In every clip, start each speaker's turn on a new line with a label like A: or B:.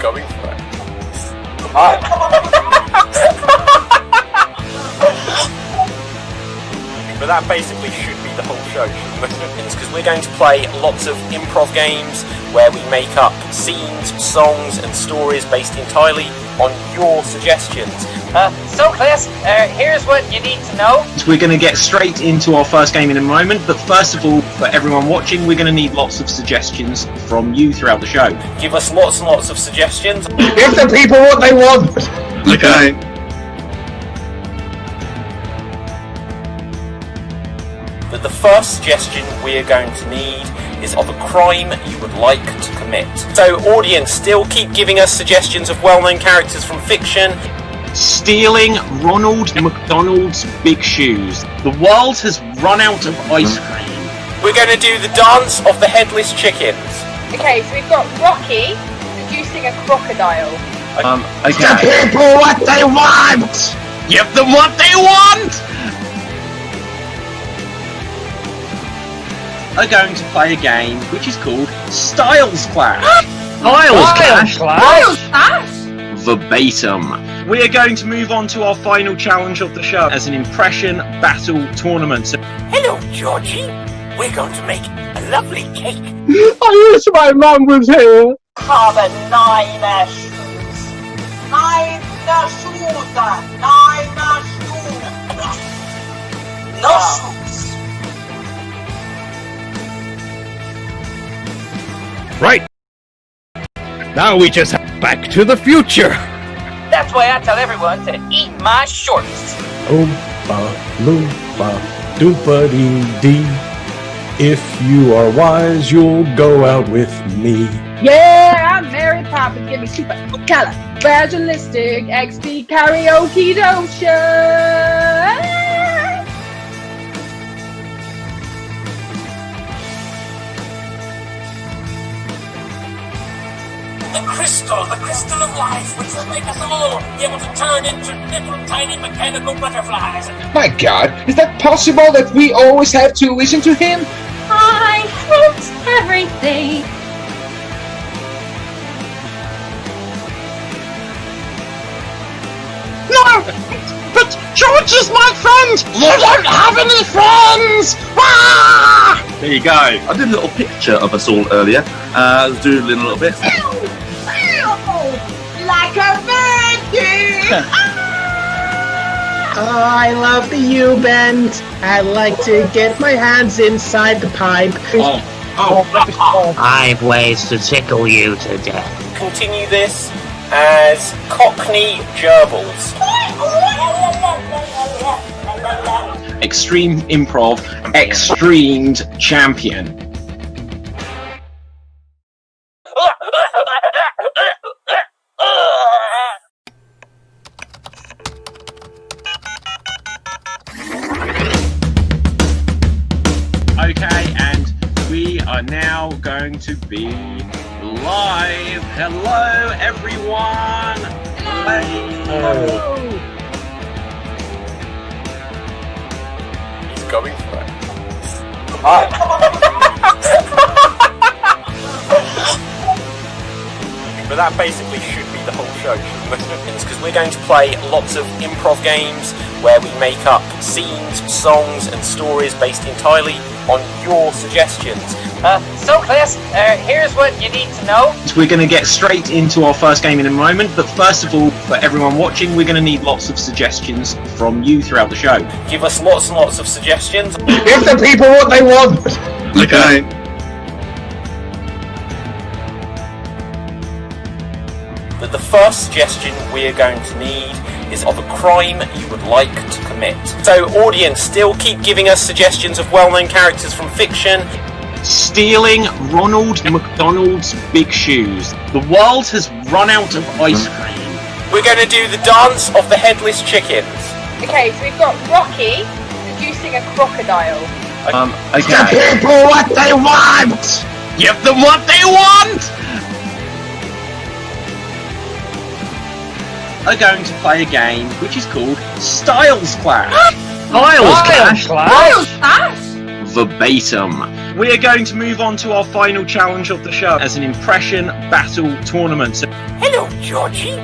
A: going for it. But that basically should be the whole show, shouldn't it? It's because we're going to play lots of improv games where we make up scenes, songs and stories based entirely on your suggestions.
B: So class, here's what you need to know.
C: We're going to get straight into our first game in a moment, but first of all, for everyone watching, we're going to need lots of suggestions from you throughout the show.
A: Give us lots and lots of suggestions.
D: Give the people what they want!
C: Okay.
A: But the first suggestion we're going to need is of a crime you would like to commit. So audience, still keep giving us suggestions of well-known characters from fiction.
C: Stealing Ronald McDonald's big shoes. The world has run out of ice cream.
A: We're going to do the dance of the headless chickens.
B: Okay, so we've got Rocky seducing a crocodile.
C: Okay.
D: The people what they want!
C: Give them what they want! Are going to play a game which is called Styles Clash.
B: Styles Clash?
C: Verbatim. We are going to move on to our final challenge of the show as an impression battle tournament. So
A: Hello, Georgie. We're going to make a lovely cake.
D: I wish my mum was here!
B: Have a nine shoes. Nine shoes. No shoes.
E: Right. Now we just have Back to the Future.
B: That's why I tell everyone to eat my shorts.
E: Oompa loompa doompa dee dee. If you are wise, you'll go out with me.
F: Yeah, I'm Mary Poppins. Give me super califragilistic XP karaoke dotion.
A: The crystal of life, which will make us all be able to turn into little tiny mechanical butterflies.
D: My god, is that possible that we always have to listen to him?
F: I hate everything.
C: no, but George is my friend. You don't have any friends. Ah! There you go.
G: I did a little picture of us all earlier. I was doodling a little bit.
F: Like a virgin.
H: Oh, I love the U-bend. I like to get my hands inside the pipe.
I: I've ways to tickle you to death.
A: Continue this as Cockney Gerbils.
C: Extreme Improv XStreamed champion. Okay, and we are now going to be live. Hello, everyone. Hello.
A: He's going for it. But that basically should be the whole show, shouldn't it? It's because we're going to play lots of improv games where we make up scenes, songs and stories based entirely on your suggestions.
B: So class, here's what you need to know.
C: We're going to get straight into our first game in a moment, but first of all, for everyone watching, we're going to need lots of suggestions from you throughout the show.
A: Give us lots and lots of suggestions.
D: Give the people what they want!
G: Okay.
A: But the first suggestion we're going to need is of a crime you would like to commit. So audience, still keep giving us suggestions of well-known characters from fiction.
C: Stealing Ronald McDonald's big shoes. The world has run out of ice cream.
A: We're going to do the dance of the headless chickens.
B: Okay, so we've got Rocky seducing a crocodile.
C: Okay.
D: The people what they want!
C: Give them what they want! Are going to play a game which is called Styles Clash.
I: Styles Clash?
F: Styles Clash?
C: Verbatim. We are going to move on to our final challenge of the show as an impression battle tournament. So
A: Hello, Georgie.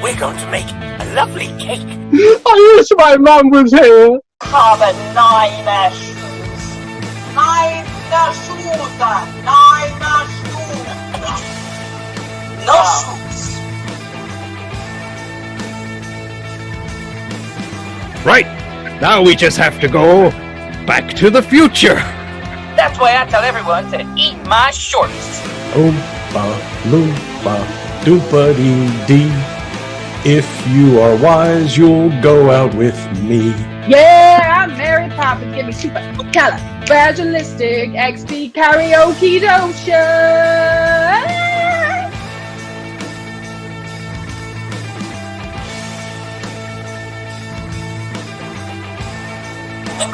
A: We're going to make a lovely cake.
D: I wish my mum was here.
J: Habe nein Shoes. Nein Shoes. Nein Shoes. No shoes.
E: Right, now we just have to go back to the future.
J: That's why I tell everyone to eat my shorts.
E: Oompa loompa doompa dee. If you are wise, you'll go out with me.
F: Yeah, I'm Mary Poppins. Give me super califragilistic XP karaoke dosha.
A: The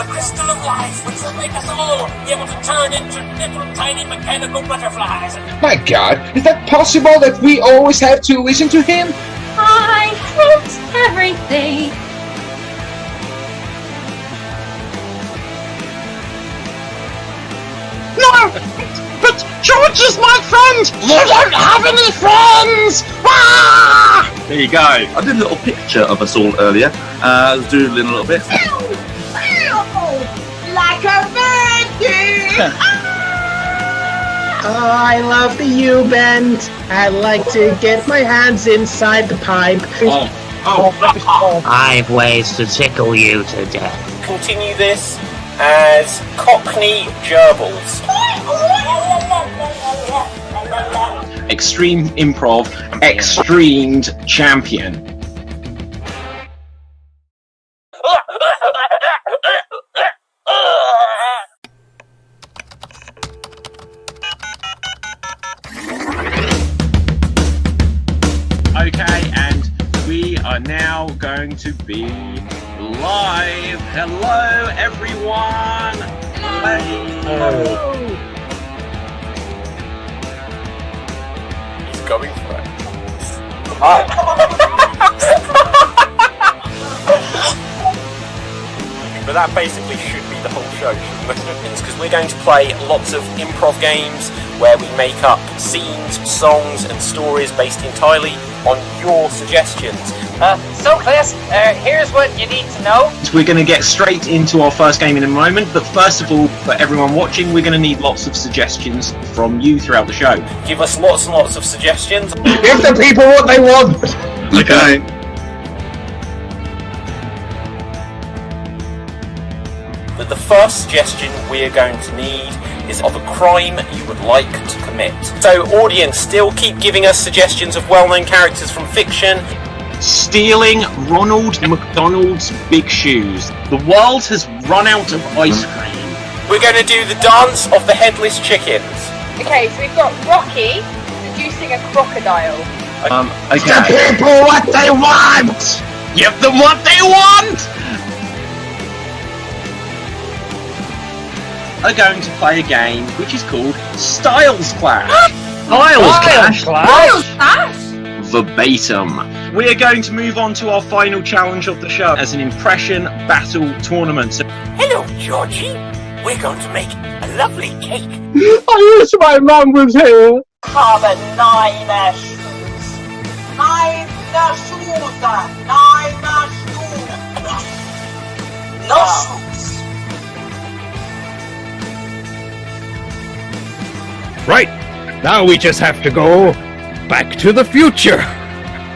A: crystal of life, which will make us all be able to turn into little tiny mechanical butterflies.
D: My God, is that possible that we always have to listen to him?
B: I hate everything.
H: No! But George is my friend! You don't have any friends! Ah!
C: there you go.
G: I did a little picture of us all earlier. I was doodling a little bit.
H: Like a virgin! Oh, I love the U-bend. I like to get my hands inside the pipe.
I: I've ways to tickle you to death.
A: Continue this as Cockney Gerbils.
C: Extreme Improv XStreamed champion. Okay, and we are now going to be live. Hello, everyone. Hello.
A: He's going for it. But that basically should be the whole show, shouldn't it? It's because we're going to play lots of improv games where we make up scenes, songs and stories based entirely on your suggestions.
J: So class, here's what you need to know.
C: We're going to get straight into our first game in a moment, but first of all, for everyone watching, we're going to need lots of suggestions from you throughout the show.
A: Give us lots and lots of suggestions.
D: Give the people what they want.
G: Okay.
A: But the first suggestion we're going to need is of a crime you would like to commit. So audience, still keep giving us suggestions of well-known characters from fiction.
C: Stealing Ronald McDonald's big shoes. The world has run out of ice cream.
A: We're going to do the dance of the headless chickens.
B: Okay, so we've got Rocky seducing a crocodile.
C: Okay.
H: People what they want!
C: Give them what they want! Are going to play a game which is called Styles Clash. Verbatim. We are going to move on to our final challenge of the show as an impression battle tournament. So
A: Hello, Georgie. We're going to make a lovely cake.
D: I wish my mum was here.
J: Habe nein Shoes. Nein Shoes. Nein Shoes. No shoes.
E: Right, now we just have to go back to the future.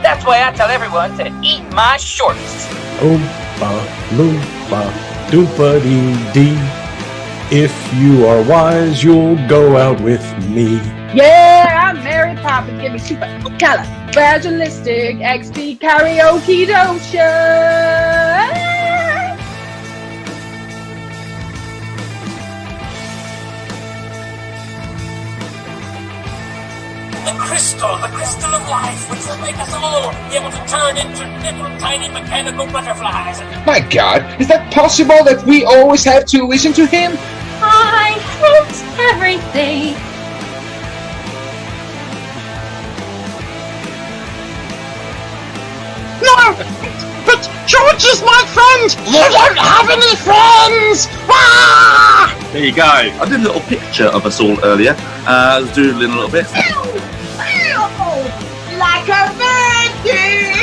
J: That's why I tell everyone to eat my shorts.
E: Oompa loompa doompa dee. If you are wise, you'll go out with me.
F: Yeah, I'm Mary Poppins. Give me super califragilistic XP karaoke dosha.
A: The crystal of life, which will make us all be able to turn into little tiny mechanical butterflies.
D: My God, is that possible that we always have to listen to him?
B: I hate everything.
H: No! But George is my friend! You don't have any friends! Ah!
C: There you go.
G: I did a little picture of us all earlier. I was doodling a little bit.
H: Like a virgin!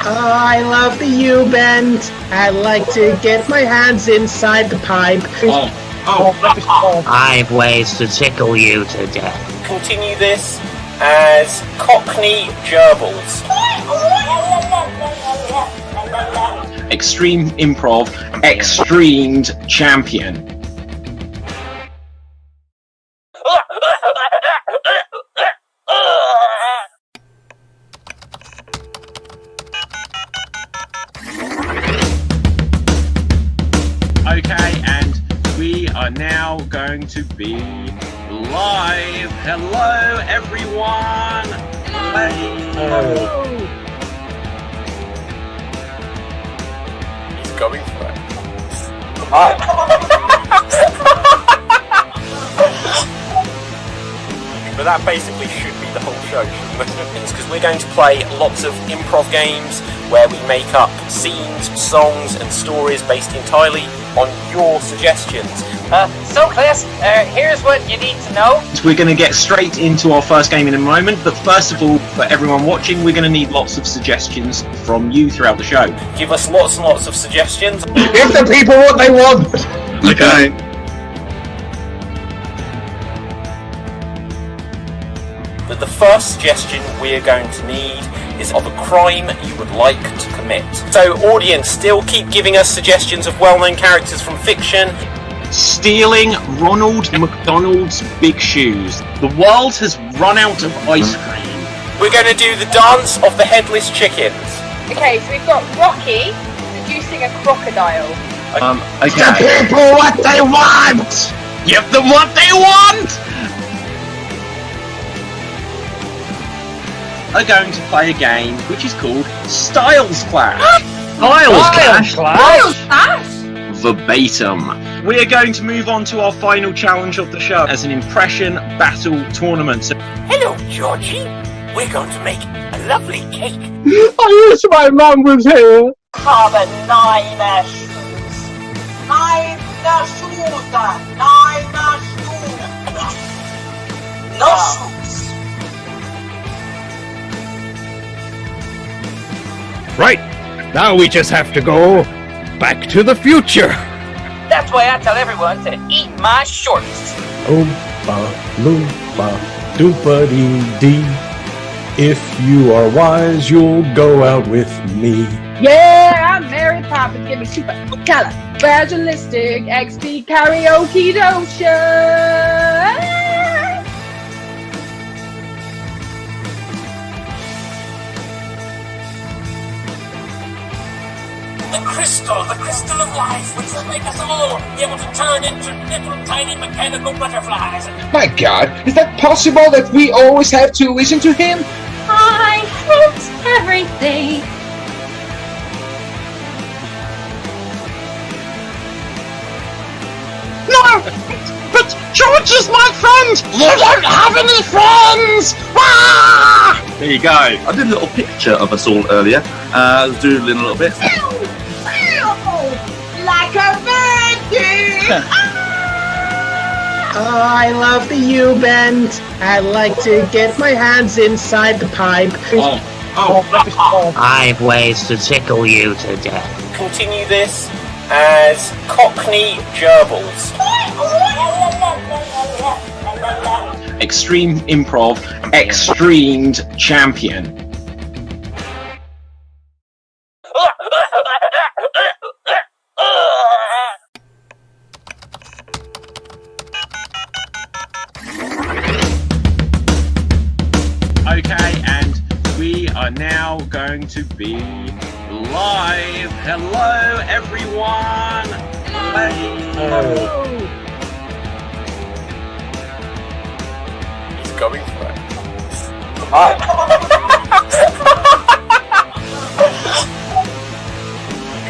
K: Oh, I love the U-bend. I like to get my hands inside the pipe.
I: I've ways to tickle you to death.
A: Continue this as Cockney Gerbils.
C: Extreme Improv XStreamed champion. Okay, and we are now going to be live. Hello, everyone. Hello. He's going for it. But that basically should be the whole show, shouldn't it? It's because we're going to play lots of improv games where we make up scenes, songs and stories based entirely on your suggestions.
J: So class, here's what you need to know.
C: We're going to get straight into our first game in a moment, but first of all, for everyone watching, we're going to need lots of suggestions from you throughout the show.
A: Give us lots and lots of suggestions.
D: Give the people what they want!
G: Okay.
A: But the first suggestion we're going to need is of a crime you would like to commit. So audience, still keep giving us suggestions of well-known characters from fiction.
C: Stealing Ronald McDonald's big shoes. The world has run out of ice cream.
A: We're going to do the dance of the headless chickens.
B: Okay, so we've got Rocky seducing a crocodile.
C: Okay.
H: The people what they want!
C: Give them what they want! Are going to play a game which is called Styles Clash.
J: Styles Clash?
C: Verbatim. We are going to move on to our final challenge of the show as an impression battle tournament. So
A: Hello, Georgie. We're going to make a lovely cake.
D: I wish my mum was here.
J: Have a nine shoes. Nine shoes. No shoes.
E: Right, now we just have to go back to the future.
J: That's why I tell everyone to eat my shorts.
E: Oompa loompa doompa dee. If you are wise, you'll go out with me.
F: Yeah, I'm Mary Poppins. Give me supercalifragilistic XP karaoke dotion.
J: The crystal of life, which will make us all be able to turn into little tiny mechanical butterflies.
D: My God, is that possible that we always have to listen to him?
L: I hate everything.
H: No! But George is my friend! You don't have any friends! Ah!
C: there you go.
G: I did a little picture of us all earlier. I was doodling a little bit.
H: Like a virgin!
K: Oh, I love the U-bend. I like to get my hands inside the pipe.
I: I've ways to tickle you to death.
A: Continue this as Cockney Gerbils.
C: Extreme Improv XStreamed champion. Okay, and we are now going to be live. Hello, everyone. Hello. He's going for it.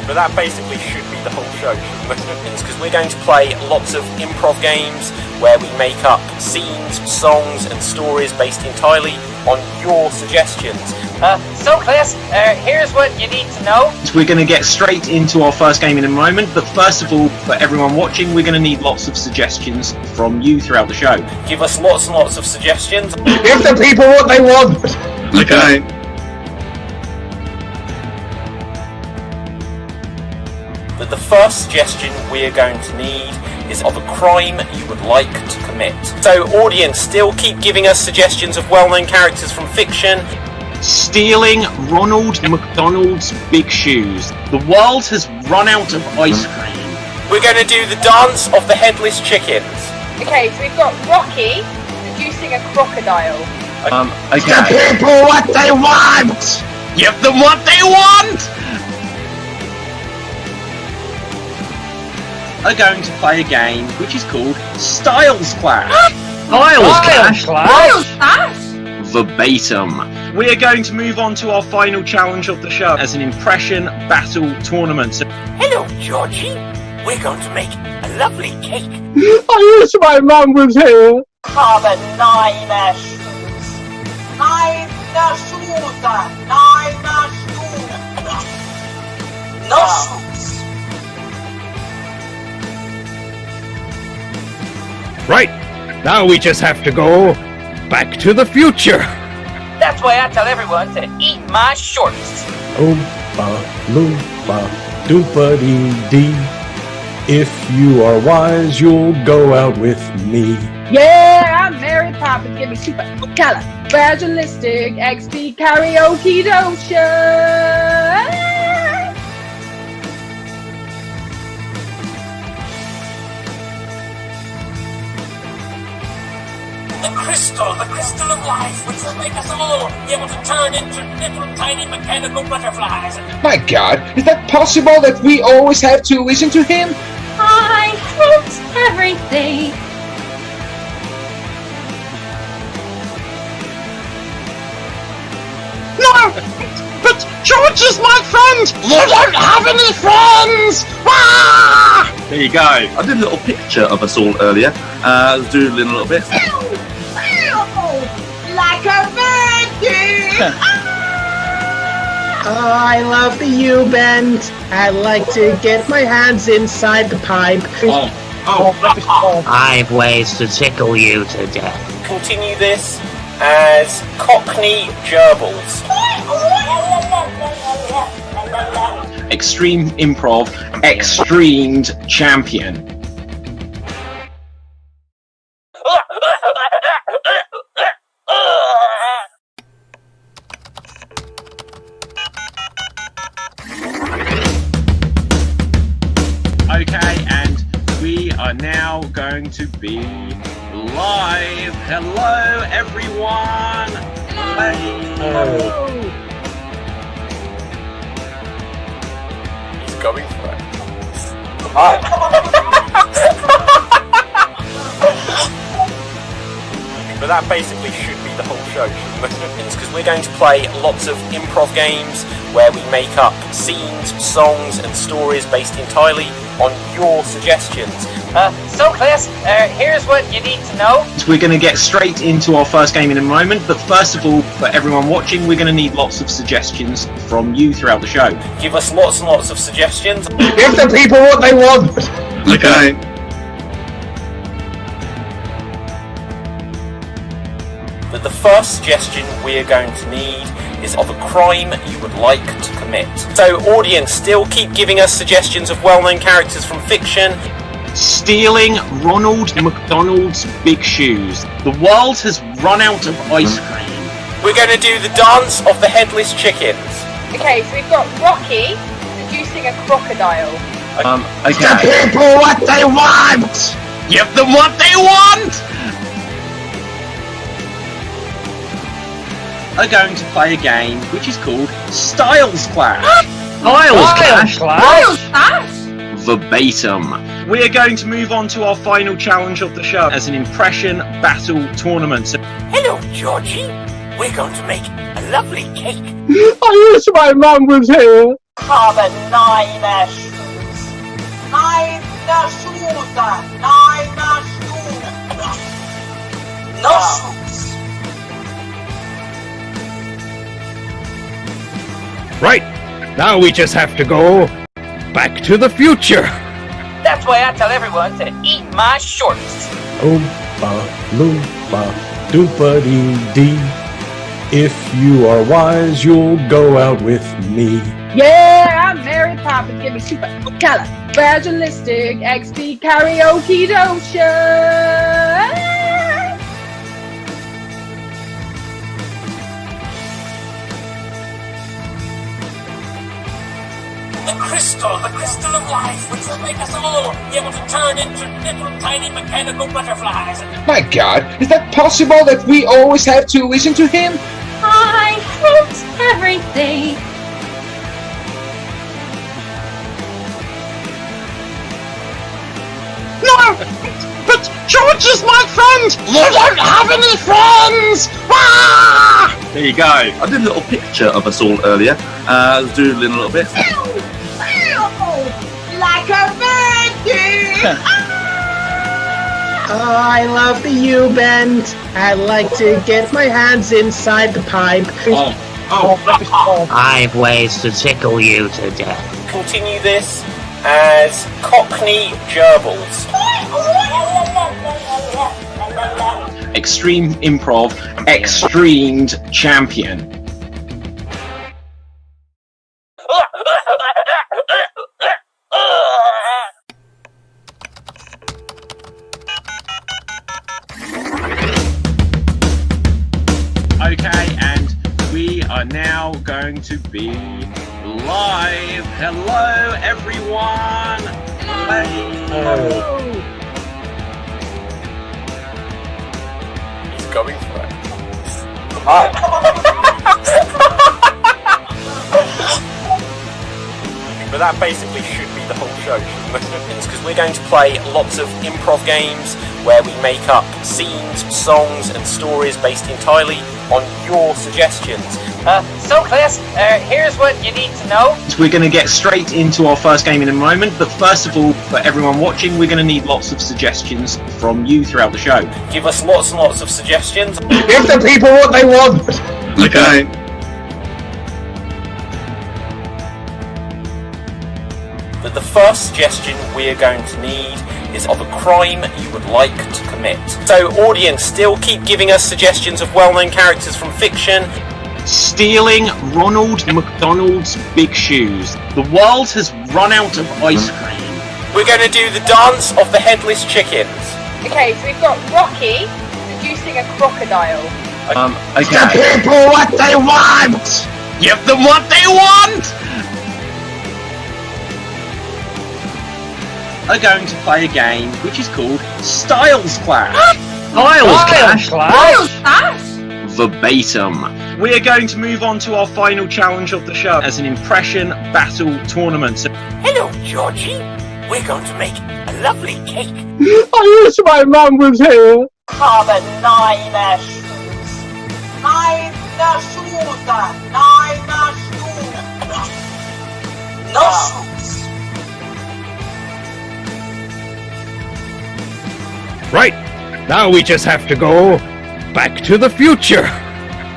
C: But that basically should be the whole show, shouldn't it? It's because we're going to play lots of improv games where we make up scenes, songs and stories based entirely on your suggestions.
J: So class, here's what you need to know.
C: We're going to get straight into our first game in a moment, but first of all, for everyone watching, we're going to need lots of suggestions from you throughout the show.
A: Give us lots and lots of suggestions.
D: Give the people what they want.
G: Okay.
A: But the first suggestion we're going to need is of a crime you would like to commit. So, audience, still keep giving us suggestions of well-known characters from fiction.
C: Stealing Ronald McDonald's big shoes. The world has run out of ice cream.
A: We're going to do the dance of the headless chickens.
B: Okay, so we've got Rocky seducing a crocodile.
C: Okay.
H: The people what they want!
C: Give them what they want! Are going to play a game which is called Styles Clash.
K: Styles Clash?
C: Verbatim. We are going to move on to our final challenge of the show as an impression battle tournament. So
J: Hello, Georgie. We're going to make a lovely cake.
D: I wish my mum was here.
H: Have 9 shoes. 9 shoes. 9 shoes. No shoes.
E: Right, now we just have to go back to the future.
J: That's why I tell everyone to eat my shorts.
E: Oompa, loompa, doompa-dee-dee. If you are wise, you'll go out with me.
F: Yeah, I'm Mary Poppins. Give me super califragilistic XP karaoke dosha.
J: The crystal of life, which will make us all be able to turn into little tiny mechanical butterflies.
D: My God, is that possible that we always have to listen to him?
L: I hate everything.
H: No! But George is my friend! You don't have any friends! Ah!
C: there you go.
G: I did a little picture of us all earlier. Let's do a little bit.
H: Like a virgin!
K: Oh, I love the U-bend. I like to get my hands inside the pipe.
I: I've ways to tickle you to death.
A: Continue this as Cockney Gerbils.
C: Extreme Improv XStreamed champion. Okay, and we are now going to be live. Hello, everyone. Hello.
A: He's going for it. But that basically should be the whole show, shouldn't it? It's because we're going to play lots of improv games where we make up scenes, songs, and stories based entirely on your suggestions.
J: So, Chris, here's what you need to know.
C: We're going to get straight into our first game in a moment, but first of all, for everyone watching, we're going to need lots of suggestions from you throughout the show.
A: Give us lots and lots of suggestions.
D: Give the people what they want.
G: Okay.
A: But the first suggestion we're going to need is of a crime you would like to commit. So, audience, still keep giving us suggestions of well-known characters from fiction.
C: Stealing Ronald McDonald's big shoes. The world has run out of ice cream.
A: We're going to do the dance of the headless chickens.
B: Okay, so we've got Rocky seducing a crocodile.
C: Okay.
H: The people what they want!
C: Give them what they want! Are going to play a game which is called Styles Clash.
K: Styles Clash?
C: Verbatim. We are going to move on to our final challenge of the show as an impression battle tournament. So
J: Hello, Georgie. We're going to make a lovely cake.
D: I wish my mum was here.
H: Have 9 shoes. 9 shoes. 9 shoes. No shoes.
E: Right, now we just have to go back to the future.
J: That's
C: That's why I tell everyone to eat my shorts.
E: Oompa loompa doompa-dee-dee. If you are wise, you'll go out with me.
F: Yeah, I'm Mary Poppins. Give me super califragilistic XP karaoke dotion.
J: The crystal of life, which will make us all be able to turn into little tiny mechanical butterflies.
D: My God, is that possible that we always have to listen to him?
L: I float everything.
H: No! But George is my friend! You don't have any friends! Ah!
G: There you go. I did a little picture of us all earlier. I was doodling a little bit.
H: Like a virgin!
K: Oh, I love the U-bend. I like to get my hands inside the pipe.
I: I've ways to tickle you to death.
A: Continue this as Cockney Gerbils.
M: Extreme Improv XStreamed champion. Okay, and we are now going to be live. Hello, everyone. Hello.
A: He's going for it. But that basically should be the whole show, shouldn't it? It's because we're going to play lots of improv games where we make up scenes, songs and stories based entirely on your suggestions.
C: So Chris, here's what you need to know.
M: We're going to get straight into our first game in a moment, but first of all, for everyone watching, we're going to need lots of suggestions from you throughout the show.
A: Give us lots and lots of suggestions.
D: Give the people what they want!
G: Okay.
A: But the first suggestion we're going to need is of a crime you would like to commit. So audience, still keep giving us suggestions of well-known characters from fiction.
M: Stealing Ronald McDonald's big shoes. The world has run out of ice cream.
A: We're going to do the dance of the headless chickens.
B: Okay, so we've got Rocky seducing a crocodile.
M: Okay.
H: The people what they want!
M: Give them what they want! Are going to play a game which is called Styles Clash.
K: Styles Clash?
M: Verbatim. We are going to move on to our final challenge of the show as an impression battle tournament. So
J: Hello, Georgie. We're going to make a lovely cake.
D: I wish my mum was here.
H: Have 9 shoes. 9 shoes. 9 shoes. No shoes.
N: Right, now we just have to go back to the future.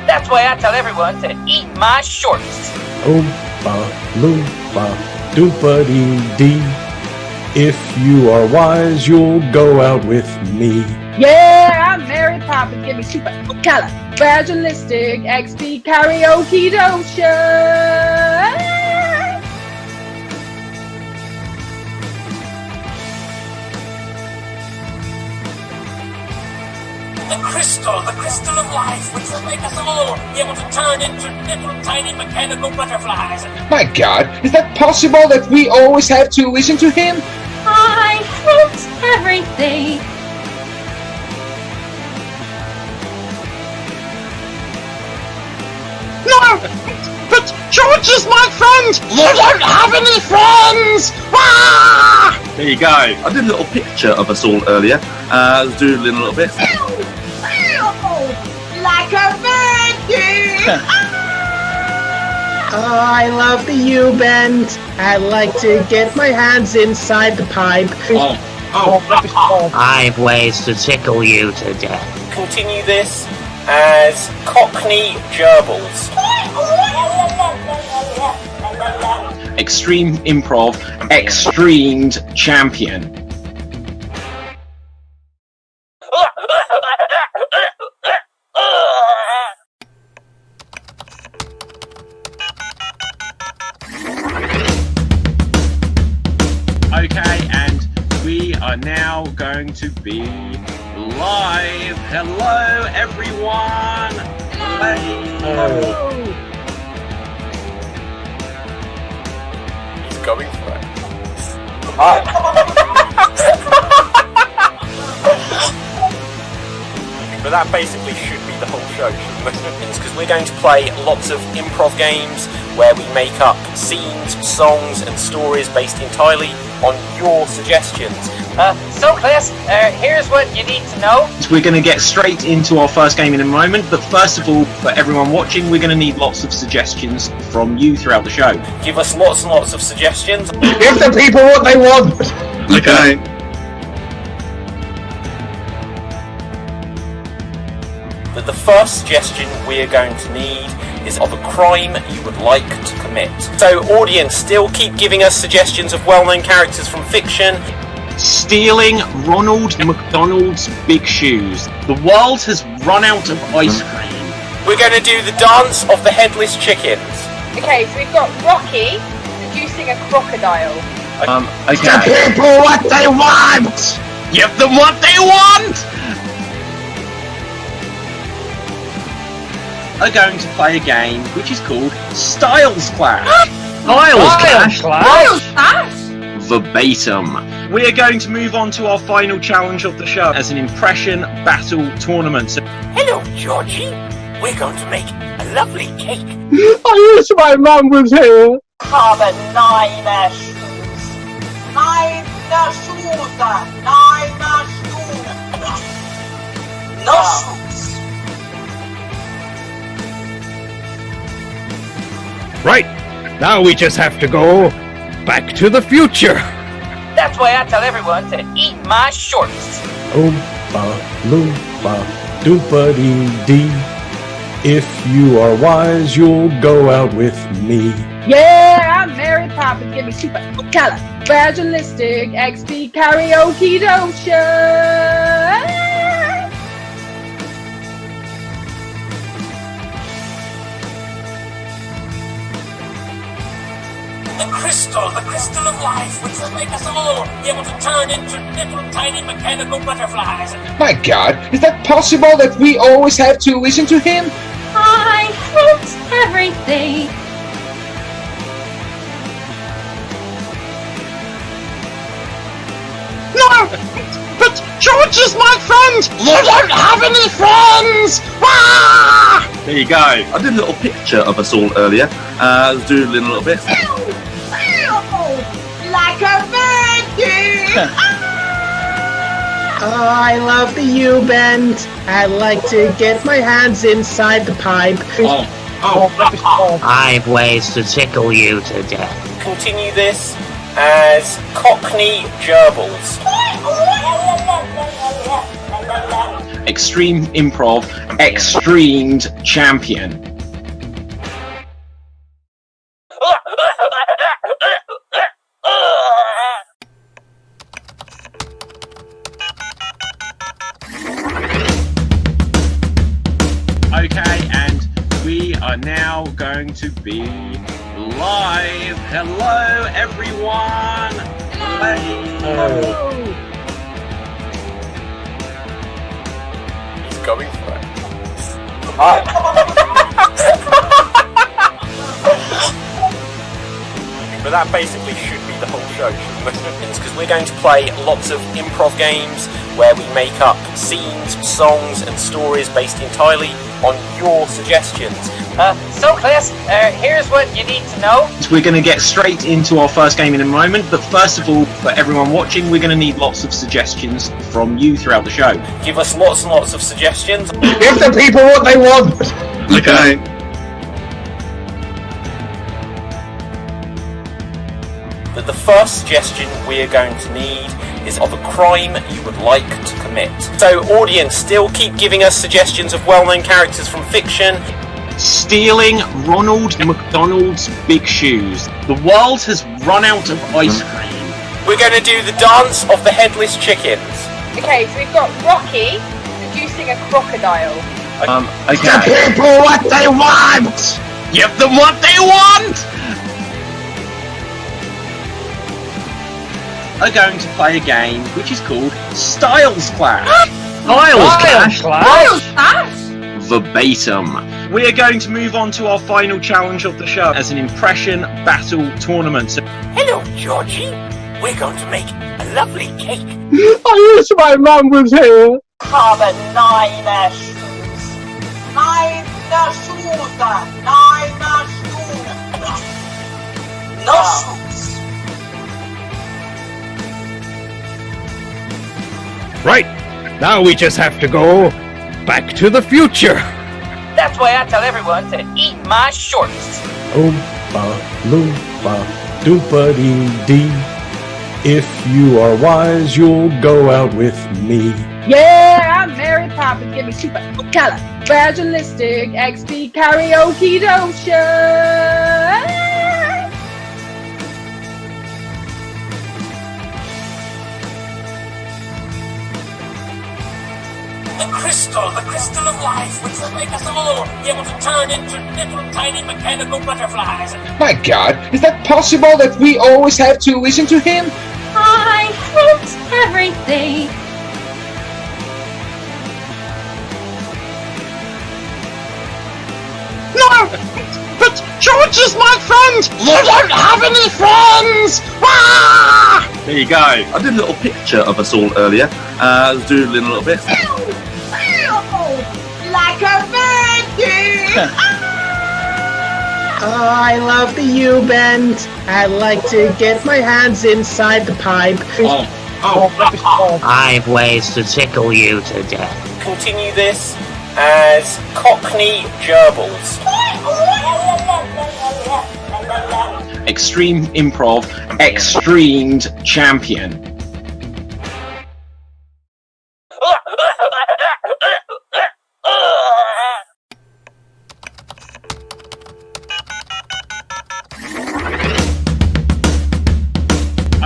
C: That's why I tell everyone to eat my shorts.
E: Oompa loompa doompa-dee-dee. If you are wise, you'll go out with me.
F: Yeah, I'm Mary Poppins. Give me super califragilistic XP karaoke dotion.
J: The crystal of life, which will make us all be able to turn into little tiny mechanical butterflies.
D: My God, is that possible that we always have to listen to him?
L: I float everything.
H: No! But George is my friend! You don't have any friends! Ah!
G: There you go. I did a little picture of us all earlier. I was doodling a little bit.
H: Like a virgin!
K: Oh, I love the U-bend. I like to get my hands inside the pipe.
I: I've ways to tickle you to death.
A: Continue this as Cockney Gerbils.
M: Extreme Improv XStreamed champion. Okay, and we are now going to be live. Hello, everyone. Hello.
A: He's going for it. But that basically should be the whole show, shouldn't it? It's because we're going to play lots of improv games where we make up scenes, songs and stories based entirely on your suggestions.
C: So Chris, here's what you need to know.
M: We're going to get straight into our first game in a moment, but first of all, for everyone watching, we're going to need lots of suggestions from you throughout the show.
A: Give us lots and lots of suggestions.
D: Give the people what they want.
G: Okay.
A: The first suggestion we're going to need is of a crime you would like to commit. So audience, still keep giving us suggestions of well-known characters from fiction.
M: Stealing Ronald McDonald's big shoes. The world has run out of ice cream.
A: We're going to do the dance of the headless chickens.
B: Okay, so we've got Rocky seducing a crocodile.
M: Okay.
H: The people what they want!
M: Give them what they want! Are going to play a game which is called Styles Clash.
I: Styles Clash?
M: Verbatim. We are going to move on to our final challenge of the show as an impression battle tournament. So
J: Hello, Georgie. We're going to make a lovely cake.
D: I wish my mum was here.
J: Have a nine shoes. Nine shoes. No shoes.
N: Right, now we just have to go back to the future.
C: That's why I tell everyone to eat my shorts.
E: Oompa loompa doompa-dee-dee. If you are wise, you'll go out with me.
F: Yeah, I'm Mary Poppins. Give me super califragilistic XP karaoke dotion.
J: The crystal of life, which will make us all be able to turn into little tiny mechanical butterflies.
D: My God, is that possible that we always have to listen to him?
L: I float everything.
H: No! But George is my friend! You don't have any friends! Ah!
G: There you go. I did a little picture of us all earlier. I was doodling a little bit.
H: Like a virgin!
K: Oh, I love the U-bend. I like to get my hands inside the pipe.
I: I've ways to tickle you to death.
A: Continue this as Cockney Gerbils.
M: Extreme Improv XStreamed champion. Okay, and we are now going to be live. Hello, everyone. Hello.
A: He's going for it. But that basically should be the whole show, shouldn't it? It's because we're going to play lots of improv games where we make up scenes, songs and stories based entirely on your suggestions.
C: So Chris, here's what you need to know.
M: We're going to get straight into our first game in a moment, but first of all, for everyone watching, we're going to need lots of suggestions from you throughout the show.
A: Give us lots and lots of suggestions.
D: Give the people what they want.
G: Okay.
A: The first suggestion we're going to need is of a crime you would like to commit. So audience, still keep giving us suggestions of well-known characters from fiction.
M: stealing Ronald McDonald's big shoes. The world has run out of ice cream.
A: We're going to do the dance of the headless chickens.
B: Okay, so we've got Rocky seducing a crocodile.
M: Okay.
H: Give people what they want!
M: Give them what they want! Are going to play a game which is called Styles Clash.
I: Styles Clash?
M: Verbatim. We are going to move on to our final challenge of the show as an impression battle tournament. So
J: Hello, Georgie. We're going to make a lovely cake.
D: I wish my mum was here.
J: Have a nine shoes. Nine shoes. No shoes.
N: Right, now we just have to go back to the future.
J: That's why I tell everyone to eat my shorts.
E: Oompa loompa doompa-dee-dee. If you are wise, you'll go out with me.
F: Yeah, I'm Mary Poppins. Give me super califragilistic XP karaoke dotion.
J: The crystal of life, which will make us all be able to turn into little tiny mechanical butterflies.
D: My God, is that possible that we always have to listen to him?
L: I fruit everything.
H: No! But George is my friend! You don't have any friends! Ah!
G: There you go. I did a little picture of us all earlier. I was doodling a little bit.
H: Like a virgin!
K: Oh, I love the U-bend. I like to get my hands inside the pipe.
I: I've ways to tickle you to death.
A: Continue this as Cockney Gerbils.
M: Extreme Improv XStreamed champion.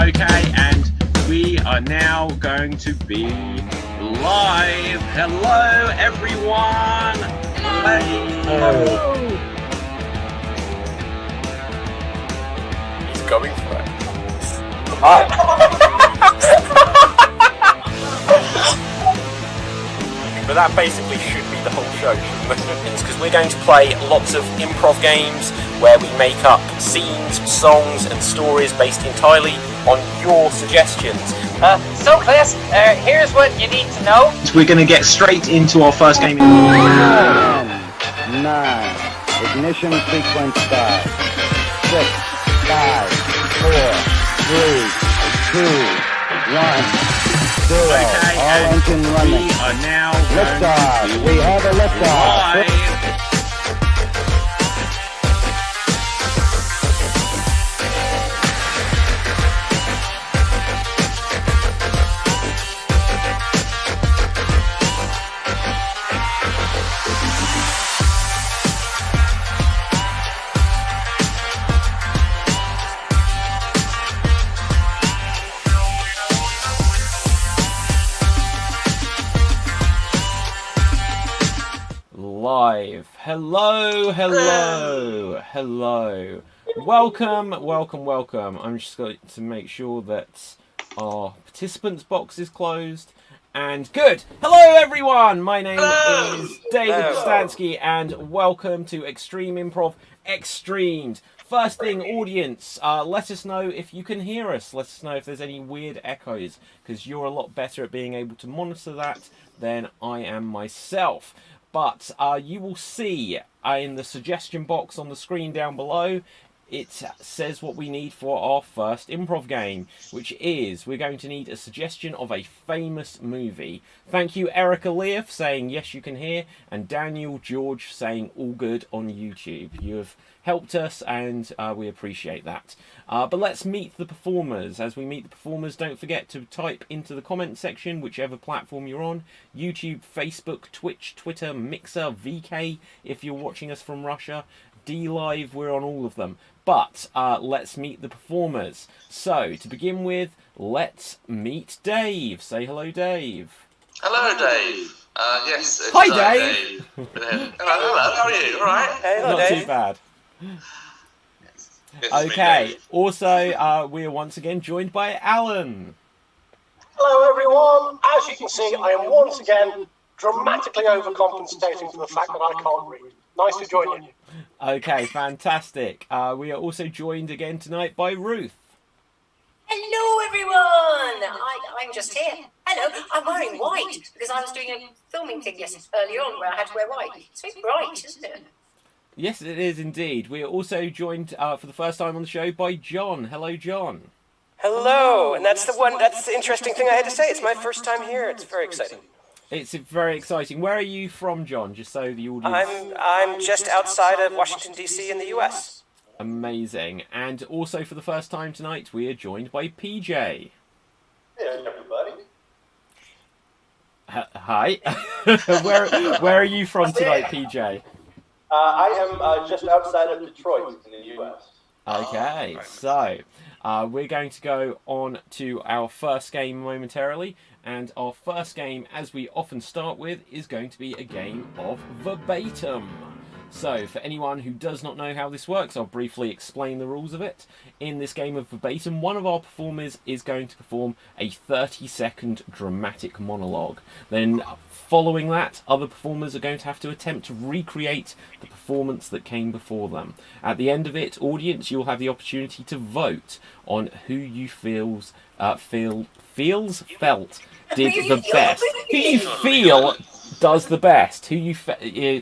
M: Okay, and we are now going to be live. Hello, everyone. Hello.
A: He's going for it. But that basically should be the whole show, shouldn't it? It's because we're going to play lots of improv games where we make up scenes, songs, and stories based entirely on your suggestions.
J: So, Chris, here's what you need to know.
M: We're going to get straight into our first game.
O: 10, 9, ignition sequence start. 6, 5, 4, 3, 2, 1. Zero.
M: Okay,
O: all engine running.
M: We are now
O: liftoff. We have a liftoff.
M: Live.
C: Live. Hello. Welcome. I'm just going to make sure that our participants box is closed. And good. Hello, everyone. My name is David Stansky, and welcome to Extreme Improv XStreamed. First thing, audience, let us know if you can hear us. Let us know if there's any weird echoes, because you're a lot better at being able to monitor that than I am myself. But you will see in the suggestion box on the screen down below,
A: it says what we need for our first improv game, which is we're going to need a suggestion of a famous movie. Thank you, Erica Leaf, saying yes, you can hear, and Daniel George saying all good on YouTube. You have helped us, and we appreciate that. But let's meet the performers. As we meet the performers, don't forget to type into the comment section, whichever platform you're on: YouTube, Facebook, Twitch, Twitter, Mixer, VK, if you're watching us from Russia, D-Live, we're on all of them. But let's meet the performers. So, to begin with, let's meet Dave. Say hello, Dave.
G: Hello, Dave. Yes.
A: Hi, Dave.
G: Hello. How are you? All right.
C: Hey, hello,
A: Not
C: Dave.
A: too bad.
G: Yes,
A: Okay. Also, we are once again joined by Alan.
C: Hello, everyone. As you can see, I am once again dramatically overcompensating for the fact that I can't read. Nice to join you.
A: Okay, fantastic. We are also joined again tonight by Ruth.
L: Hello, everyone. I'm just here. Hello. I'm wearing white because I was doing a filming thing earlier on where I had to wear white. It's very bright, isn't it?
A: Yes, it is indeed. We are also joined for the first time on the show by John. Hello, John.
C: Hello, and that's the interesting thing I had to say. It's my first time here. It's very exciting.
A: It's very exciting. Where are you from, John? Just so the audience...
C: I'm just outside of Washington, D.C. in the U.S.
A: Amazing. And also for the first time tonight, we are joined by PJ.
P: Hey, everybody.
A: Hi. Where are you from tonight, PJ?
P: I am just outside of Detroit in the U.S.
A: Okay, so we're going to go on to our first game momentarily, and our first game, as we often start with, is going to be a game of Verbatim. So, for anyone who does not know how this works, I'll briefly explain the rules of it. In this game of Verbatim, one of our performers is going to perform a 30-second dramatic monologue. Then, following that, other performers are going to have to attempt to recreate the performance that came before them. At the end of it, audience, you'll have the opportunity to vote on who you felt did the best. Who you feel does the best. Who you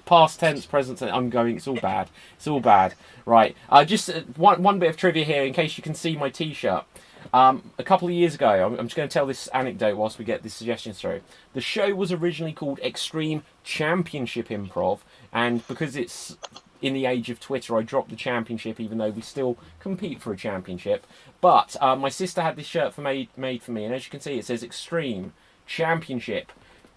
A: past tense, present tense. It's all bad. It's all bad. Right. Just one bit of trivia here, in case you can see my T-shirt. A couple of years ago, I'm just going to tell this anecdote whilst we get the suggestions through. The show was originally called Extreme Championship Improv, and because it's in the age of Twitter, I dropped the championship, even though we still compete for a championship. But my sister had this shirt made for me, and as you can see, it says Extreme Championship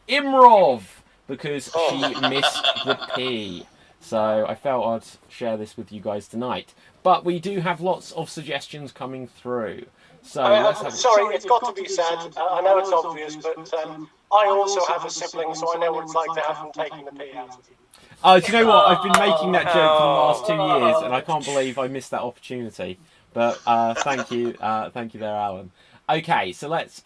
A: Improv, because she missed the P. So I felt I'd share this with you guys tonight. But we do have lots of suggestions coming through. So
C: sorry, it's got to be said. I know it's obvious, but I also have a sibling, so I know what it's like to have them taking the pee out of you.
A: Do you know what? I've been making that joke for the last 2 years, and I can't believe I missed that opportunity. But thank you there, Alan. Okay, so let's...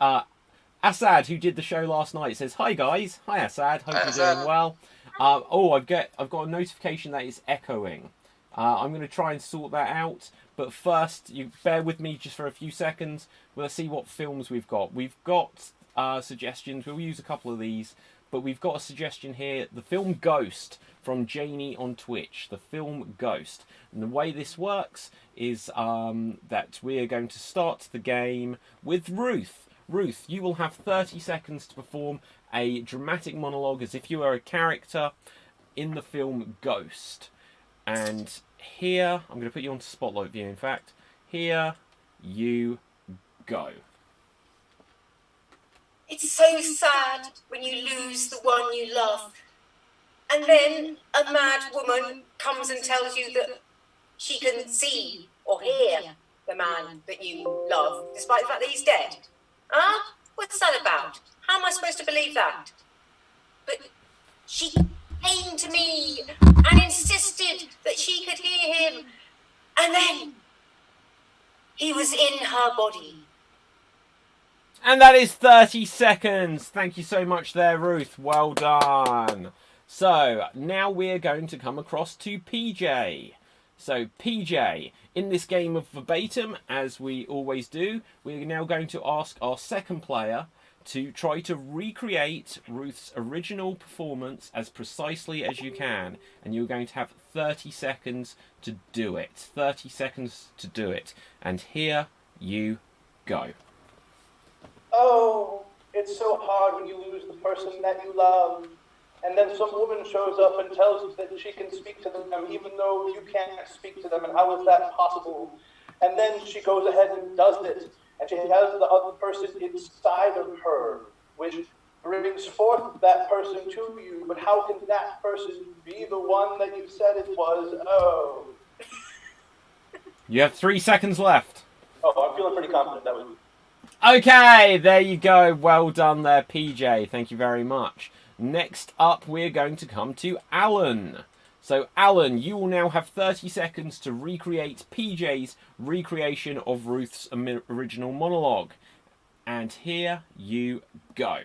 A: Assad, who did the show last night, says, "Hi guys." Hi Assad, hope you're doing well. I've got a notification that it's echoing. I'm going to try and sort that out. But first, you bear with me just for a few seconds. We'll see what films we've got. We've got suggestions. We'll use a couple of these. But we've got a suggestion here. The film Ghost from Janie on Twitch. The film Ghost. And the way this works is that we are going to start the game with Ruth. Ruth, you will have 30 seconds to perform a dramatic monologue as if you were a character in the film Ghost. And here, I'm going to put you onto spotlight view, in fact. Here you go.
L: It's so sad when you lose the one you love. And then a mad woman comes and tells you that she can see or hear the man that you love, despite the fact that he's dead. Huh? What's that about? How am I supposed to believe that? But she came to me and insisted that she could hear him. And then he was in her body.
A: And that is 30 seconds. Thank you so much there, Ruth. Well done. So, now we're going to come across to PJ. So, PJ, in this game of Verbatim, as we always do, we're now going to ask our second player
C: to try to recreate Ruth's original performance as precisely as you can, and you're going to have 30 seconds to do it. 30 seconds to do it. And here you go.
P: Oh, it's so hard when you lose the person that you love. And then some woman shows up and tells you that she can speak to them even though you can't speak to them, and how is that possible? And then she goes ahead and does it, and she has the other person inside of her, which brings forth that person to you, but how can that person be the one that you said it was? Oh.
C: You have 3 seconds left.
P: Oh, I'm feeling pretty confident that was...
C: Okay, there you go. Well done there, PJ. Thank you very much. Next up, we're going to come to Alan. So, Alan, you will now have 30 seconds to recreate PJ's recreation of Ruth's original monologue. And here you go.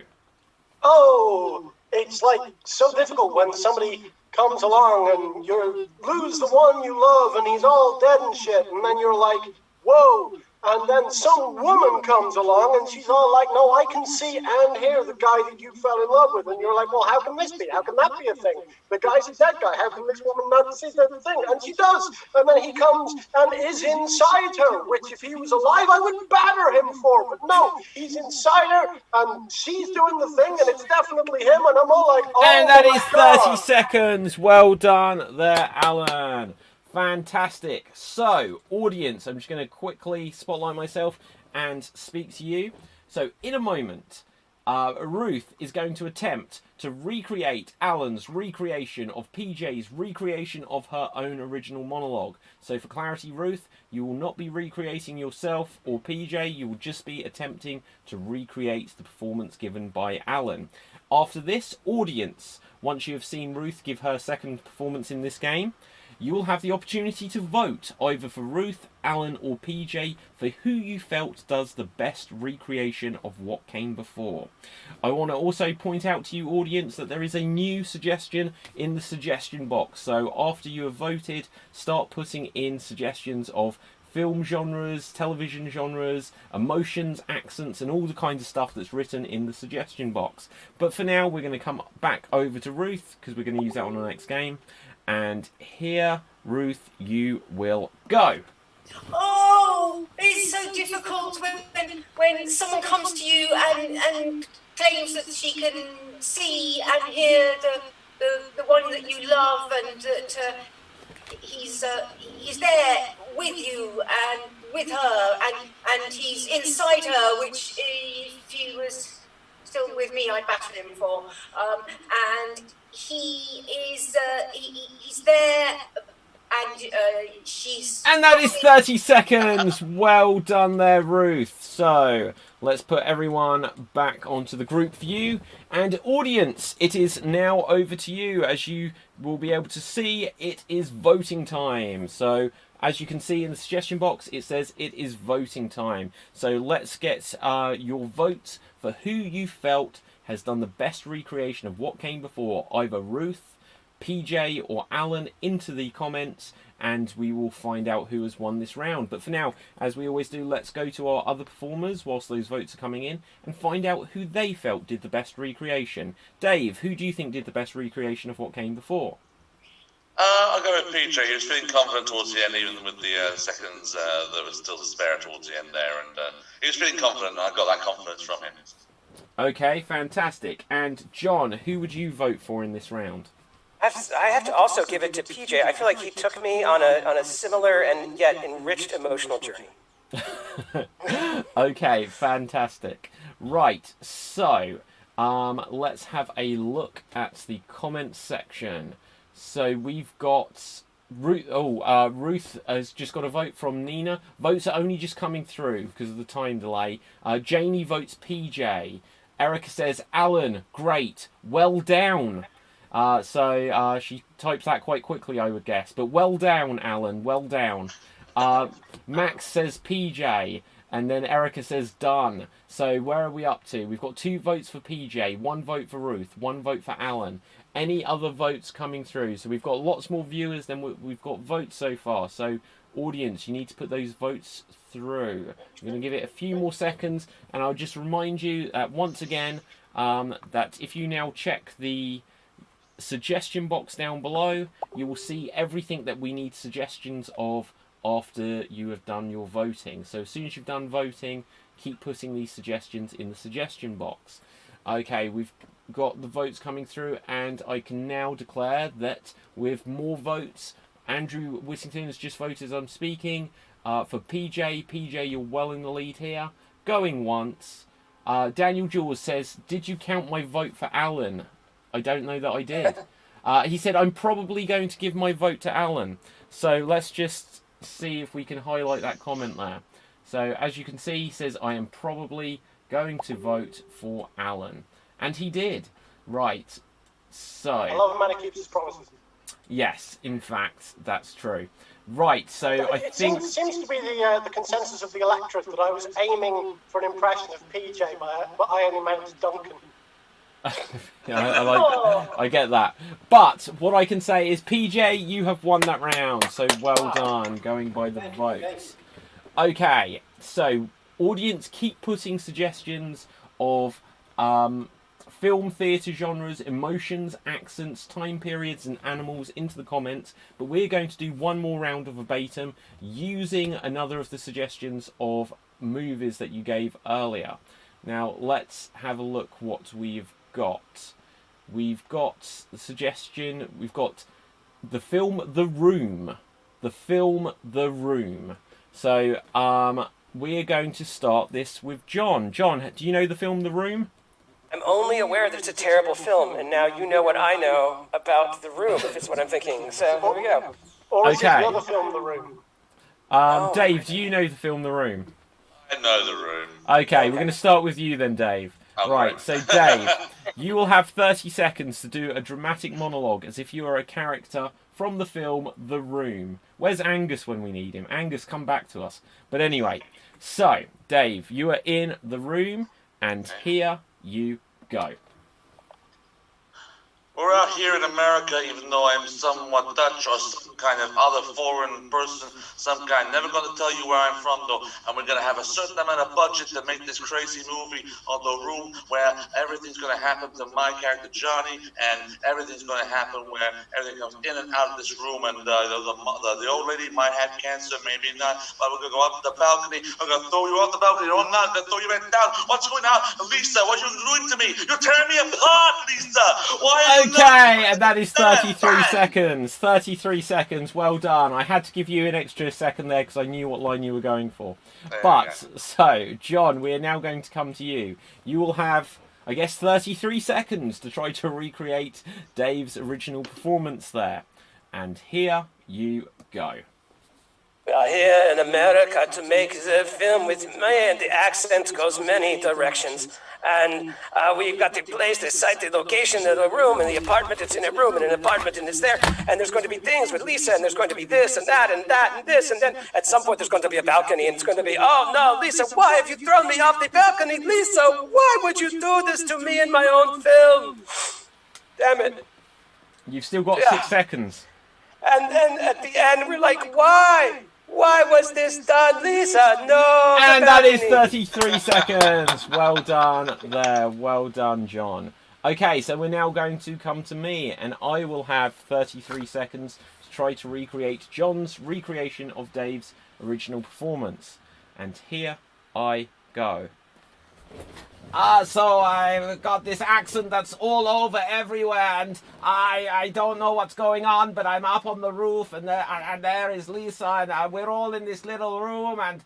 Q: Oh, it's like so difficult when somebody comes along and you lose the one you love and he's all dead and shit, and then you're like, whoa. And then some woman comes along and she's all like, no, I can see and hear the guy that you fell in love with. And you're like, well, how can this be? How can that be a thing? The guy's a dead guy. How can this woman not see the thing? And she does. And then he comes and is inside her, which if he was alive, I would batter him for. But no, he's inside her and she's doing the thing and it's definitely him. And I'm all like, oh,
C: and that is 30
Q: God.
C: seconds. Well done there, Alan. Fantastic. So, audience, I'm just going to quickly spotlight myself and speak to you. So, in a moment, Ruth is going to attempt to recreate Alan's recreation of PJ's recreation of her own original monologue. So, for clarity, Ruth, you will not be recreating yourself or PJ, you will just be attempting to recreate the performance given by Alan. After this, audience, once you have seen Ruth give her second performance in this game, you will have the opportunity to vote either for Ruth, Alan or PJ for who you felt does the best recreation of what came before. I want to also point out to you, audience, that there is a new suggestion in the suggestion box. So after you have voted, start putting in suggestions of film genres, television genres, emotions, accents, and all the kinds of stuff that's written in the suggestion box. But for now, we're going to come back over to Ruth, because we're going to use that on the next game. And here, Ruth, you will go.
L: Oh, it's so difficult when someone comes to you and claims that she can see and hear the one that you love, and that he's there with you and with her, and he's inside her, which if he was still with me, I'd batter him for. And he is he's there, and she's...
C: And that is 30 seconds. Well done there, Ruth. So let's put everyone back onto the group view. And audience, it is now over to you. As you will be able to see, it is voting time. So as you can see in the suggestion box, it says it is voting time. So let's get your votes for who you felt has done the best recreation of what came before, either Ruth, PJ or Alan, into the comments, and we will find out who has won this round. But for now, as we always do, let's go to our other performers whilst those votes are coming in and find out who they felt did the best recreation. Dave, who do you think did the best recreation of what came before?
G: I'll go with PJ. He was feeling confident towards the end, even with the seconds that was still to spare towards the end there, and he was feeling confident, and I got that confidence from him.
C: Okay, fantastic. And John, who would you vote for in this round?
A: I have to also give it to PJ. I feel like he took me on a similar and yet enriched emotional journey.
C: Okay, fantastic. Right, so let's have a look at the comments section. So we've got Ruth. Ruth has just got a vote from Nina. Votes are only just coming through because of the time delay. Janie votes PJ. Erica says Alan, great, well down. So she types that quite quickly, I would guess. But well down, Alan, well down. Max says PJ, and then Erica says done. So where are we up to? We've got 2 votes for PJ, 1 vote for Ruth, 1 vote for Alan.
A: any other votes coming through? So we've got lots more viewers than we've got votes so far. So audience, you need to put those votes through. I'm going to give it a few more seconds, and I'll just remind you once again that if you now check the suggestion box down below, you will see everything that we need suggestions of after you have done your voting. So as soon as you've done voting, keep putting these suggestions in the suggestion box. Okay, we've got the votes coming through, and I can now declare that with more votes, Andrew Whittington has just voted as I'm speaking. For PJ, you're well in the lead here. Going once. Daniel Jules says, did you count my vote for Alan? I don't know that I did. He said, I'm probably going to give my vote to Alan. So let's just see if we can highlight that comment there. So as you can see, he says, I am probably going to vote for Alan. And he did. Right. So
Q: I love a man who keeps his promises.
A: yes, in fact, that's true. Right, so I think...
Q: It seems to be the consensus of the electorate that I was aiming for an impression of PJ, but I only meant Duncan.
A: Yeah, I get that. But what I can say is, PJ, you have won that round. So well done, going by the votes. Okay, so audience, keep putting suggestions of film, theatre genres, emotions, accents, time periods and animals into the comments. But we're going to do one more round of Verbatim using another of the suggestions of movies that you gave earlier. Now let's have a look what we've got. We've got the suggestion, we've got the film The Room. The film The Room. So we're going to start this with John. John, do you know the film The Room?
R: I'm only aware that it's a terrible film, and now you know what I know about The Room, if it's what I'm thinking. So here we go.
Q: Or is
A: Okay.
Q: it the other film, The Room?
A: Dave, do you know the film The Room?
G: I know The Room.
A: Okay, we're going to start with you then, Dave. Right, so Dave, you will have 30 seconds to do a dramatic monologue as if you are a character from the film The Room. Where's Angus when we need him? Angus, come back to us. But anyway, so, Dave, you are in The Room, and here you go.
G: We're out here in America, even though I'm somewhat Dutch or some kind of other foreign person, some kind. Never going to tell you where I'm from, though. And we're going to have a certain amount of budget to make this crazy movie on The Room, where everything's going to happen to my character, Johnny, and everything's going to happen where everything comes in and out of this room. And the old lady might have cancer, maybe not, but we're going to go up to the balcony. I'm going to throw you off the balcony. No, I'm not. I'm going to throw you right down. What's going on? Lisa, what are you doing to me? You're tearing me apart, Lisa. Why are you
A: Okay, and that is 33 seconds. 33 seconds, well done. I had to give you an extra second there because I knew what line you were going for. But, so, John, we are now going to come to you. You will have, I guess, 33 seconds to try to recreate Dave's original performance there. And here you go.
R: We are here in America to make the film with man. The accent goes many directions. And we've got the place, the site, the location of the room, and the apartment. It's in a room, and an apartment, and it's there. And there's going to be things with Lisa, and there's going to be this and that and that and this. And then at some point there's going to be a balcony, and it's going to be, oh no, Lisa, why have you thrown me off the balcony? Lisa, why would you do this to me in my own film? Damn it.
A: You've still got 6 seconds.
R: And then at the end we're like, why? Why was this done, Lisa? No.
A: And that is 33 seconds. Well done there. Well done, John. Okay, so we're now going to come to me, and I will have 33 seconds to try to recreate John's recreation of Dave's original performance. And here I go. So I've got this accent that's all over everywhere, and I don't know what's going on, but I'm up on the roof, and there is Lisa, and we're all in this little room, and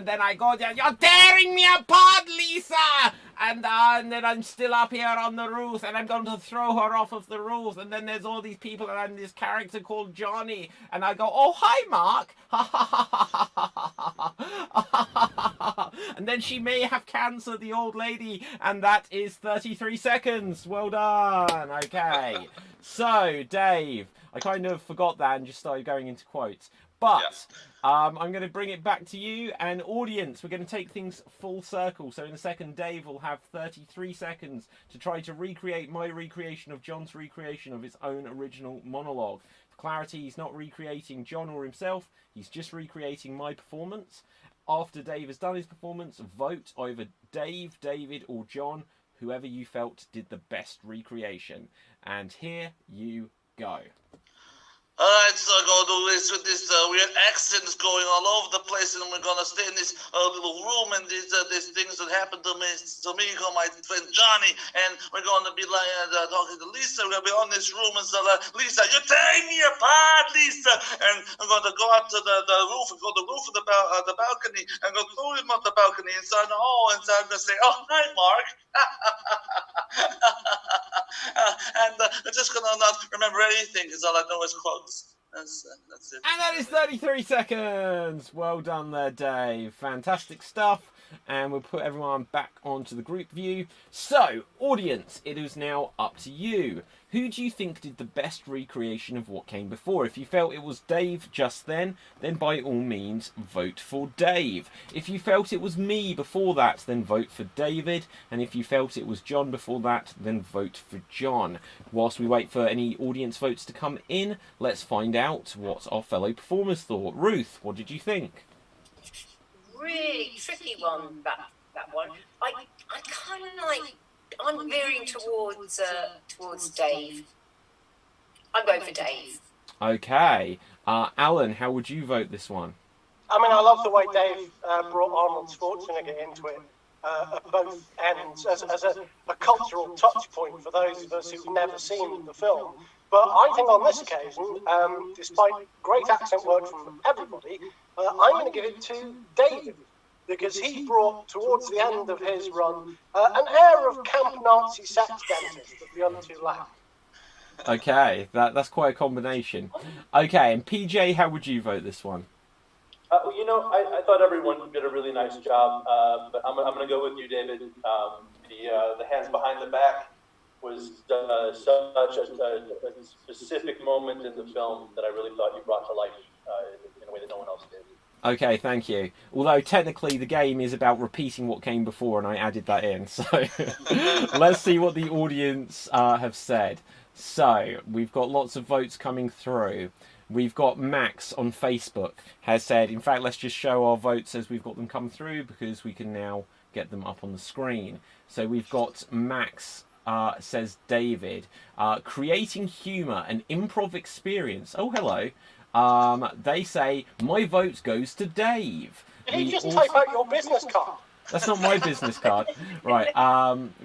A: then I go there, you're tearing me apart, Lisa! And then I'm still up here on the roof, and I'm going to throw her off of the roof, and then there's all these people, and I'm this character called Johnny, and I go, oh, hi, Mark! And then she may have cancer, the old lady, and that is 33 seconds. Well done. Okay. So, Dave, I kind of forgot that and just started going into quotes. But I'm going to bring it back to you and audience. We're going to take things full circle. So in a second, Dave will have 33 seconds to try to recreate my recreation of John's recreation of his own original monologue. For clarity, he's not recreating John or himself. He's just recreating my performance. After Dave has done his performance, vote either Dave, David, or John, whoever you felt did the best recreation. And here you go.
G: Alright, so I'm gonna do this with this weird accents going all over the place, and we're gonna stay in this little room, and these things that happened to me, my friend Johnny, and we're gonna be like talking to Lisa. We're gonna be on this room, and so Lisa, you're tearing me apart, Lisa. And I'm gonna go up to the roof and go to the roof of the balcony, and go through him up the balcony inside the hall, and so I'm gonna say, oh, hi, Mark. And I'm just gonna not remember anything, because all I know is quotes. That's it.
A: And that is 33 seconds. Well done there, Dave. Fantastic stuff. And we'll put everyone back onto the group view. So, audience, it is now up to you. Who do you think did the best recreation of what came before? If you felt it was Dave just then by all means vote for Dave. If you felt it was me before that, then vote for David. And if you felt it was John before that, then vote for John. Whilst we wait for any audience votes to come in, let's find out what our fellow performers thought. Ruth, what did you think?
L: Really tricky one, that one. I kind of like. I'm veering towards Dave. I'm going for Dave.
A: Okay, Alan, how would you vote this one?
Q: I mean, I love the way Dave brought Arnold Schwarzenegger into it at both ends as a cultural touch point for those of us who've never seen the film. But I think on this occasion, despite great accent work from everybody, I'm going to give it to David, because he brought, towards the end of his run, an air of camp Nazi sex dentist that the other two lacked.
A: Okay, that's quite a combination. Okay, and PJ, how would you vote this one?
C: I thought everyone did a really nice job, but I'm going to go with you, David. The hands behind the back was such a specific moment in the film that I really thought you brought to life in a way that no one else did.
A: Okay, thank you. Although technically the game is about repeating what came before, and I added that in. So let's see what the audience have said. So we've got lots of votes coming through. We've got Max on Facebook has said, in fact, let's just show our votes as we've got them come through, because we can now get them up on the screen. So we've got Max says David, creating humour and improv experience. Oh, hello. They say, my vote goes to Dave.
Q: Did he just type out your business card?
A: That's not my business card. Right,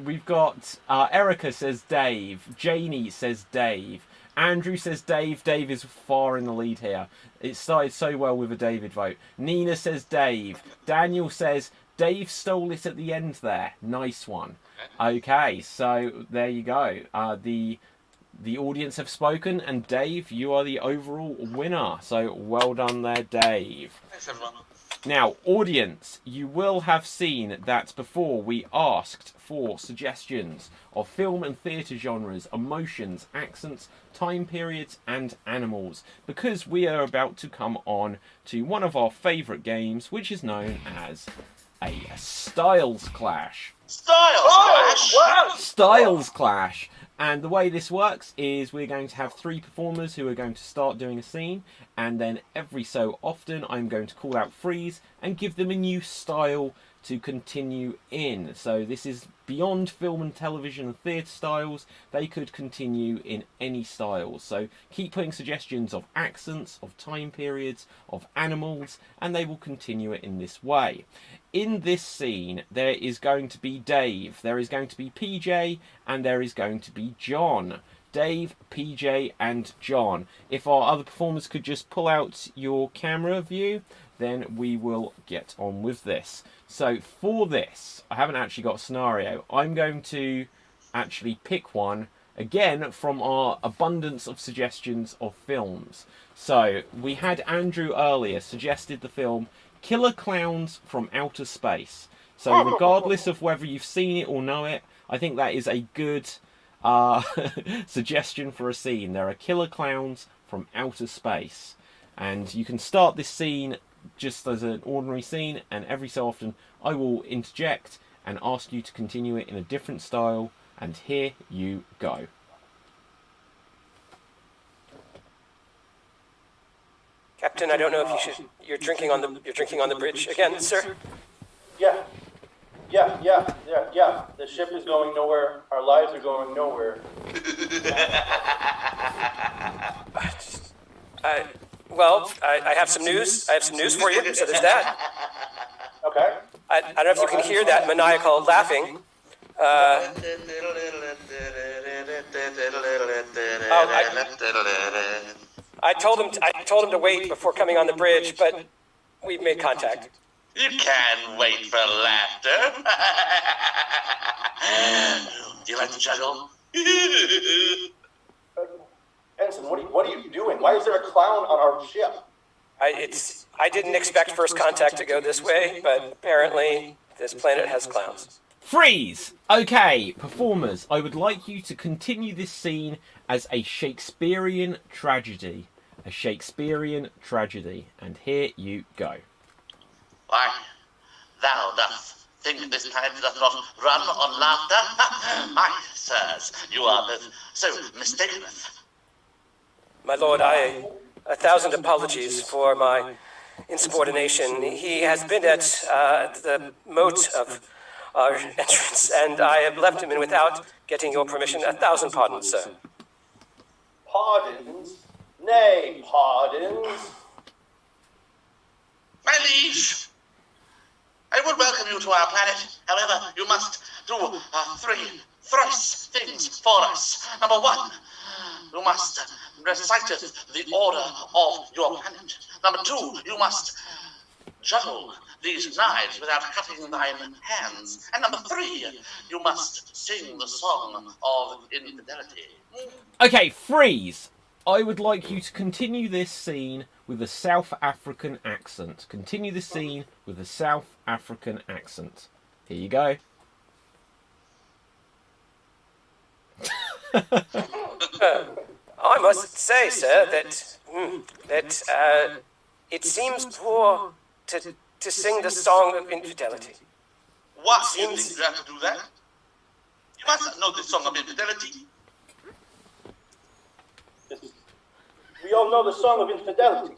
A: we've got Erica says Dave. Janie says Dave. Andrew says Dave. Dave is far in the lead here. It started so well with a David vote. Nina says Dave. Daniel says Dave stole it at the end there. Nice one. Okay, so there you go. The audience have spoken, and Dave, you are the overall winner. So well done there, Dave.
G: Thanks, everyone.
A: Now, audience, you will have seen that before we asked for suggestions of film and theatre genres, emotions, accents, time periods, and animals, because we are about to come on to one of our favourite games, which is known as a Styles Clash. Styles Clash! And the way this works is we're going to have 3 performers who are going to start doing a scene, and then every so often I'm going to call out freeze and give them a new style to continue in. So this is beyond film and television and theatre styles. They could continue in any styles. So keep putting suggestions of accents, of time periods, of animals, and they will continue it in this way. In this scene, there is going to be Dave, there is going to be PJ, and there is going to be John. Dave, PJ, and John. If our other performers could just pull out your camera view, then we will get on with this. So for this, I haven't actually got a scenario. I'm going to actually pick one, again, from our abundance of suggestions of films. So we had Andrew earlier suggested the film Killer Clowns from Outer Space. So regardless of whether you've seen it or know it, I think that is a good suggestion for a scene. There are killer clowns
C: from outer space. And you can start this scene just as an ordinary scene, and every so often I will interject and ask you to continue it in a different style. And here you go.
R: Captain, I don't know if you should. You're drinking on the bridge again, sir.
P: Yeah. The ship is going nowhere. Our lives are going nowhere.
R: I have some news. I have some news for you. So there's that.
P: Okay.
R: I don't know if you can hear that maniacal laughing. I told him to wait before coming on the bridge, but we've made contact.
G: You can wait for laughter. Do you like to juggle?
P: Ensign, what are you doing? Why is there a clown on our ship?
R: I didn't expect first contact to go this way, but apparently this planet has clowns.
C: Freeze! Okay, performers, I would like you to continue this scene as a Shakespearean tragedy. A Shakespearean tragedy. And here you go.
G: Why, thou dost think this planet does not run on laughter? My sirs, you are both so mistaken.
R: My lord, 1,000 apologies for my insubordination. He has been at the moat of our entrance, and I have left him in without getting your permission. 1,000 pardons, sir.
P: Pardons? Nay, pardons.
G: My liege, I would welcome you to our planet. However, you must do thrice things for us. Number one, you must recite the order of your planet. Number two, you must juggle these knives without cutting thine hands. And number three, you must sing the song of infidelity.
C: Okay, freeze! I would like you to continue this scene with a South African accent. Continue the scene with a South African accent. Here you go.
R: I must say, sir, that it seems poor to sing the song of infidelity.
G: What? You think you have to do that? You must know the song of infidelity.
P: We all know the song of infidelity.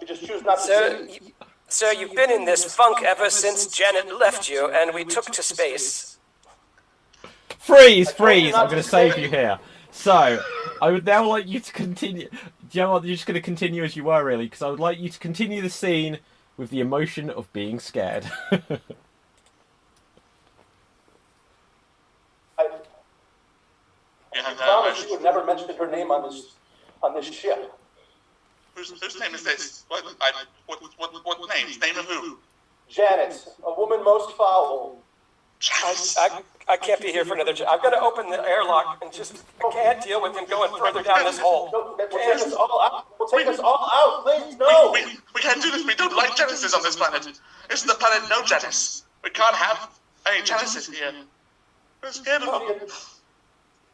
P: We just choose not to sing.
R: Sir, you've been in this funk ever since Janet left you and we took to space.
C: Freeze! I'm going to save you here. So, I would now like you to continue. Do you know what? You're just going to continue as you were, really, because I would like you to continue the scene with the emotion of being scared.
P: I promise you would never mention her name on this ship.
G: Whose name is this? What name? Name of who?
P: Janet, a woman most foul.
R: I can't be here for another. I've got to open the airlock and I can't deal with him going further down this hole.
P: No, that will take us all out. We'll take us all out, please, no!
G: We can't do this. We don't like Janices on this planet. This is the planet no Janice. We can't have any Janices here. We're scared of them.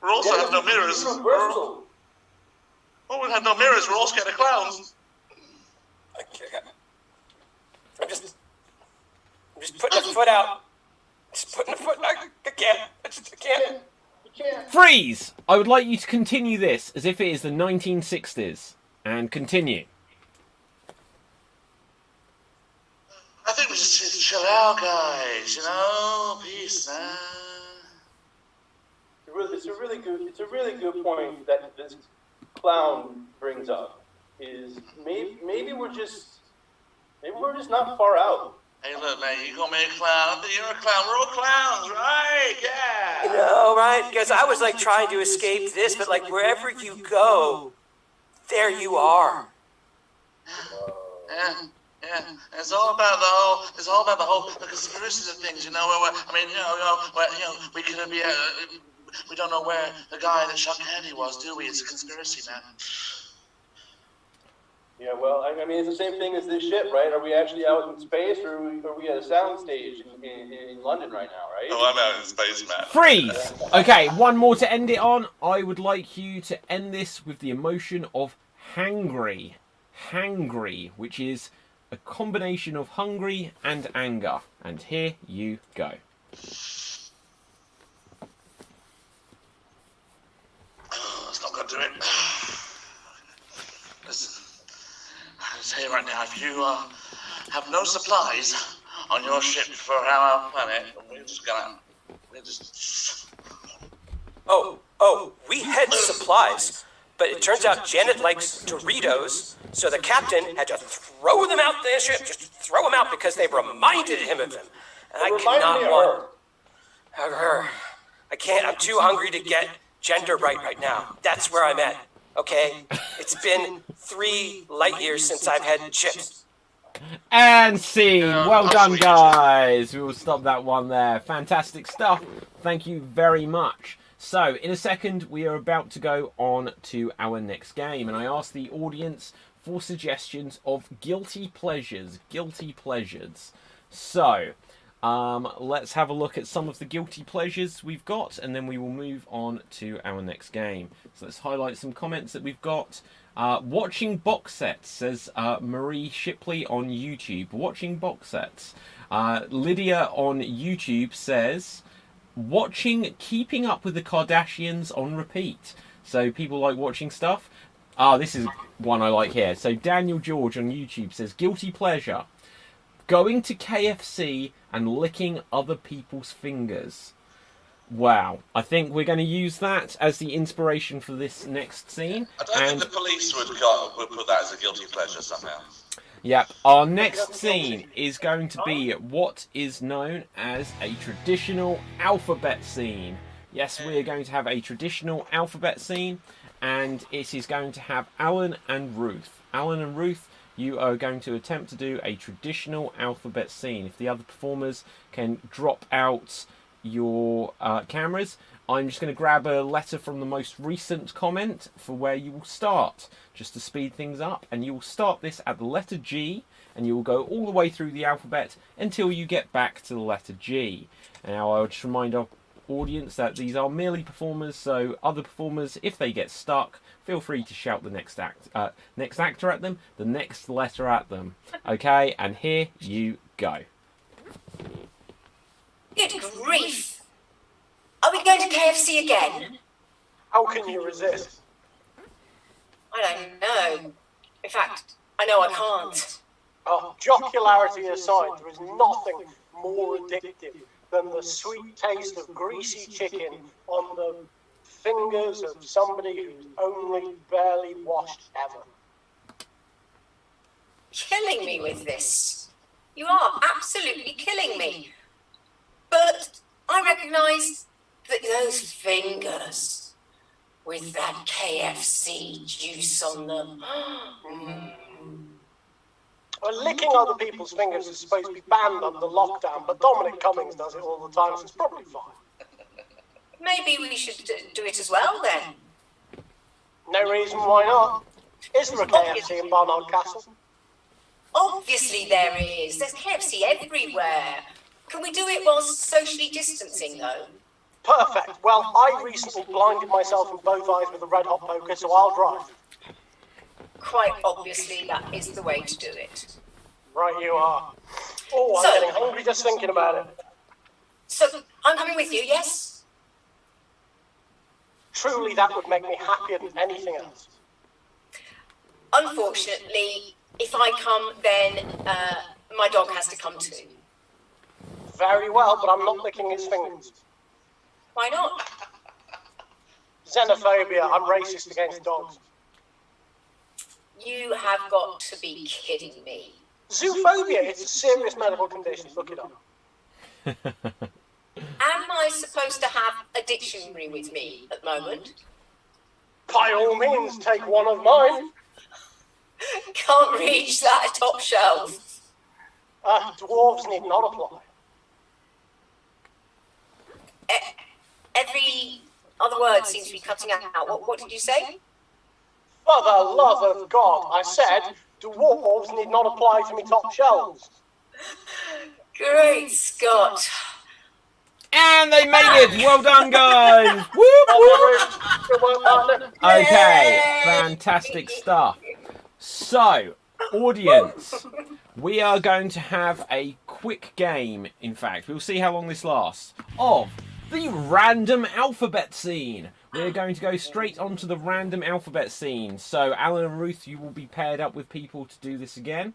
G: We also have no mirrors. Well, we have no mirrors. We're all scared of clowns.
R: I'm just putting a foot out. Just putting a foot. I can't. I can't.
C: Freeze! I would like you to continue this as if it is the 1960s. And continue.
G: I think we should chill out, guys. You know, peace, man.
P: It's a really good point that this clown brings up. Is maybe we're just not far out.
G: Hey, look, man, you gonna be a clown? I think you're a clown. We're all clowns, right? Yeah.
R: You know, right? Because I was like trying to escape this, but like wherever you go, there you are.
G: Yeah. It's all about the whole conspiracies of things, you know. We could be. We don't know where the guy that shot Candy was, do we? It's a conspiracy, man.
P: Yeah, well, I mean, it's the same thing as this ship, right? Are we actually out in space, or are we at a sound stage in London right now, right?
G: Oh, I'm out in space, man.
A: Freeze! Okay, one more to end it on. I would like you to end this with the emotion of hangry. Hangry, which is a combination of hungry and anger. And here you go.
G: That's not going to do it. Listen, I'll tell you right now, if you have no supplies on your ship for our planet, we're just gonna...
R: Oh, we had supplies, but it turns out Janet likes Doritos, so the captain had to throw them out the ship, just throw them out because they reminded him of him. And I cannot want... Her. I can't, I'm too hungry to get gender right now. That's where I'm at, okay? It's been 3 light years since I've had chips.
A: And scene. Well done, guys. We will stop that one there. Fantastic stuff. Thank you very much. So, in a second, we are about to go on to our next game. And I asked the audience for suggestions of guilty pleasures. Guilty pleasures. So, let's have a look at some of the guilty pleasures we've got. And then we will move on to our next game. So, let's highlight some comments that we've got. Watching box sets, says Marie Shipley on YouTube. Watching box sets. Lydia on YouTube says, watching Keeping Up with the Kardashians on repeat. So people like watching stuff. This is one I like here. So Daniel George on YouTube says, guilty pleasure. Going to KFC and licking other people's fingers. Wow. I think we're going to use that as the inspiration for this next scene.
G: I don't think the police would put that as a guilty pleasure somehow.
A: Yep. Our next scene is going to be what is known as a traditional alphabet scene. Yes, we are going to have a traditional alphabet scene, and it is going to have Alan and Ruth. Alan and Ruth, you are going to attempt to do a traditional alphabet scene. If the other performers can drop out your cameras, I'm just going to grab a letter from the most recent comment for where you will start, just to speed things up. And you will start this at the letter G, and you will go all the way through the alphabet until you get back to the letter G. Now, I'll just remind our audience that these are merely performers, so other performers, if they get stuck, feel free to shout the next actor at them, the next letter at them. Okay, and here you go.
L: Good grief! Are we going to KFC again?
Q: How can you resist?
L: I don't know. In fact, I know I can't.
Q: Jocularity aside, there is nothing more addictive than the sweet taste of greasy chicken on the fingers of somebody who's only barely washed ever.
L: Killing me with this. You are absolutely killing me. But I recognise that those fingers with that KFC juice on them.
Q: Well, licking other people's fingers is supposed to be banned under lockdown, but Dominic Cummings does it all the time, so it's probably fine.
L: Maybe we should do it as well then.
Q: No reason why not. Is there a KFC in Barnard Castle?
L: Obviously there is. There's KFC everywhere. Can we do it whilst socially distancing, though?
Q: Perfect. Well, I recently blinded myself in both eyes with a red-hot poker, so I'll drive.
L: Quite obviously, that is the way to do it.
Q: Right you are. Oh, I'm getting hungry just thinking about it.
L: So, I'm coming with you, yes?
Q: Truly, that would make me happier than anything else.
L: Unfortunately, if I come, then my dog has to come too.
Q: Very well, but I'm not licking his fingers.
L: Why not?
Q: Xenophobia. I'm racist against dogs.
L: You have got to be kidding me.
Q: Zoophobia. It's a serious medical condition. Look it up.
L: Am I supposed to have a dictionary with me at the moment?
Q: By all means, take one of mine.
L: Can't reach that top shelf.
Q: Dwarves need not apply.
L: Every other word seems to be cutting out. What did you say?
Q: For the love of God, I said, dwarves need not apply to me top shelves.
L: Great Scott.
A: And they made it! Well done, guys! Whoop, whoop. Okay, fantastic stuff. So, audience, we are going to have a quick game, in fact, we'll see how long this lasts, of the random alphabet scene. We're going to go straight onto the random alphabet scene. So, Alan and Ruth, you will be paired up with people to do this again.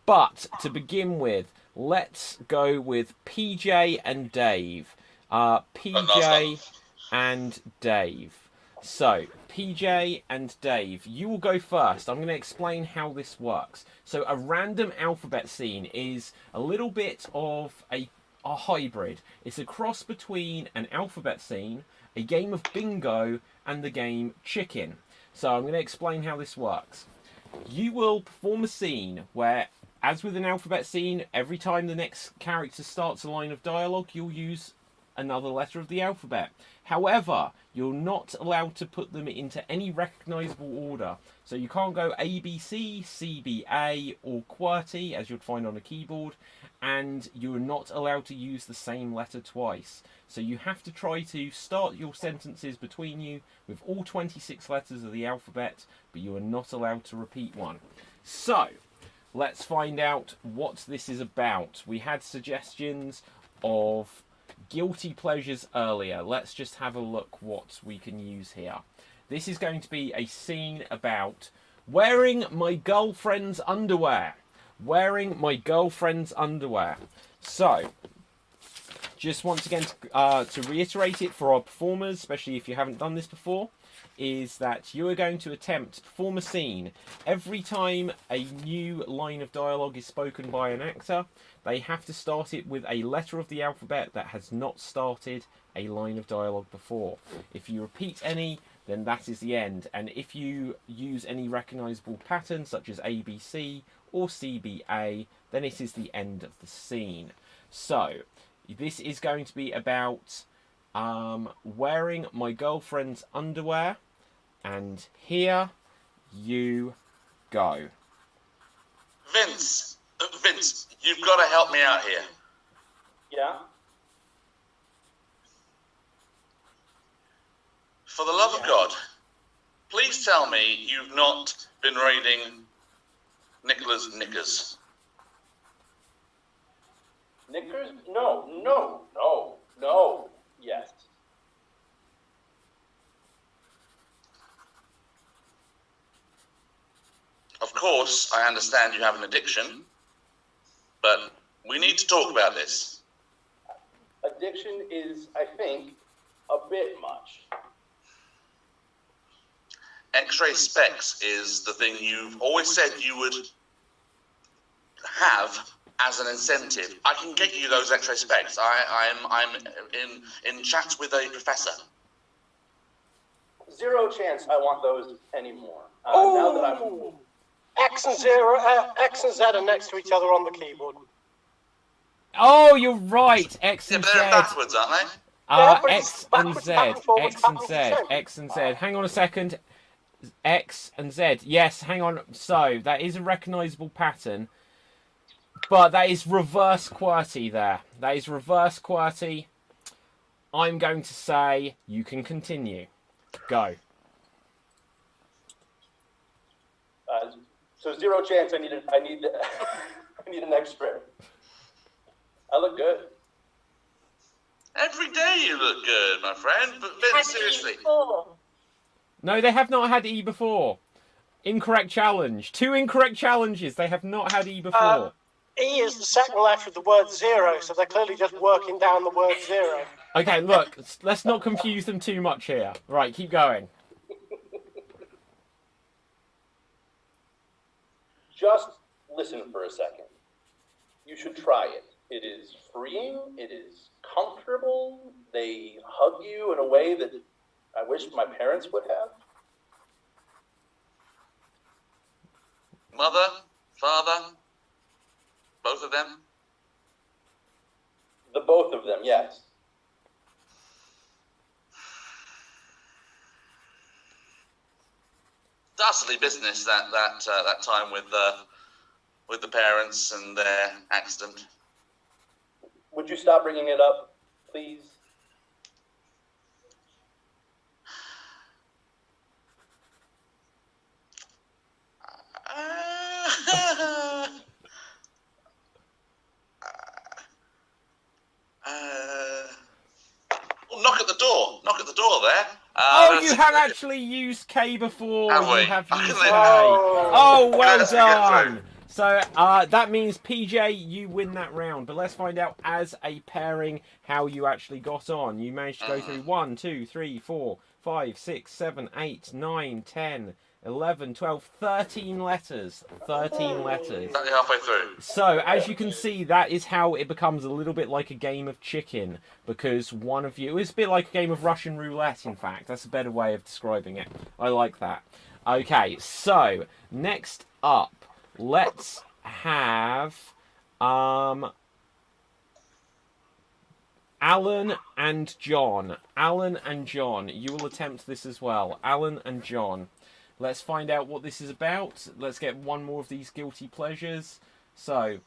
A: But, to begin with, let's go with PJ and Dave. PJ and Dave. So, PJ and Dave, you will go first. I'm going to explain how this works. So, a random alphabet scene is a little bit of a hybrid. It's a cross between an alphabet scene, a game of bingo, and the game chicken. So, I'm going to explain how this works. You will perform a scene where, as with an alphabet scene, every time the next character starts a line of dialogue, you'll use another letter of the alphabet. However, you're not allowed to put them into any recognisable order. So you can't go ABC, CBA, or QWERTY, as you'd find on a keyboard, and you're not allowed to use the same letter twice. So you have to try to start your sentences between you with all 26 letters of the alphabet, but you are not allowed to repeat one. So, let's find out what this is about. We had suggestions of guilty pleasures earlier. Let's just have a look what we can use here. This is going to be a scene about wearing my girlfriend's underwear. Wearing my girlfriend's underwear. So, just once again to reiterate it for our performers, especially if you haven't done this before, is that you are going to attempt to perform a scene every time a new line of dialogue is spoken by an actor. They have to start it with a letter of the alphabet that has not started a line of dialogue before. If you repeat any, then that is the end. And if you use any recognisable pattern, such as ABC or CBA, then it is the end of the scene. So, this is going to be about wearing my girlfriend's underwear. And here you go.
G: Vince, you've got to help me out here.
P: Yeah?
G: For the love of God, please tell me you've not been raiding Nicola's knickers.
P: Knickers? No. Yes.
G: Of course, I understand you have an addiction, but we need to talk about this.
P: Addiction is, I think, a bit much.
G: X-ray specs is the thing you've always said you would have as an incentive. I can get you those X-ray specs. I'm in chats with a professor.
P: Zero chance I want those anymore. Now that I'm...
Q: X and Z are next to each other on the keyboard.
A: Oh, you're right. X and Z.
G: They're backwards, aren't they?
A: X and Z. X and Z. Hang on a second. X and Z. Yes, hang on. So, that is a recognisable pattern. But that is reverse QWERTY there. That is reverse QWERTY. I'm going to say you can continue. Go.
P: So zero chance I need an X-ray. I look good.
G: Every day you look good, my friend. But Vince, seriously.
A: No, they have not had E before. Incorrect challenge. 2 incorrect challenges. They have not had E before.
Q: E is the second letter of the word zero, so they're clearly just working down the word zero.
A: Okay, look, let's not confuse them too much here. Right, keep going.
P: Just listen for a second. You should try it. It is freeing. It is comfortable. They hug you in a way that I wish my parents would have.
G: Mother, father, both of them?
P: The both of them, yes.
G: dastardly business that time with the parents and their accident.
P: Would you stop bringing it up, please?
G: Knock at the door. Knock at the door there.
A: Oh, you have actually used K before.
G: Have we?
A: You have
G: I
A: used
G: can
A: K.
G: let-
A: Oh, well
G: Let's get
A: done.
G: through.
A: So that means PJ, you win that round. But let's find out as a pairing how you actually got on. You managed to go through 1, 2, 3, 4, 5, 6, 7, 8, 9, 10, 11, 12, 13 letters. 13 letters.
G: Exactly halfway through.
A: So, as you can see, that is how it becomes a little bit like a game of chicken, because one of you... It's a bit like a game of Russian roulette, in fact. That's a better way of describing it. I like that. Okay, so, next up, let's have... Alan and John. Alan and John, you will attempt this as well. Alan and John. Let's find out what this is about. Let's get one more of these guilty pleasures. So,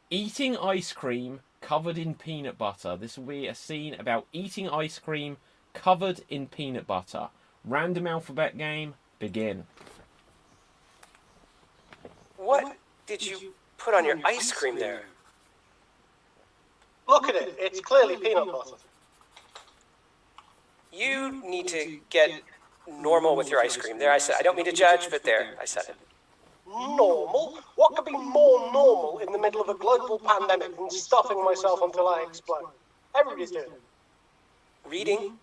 A: eating ice cream covered in peanut butter. This will be a scene about eating ice cream covered in peanut butter. Random alphabet game, begin.
R: What did you put on your ice cream there?
Q: Look at it. It's clearly peanut butter.
R: You need to get normal with your ice cream. There, I said. I don't mean to judge, but there, I said it.
Q: Normal? What could be more normal in the middle of a global pandemic than stuffing myself until I explode? Everybody's doing it.
R: Reading.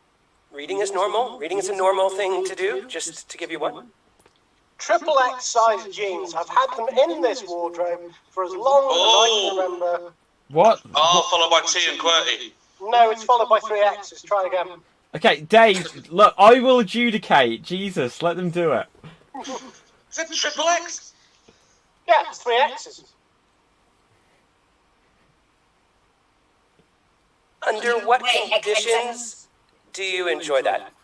R: Reading is normal. Reading is a normal thing to do, just to give you one.
Q: Triple X size jeans. I've had them in this wardrobe for as long as I can remember.
A: What?
G: Oh, followed by T and QWERTY.
Q: No, it's followed by 3 X's. Try again.
A: Okay, Dave, look, I will adjudicate. Jesus, let them do it.
G: Is it triple X?
Q: Yeah, it's 3 X's.
R: Under what conditions do you enjoy that?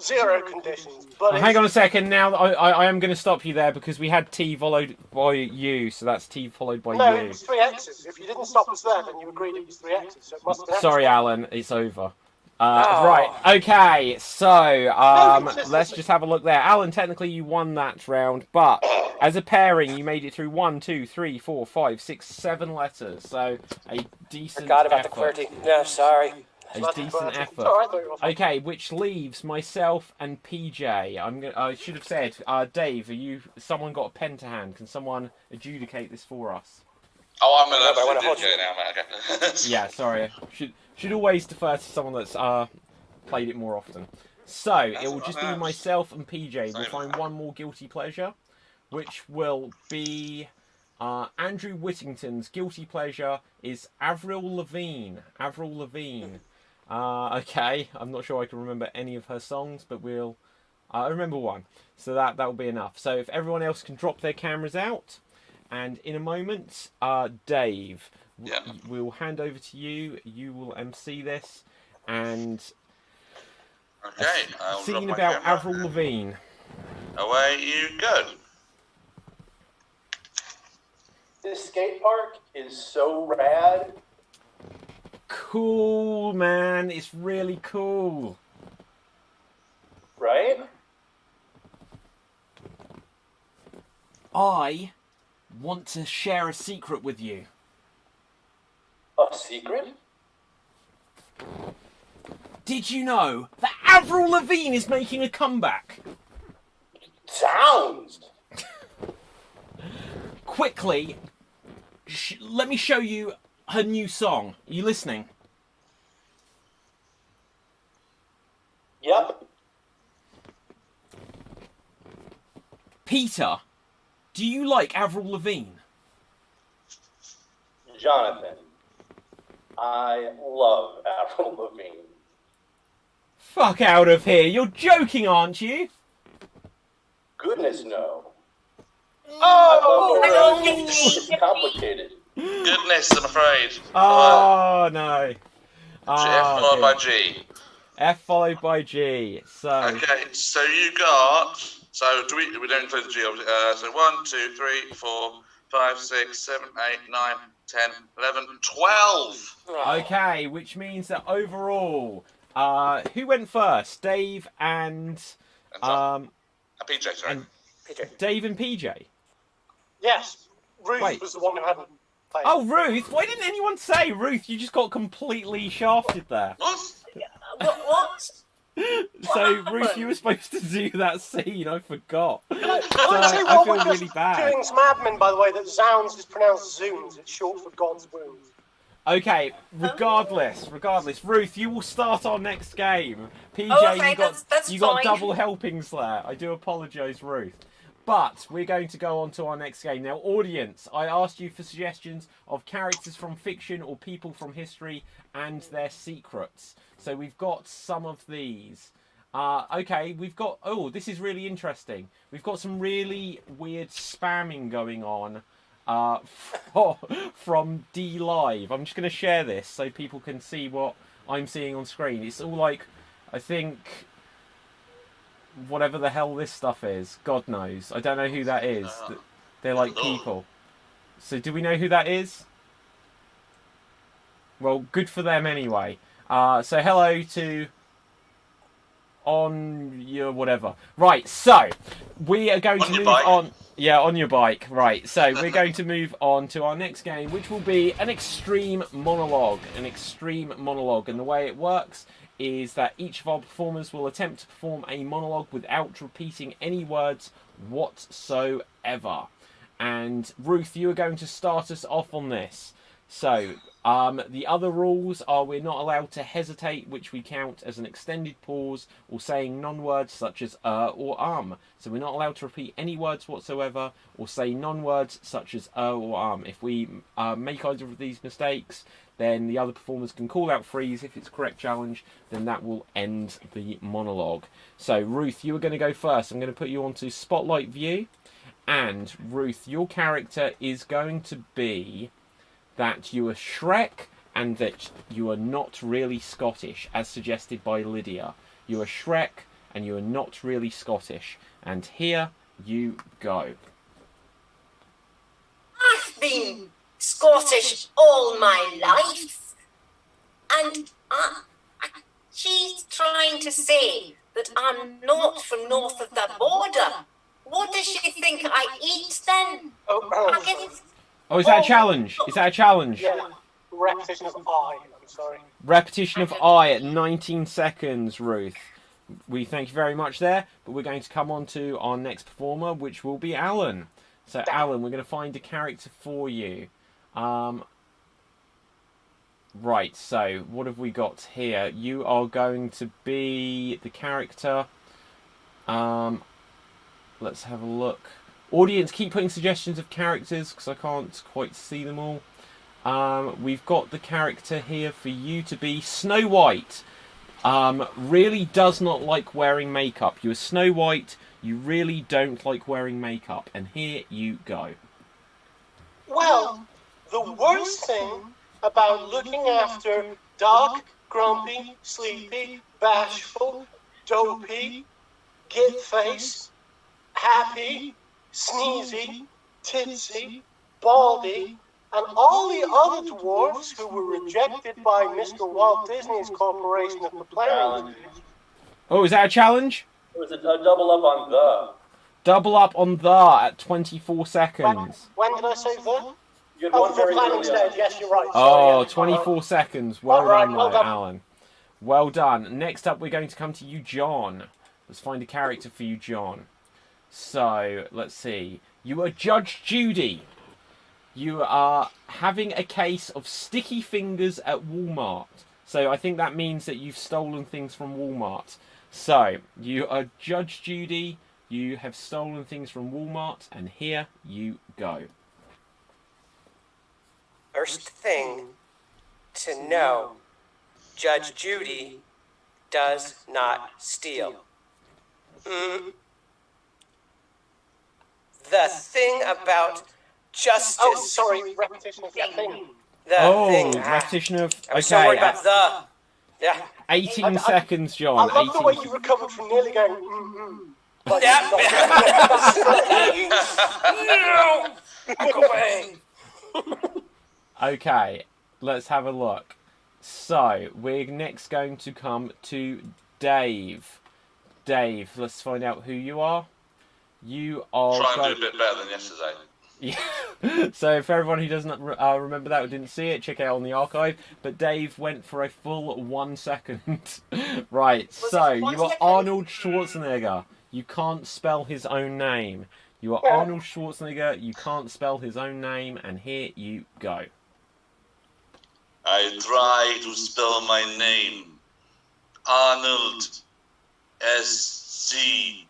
Q: 0 conditions. But
A: Hang on a second, now I am going to stop you there because we had T followed by U, so that's T followed by
Q: no,
A: U.
Q: it was 3 X's. If you didn't stop us there, then you agreed it was 3 X's, so it must have been
A: Sorry, Alan, it's over. Right, okay, so let's just have a look there. Alan, technically you won that round, but as a pairing, you made it through 1, 2, 3, 4, 5, 6, 7 letters, so a decent
R: Forgot about
A: effort.
R: the QWERTY. No, sorry.
A: A decent effort. Okay, which leaves myself and PJ. I should have said, Dave, someone got a pen to hand? Can someone adjudicate this for us?
G: Oh, I'm allowed to adjudicate now, mate. Okay.
A: Yeah, sorry. Should always defer to someone that's played it more often. So, it will just be myself and PJ. We'll find one more guilty pleasure, which will be Andrew Whittington's guilty pleasure is Avril Lavigne. Avril Lavigne. Okay, I'm not sure I can remember any of her songs, but I remember one. So that will be enough. So if everyone else can drop their cameras out, and in a moment, Dave, we'll hand over to you. You will MC this, and
G: okay,
A: scene about Avril Lavigne.
G: Away you go.
P: This skate park is so rad.
A: Cool, man. It's really cool.
P: Right?
A: I want to share a secret with you.
P: A secret?
A: Did you know that Avril Lavigne is making a comeback?
P: Sounds.
A: Quickly, let me show you her new song. Are you listening?
P: Yep.
A: Peter, do you like Avril Lavigne?
P: Jonathan, I love Avril Lavigne.
A: Fuck out of here. You're joking, aren't you?
P: Goodness, no. Oh, it's complicated.
G: Goodness, I'm afraid.
A: Oh, no.
G: F followed by G.
A: F followed by G. So.
G: Okay, so you got. So do we don't include the G. So 1, 2, 3, 4, 5, 6, 7, 8, 9, 10, 11, 12.
A: Okay, which means that overall, who went first? Dave and
G: PJ, sorry.
A: PJ. Dave and PJ.
Q: Yes, Ruth was the one who hadn't played.
A: Oh, Ruth! Why didn't anyone say Ruth? You just got completely shafted there.
L: What?
A: So, Ruth, you were supposed to do that scene. I forgot.
Q: Can I say
A: I
Q: what
A: feel
Q: we're
A: really
Q: just
A: bad.
Q: doing some admin, by the way, that Zounds is pronounced Zoons. It's short for God's wounds.
A: Okay, regardless, Ruth, you will start our next game. PJ,
L: okay,
A: you got
L: fine.
A: double helpings there. I do apologise, Ruth. But we're going to go on to our next game. Now, audience, I asked you for suggestions of characters from fiction or people from history and their secrets. So we've got some of these. Okay, we've got... Oh, this is really interesting. We've got some really weird spamming going on from D Live. I'm just going to share this so people can see what I'm seeing on screen. It's all like, I think... whatever the hell this stuff is. God knows. I don't know who that is. They're like people. So do we know who that is? Well, good for them anyway. So hello to... on your whatever. Right, so we are going to move on. Yeah, on your bike. Right, so we're going to move on to our next game, which will be an extreme monologue. An extreme monologue. And the way it works is that each of our performers will attempt to perform a monologue without repeating any words whatsoever. And Ruth, you are going to start us off on this. So, the other rules are we're not allowed to hesitate, which we count as an extended pause, or saying non-words such as or So we're not allowed to repeat any words whatsoever, or say non-words such as or If we make either of these mistakes, then the other performers can call out freeze. If it's a correct challenge, then that will end the monologue. So, Ruth, you are going to go first. I'm going to put you onto Spotlight View. And, Ruth, your character is going to be that you are Shrek and that you are not really Scottish, as suggested by Lydia. You are Shrek and you are not really Scottish. And here you go.
L: I've been Scottish all my life. And she's trying to say that I'm not from north of the border. What does she think I eat then?
A: Oh, is that a challenge? Is that a challenge?
Q: Yeah. Repetition of I, I'm sorry.
A: Repetition of I at 19 seconds, Ruth. We thank you very much there, but we're going to come on to our next performer, which will be Alan. So, Alan, we're going to find a character for you. Right, so what have we got here? You are going to be the character. Let's have a look. Audience, keep putting suggestions of characters because I can't quite see them all. We've got the character here for you to be Snow White. Really does not like wearing makeup. You're Snow White. You really don't like wearing makeup. And here you go.
Q: Well, the worst thing about looking after dark, grumpy, sleepy, bashful, dopey, git-face, happy, sneezy, tipsy, baldy, and all the other dwarfs who were rejected by Mr. Walt Disney's Corporation of the Players.
A: Oh, is that a challenge?
S: Or is it a double up on the?
A: Double up on the at 24 seconds.
Q: When did I say the?
S: You had one very
Q: planning
S: early
Q: stage,
S: on.
Q: yes, you're right.
A: Oh,
Q: Sorry,
A: 24 seconds. Well
Q: Alright,
A: done,
Q: well
A: though,
Q: done.
A: Alan. Well done. Next up, we're going to come to you, John. Let's find a character for you, John. So, let's see. You are Judge Judy. You are having a case of sticky fingers at Walmart. So, I think that means that you've stolen things from Walmart. So, you are Judge Judy. You have stolen things from Walmart. And here you go.
R: First thing to know, Judge Judy does not steal. The thing about justice.
Q: Oh, sorry, repetition of that thing.
R: The thing.
A: repetition of...
R: I'm so worried about the. Yeah.
A: 18 seconds, John.
Q: I love the way
A: 18
Q: you recovered from nearly going, But
R: Walk away.
A: Okay, let's have a look. So, we're next going to come to Dave. Dave, let's find out who you are. You are...
G: Try and do a bit better than yesterday.
A: Yeah. So for everyone who doesn't remember that or didn't see it, check it out on the archive. But Dave went for a full 1 second. Right, so you are Arnold Schwarzenegger. You can't spell his own name. You are Arnold Schwarzenegger. You can't spell his own name. And here you go.
G: I try to spell my name. Arnold SCHW.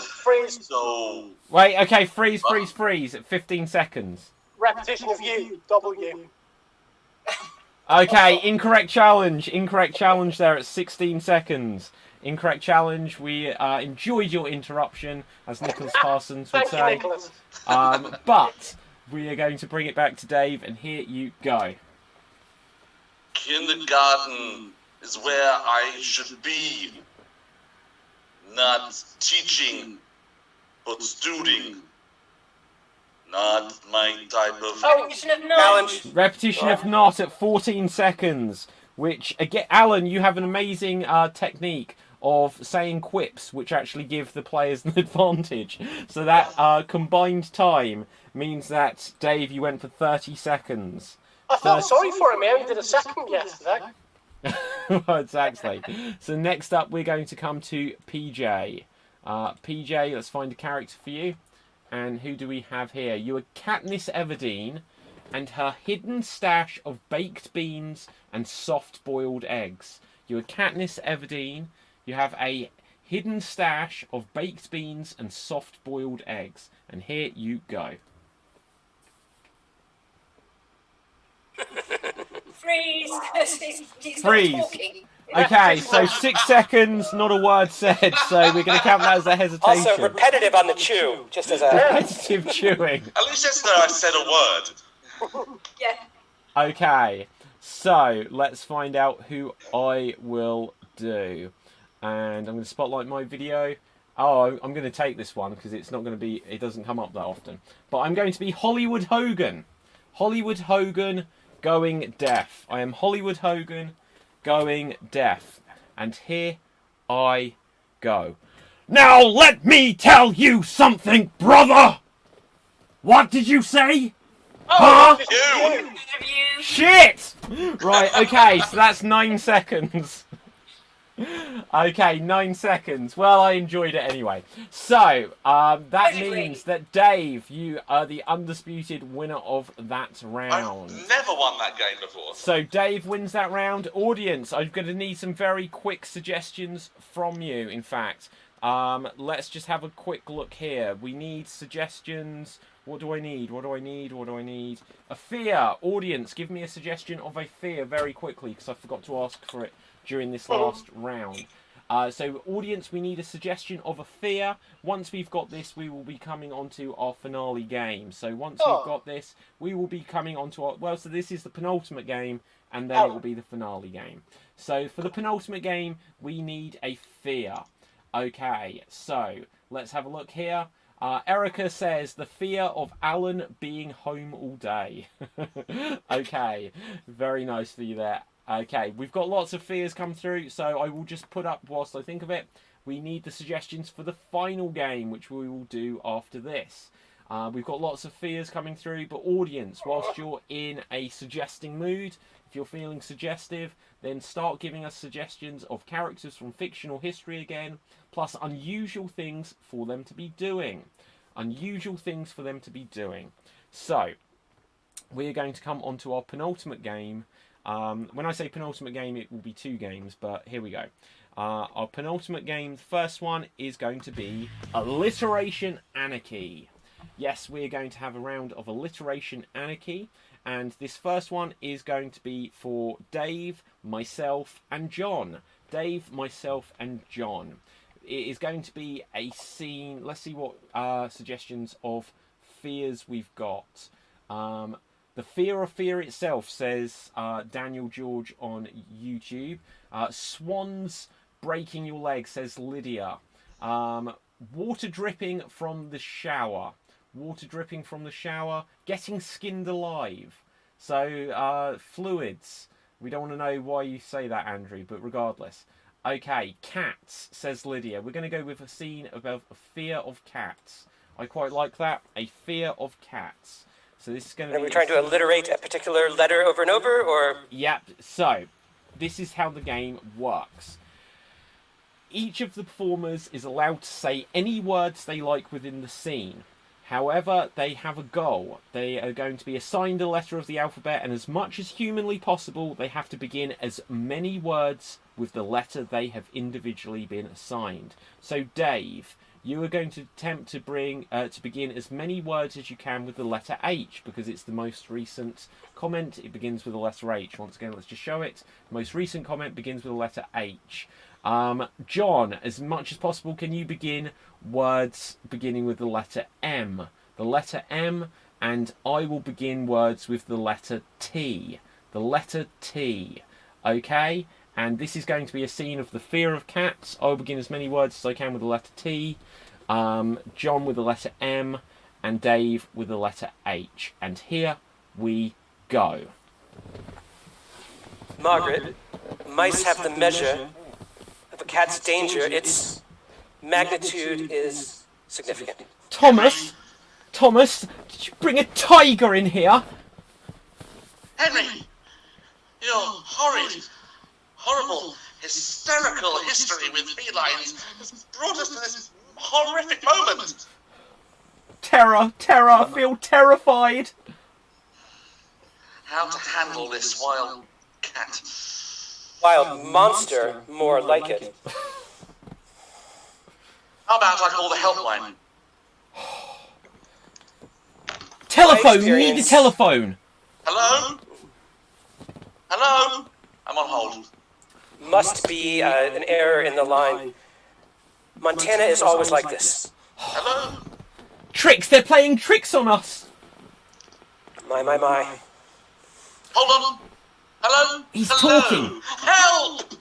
Q: Freeze.
G: So.
A: Wait, okay, freeze at 15 seconds.
Q: Repetition of U, W.
A: Okay, incorrect challenge there at 16 seconds. Incorrect challenge. We enjoyed your interruption, as Nicholas Parsons would say.
Q: Thank you, Nicholas.
A: But we are going to bring it back to Dave, and here you go.
G: Kindergarten is where I should be. Not teaching, but studing. Not my type of
R: challenge.
A: Repetition of not at 14 seconds. Which, again, Alan, you have an amazing technique of saying quips, which actually give the players an advantage. So that combined time means that, Dave, you went for 30 seconds.
Q: I felt sorry for him. He only did a second yesterday.
A: Well, exactly. So next up, we're going to come to PJ. PJ, let's find a character for you. And who do we have here? You are Katniss Everdeen and her hidden stash of baked beans and soft-boiled eggs. You are Katniss Everdeen. You have a hidden stash of baked beans and soft-boiled eggs. And here you go.
L: Freeze! He's
A: Freeze.
L: not talking.
A: Okay, so 6 seconds, not a word said, so we're going to count that as a hesitation.
R: Also, repetitive on the chew, just as a...
A: Repetitive chewing.
G: At least yesterday I said a word.
L: Yeah.
A: Okay, so let's find out who I will do. And I'm going to spotlight my video. Oh, I'm going to take this one because it's not going to be... It doesn't come up that often. But I'm going to be Hollywood Hogan. Hollywood Hogan going deaf. I am Hollywood Hogan going deaf. And here I go. Now let me tell you something, brother! What did you say? Huh? Shit! Right, okay, so that's 9 seconds. Okay, 9 seconds. Well, I enjoyed it anyway. So, that means that Dave, you are the undisputed winner of that round.
G: I've never won that game before.
A: So, Dave wins that round. Audience, I'm going to need some very quick suggestions from you, in fact. Let's just have a quick look here. We need suggestions. What do I need? What do I need? What do I need? A fear. Audience, give me a suggestion of a fear very quickly, because I forgot to ask for it during this last round. So, audience, we need a suggestion of a fear. Once we've got this, we will be coming on to our finale game. So, once we've got this, we will be coming on to our... Well, so this is the penultimate game, and then it will be the finale game. So, for the penultimate game, we need a fear. Okay, so, let's have a look here. Erica says, the fear of Alan being home all day. Okay, very nice for you there. Okay, we've got lots of fears come through, so I will just put up whilst I think of it. We need the suggestions for the final game, which we will do after this. We've got lots of fears coming through, but audience, whilst you're in a suggesting mood, if you're feeling suggestive, then start giving us suggestions of characters from fictional history again, plus unusual things for them to be doing. Unusual things for them to be doing. So, we're going to come on to our penultimate game. When I say penultimate game, it will be 2 games, but here we go. Our penultimate game, the first one, is going to be Alliteration Anarchy. Yes, we're going to have a round of Alliteration Anarchy, and this first one is going to be for Dave, myself, and John. Dave, myself, and John. It is going to be a scene. Let's see what suggestions of fears we've got. The fear of fear itself, says Daniel George on YouTube. Swans breaking your leg, says Lydia. Water dripping from the shower. Water dripping from the shower. Getting skinned alive. So, fluids. We don't want to know why you say that, Andrew, but regardless. Okay, cats, says Lydia. We're going to go with a scene about a fear of cats. I quite like that. A fear of cats. So this is going to be...
R: Are we trying to alliterate a particular letter over and over, or...?
A: Yep, so, this is how the game works. Each of the performers is allowed to say any words they like within the scene. However, they have a goal. They are going to be assigned a letter of the alphabet, and as much as humanly possible, they have to begin as many words with the letter they have individually been assigned. So, Dave, you are going to attempt to begin as many words as you can with the letter H, because it's the most recent comment. It begins with the letter H. Once again, let's just show it. The most recent comment begins with the letter H. John, as much as possible, can you begin words beginning with the letter M? The letter M, and I will begin words with the letter T. The letter T. Okay? And this is going to be a scene of the fear of cats. I will begin as many words as I can with the letter T. John with the letter M, and Dave with the letter H. And here we go.
R: Margaret, mice have the measure of a cat's danger. Its magnitude is significant.
A: Thomas, did you bring a tiger in here?
G: Henry, your horrible, hysterical history with felines has brought us to this horrific moment.
A: Terror, I feel terrified.
G: How to handle this wild cat?
R: Wild monster, more like it.
G: How about I call the helpline?
A: Telephone, we need a telephone.
G: Hello? Hello? I'm on hold.
R: Must be an error in the line. Montana is always like this.
G: Hello?
A: Tricks, they're playing tricks on us.
R: My.
G: Hold on. Hello?
A: He's
G: Hello?
A: talking.
G: Help!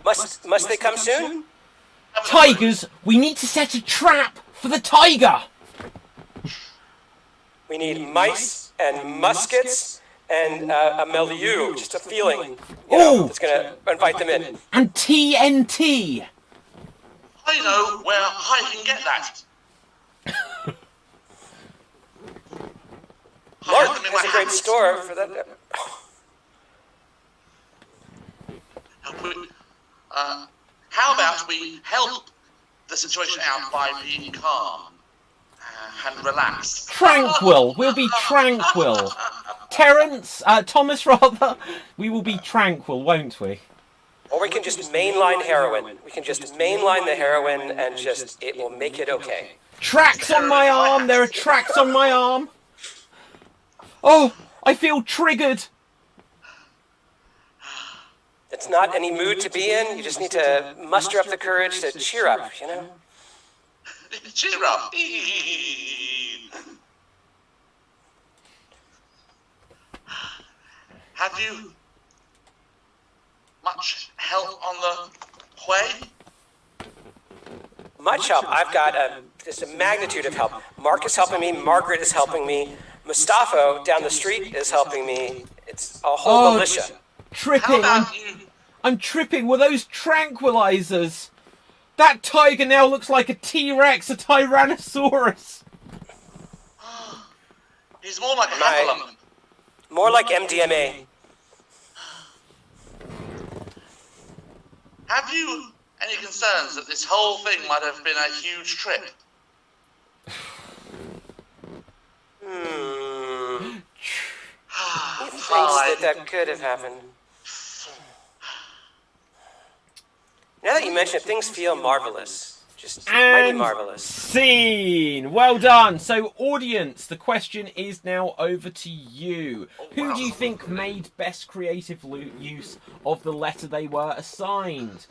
R: Must they come soon?
A: Tigers, we need to set a trap for the tiger.
R: We need mice and muskets and a milieu, just a feeling. It's going to invite them in.
A: And TNT.
G: I know where I can get that.
R: Mark has a great store for that.
G: How about we help the situation out by being calm and relaxed?
A: Tranquil. We'll be tranquil. Thomas, rather. We will be tranquil, won't we?
R: Or we can just mainline heroin. We can just mainline the heroin and it will make it okay.
A: Tracks on my arm. There are tracks on my arm. Oh, I feel triggered.
R: It's not any mood to be in. You just need to muster up the courage to cheer up, you know?
G: Cheer up. Have you much help on the way?
R: Much help. I've got just a magnitude of help. Mark is helping me. Margaret is helping me. Mustafa down the street is helping me. It's a whole militia.
A: Tripping. I'm tripping. Were those tranquilizers? That tiger now looks like a T-Rex, a Tyrannosaurus.
G: He's more like a heffalump.
R: More like MDMA.
G: Have you any concerns that this whole thing might have been a huge trip?
R: He thinks that could have happened. Now that you mention it, things feel marvelous. Just mighty marvelous.
A: Scene! Well done! So, audience, the question is now over to you. Who do you think made best creative use of the letter they were assigned?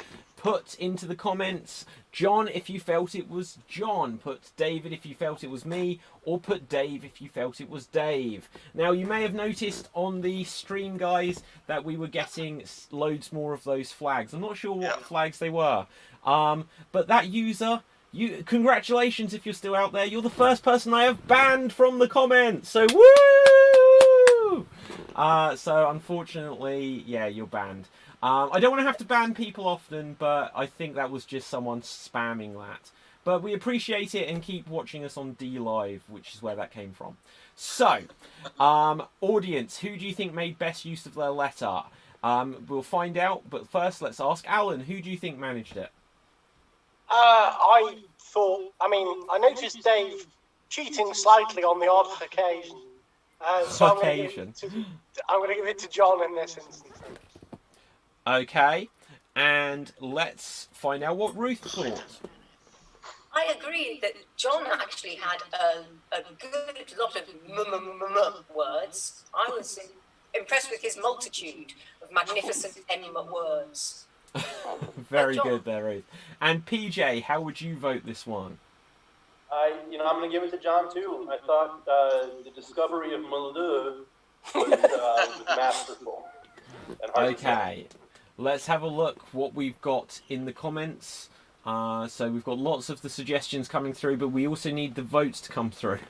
A: put into the comments John if you felt it was John, put David if you felt it was me, or put Dave if you felt it was Dave. Now, you may have noticed on the stream, guys, that we were getting loads more of those flags. I'm not sure what flags they were, but that user, congratulations if you're still out there. You're the first person I have banned from the comments, so woo! So unfortunately, yeah, you're banned. I don't want to have to ban people often, but I think that was just someone spamming that. But we appreciate it and keep watching us on D Live, which is where that came from. So, audience, who do you think made best use of their letter? We'll find out, but first let's ask Alan, who do you think managed it?
Q: I noticed Dave cheating slightly on the odd occasion. So I'm going to give it to John in this instance.
A: Okay, and let's find out what Ruth thought.
L: I agree that John actually had a good lot of words. I was impressed with his multitude of magnificent words.
A: Very good there, Ruth. And PJ, how would you vote this one?
S: I'm going to give it to John too. I thought the discovery of Malou was masterful.
A: Okay, let's have a look what we've got in the comments. So we've got lots of the suggestions coming through, but we also need the votes to come through.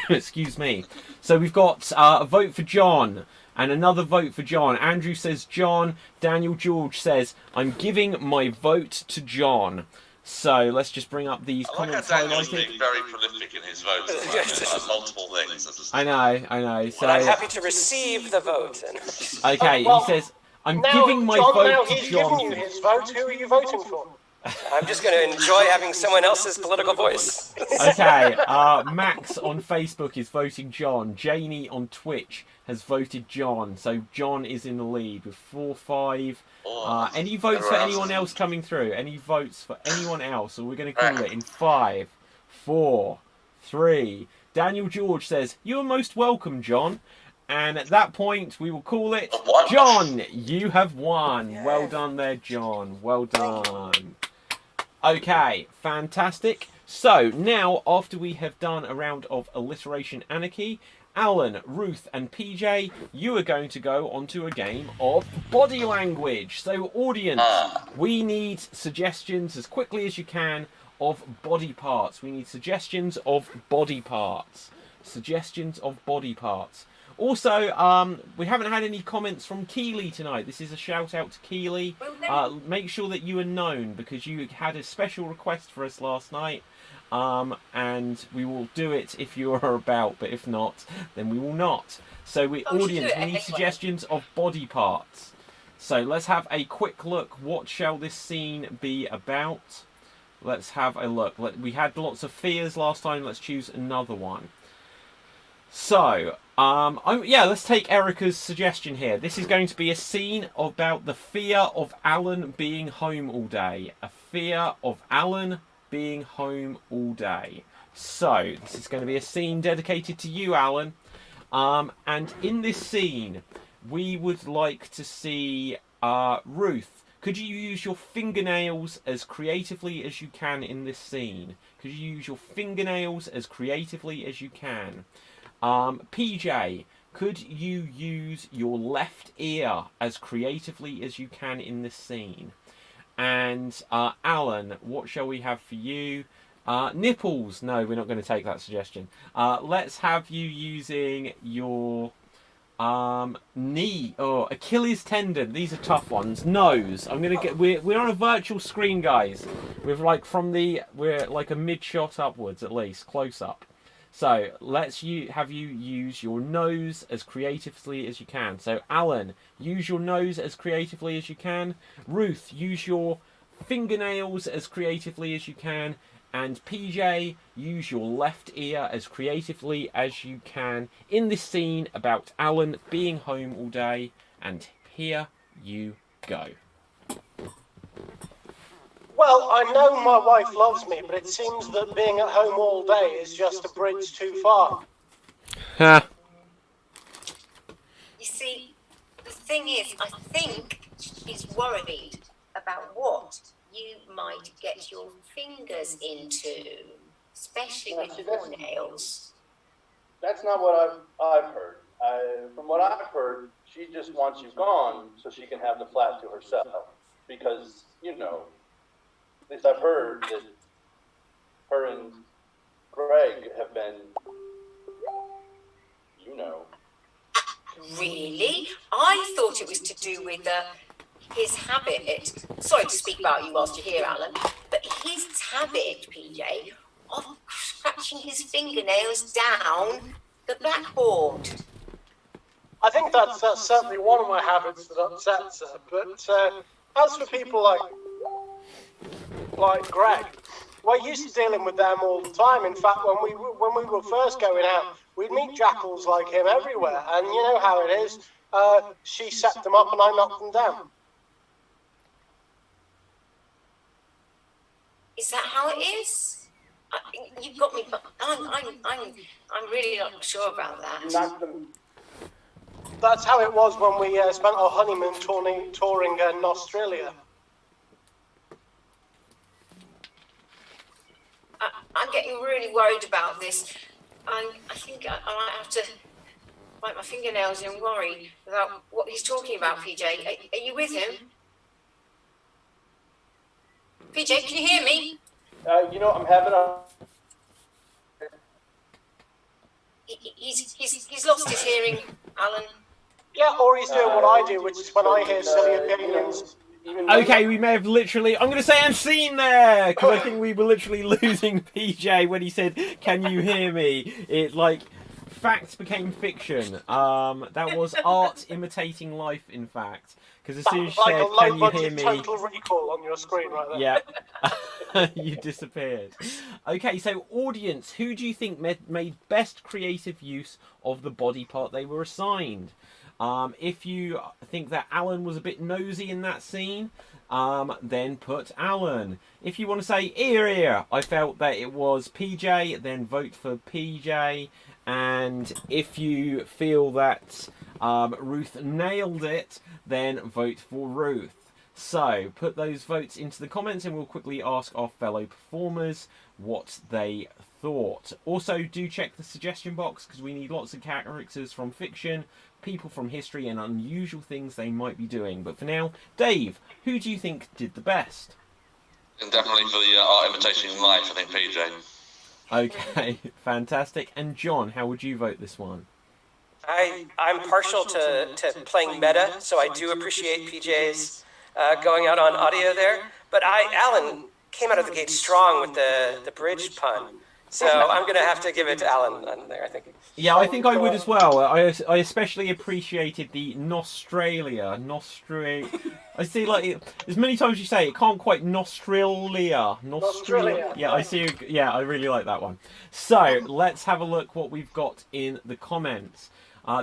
A: Excuse me. So we've got a vote for John and another vote for John. Andrew says John. Daniel George says, I'm giving my vote to John. So let's just bring up these comments.
G: I like how Daniel's being very prolific in his votes. Multiple things.
A: I know. So
R: Well, I'm happy to receive the vote.
A: Okay, he says, I'm giving my vote to
Q: He's
A: John.
Q: given you his vote. Who are you voting for?
R: I'm just going to enjoy having someone else's political voice.
A: Okay, Max on Facebook is voting John. Janie on Twitch has voted John. So John is in the lead with 4-5. Any votes for anyone else coming through? Any votes for anyone else? Or we're going to call it in 5, 4, 3. Daniel George says, you are most welcome, John. And at that point, we will call it, John, you have won. Yeah. Well done there, John. Well done. Okay, fantastic. So, now, after we have done a round of alliteration anarchy, Alan, Ruth, and PJ, you are going to go onto a game of body language. So, audience, we need suggestions as quickly as you can of body parts. We need suggestions of body parts. Suggestions of body parts. Also, we haven't had any comments from Keely tonight. This is a shout out to Keely. Make sure that you are known because you had a special request for us last night. And we will do it if you are about, but if not, then we will not. So, audience, we need suggestions of body parts. So, let's have a quick look. What shall this scene be about? Let's have a look. We had lots of fears last time. Let's choose another one. So, let's take Erica's suggestion here. This is going to be a scene about the fear of Alan being home all day. A fear of Alan being home all day. So, this is going to be a scene dedicated to you, Alan. And in this scene, we would like to see Ruth. Could you use your fingernails as creatively as you can in this scene? Could you use your fingernails as creatively as you can? PJ, could you use your left ear as creatively as you can in this scene? And Alan, what shall we have for you? Nipples. No, we're not going to take that suggestion. Let's have you using your knee or Achilles tendon. These are tough ones. Nose. I'm gonna get. We're on a virtual screen, guys. We're like a mid shot upwards at least, close up. So let's have you use your nose as creatively as you can. So Alan, use your nose as creatively as you can. Ruth, use your fingernails as creatively as you can. And PJ, use your left ear as creatively as you can in this scene about Alan being home all day. And here you go.
Q: Well, I know my wife loves me, but it seems that being at home all day is just a bridge too far.
L: You see, the thing is, I think she's worried about what you might get your fingers into, especially with your nails.
S: That's not what I've heard. From what I've heard, she just wants you gone so she can have the flat to herself. Because, you know, at least I've heard that her and Greg have been, you know.
L: Really? I thought it was to do with his habit. Sorry to speak about you whilst you're here, Alan, but his habit, PJ, of scratching his fingernails down the blackboard.
Q: I think that's certainly one of my habits that upsets her. But as for people like Greg, we're used to dealing with them all the time. In fact, when we were first going out, we'd meet jackals like him everywhere. And you know how it is. She set them up and I knocked them down.
L: Is that how it is? You've got me, but I'm really not sure about that.
Q: That's how it was when we spent our honeymoon touring in Australia.
L: I'm getting really worried about this. I think I might have to bite my fingernails and worry about what he's talking about, PJ. Are you with him? PJ, can you hear me?
S: You know, I'm having a...
L: He's lost his hearing, Alan.
Q: Yeah, or he's doing what I do, which is when I hear silly opinions.
C: Okay, we may have literally... I'm going to say unseen there! Because I think we were literally losing PJ when he said, "Can you hear me?" It, like, facts became fiction. That was art imitating life, in fact. Because as soon as you said, "Can you hear me?"
Q: Total Recall on your screen right there.
C: Yeah. You disappeared. Okay, so audience, who do you think made best creative use of the body part they were assigned? If you think that Alan was a bit nosy in that scene, then put Alan. If you want to say ear, I felt that it was PJ, then vote for PJ. And if you feel that Ruth nailed it, then vote for Ruth. So put those votes into the comments and we'll quickly ask our fellow performers what they thought. Also, do check the suggestion box because we need lots of characters from fiction, people from history, and unusual things they might be doing. But for now, Dave, who do you think did the best?
G: And definitely for the art imitation life, I think PJ.
C: Okay, fantastic. And John, how would you vote this one?
R: I'm partial to playing meta, so I do appreciate PJ's going out on audio there. But Alan came out of the gate strong with the bridge pun. So I'm going to have to give it to Alan on there, I think.
C: Yeah, I think I would as well. I especially appreciated the Nostralia. I see, like, as many times as you say it, can't quite Nostralia. Yeah, I see. Yeah, I really like that one. So, let's have a look what we've got in the comments.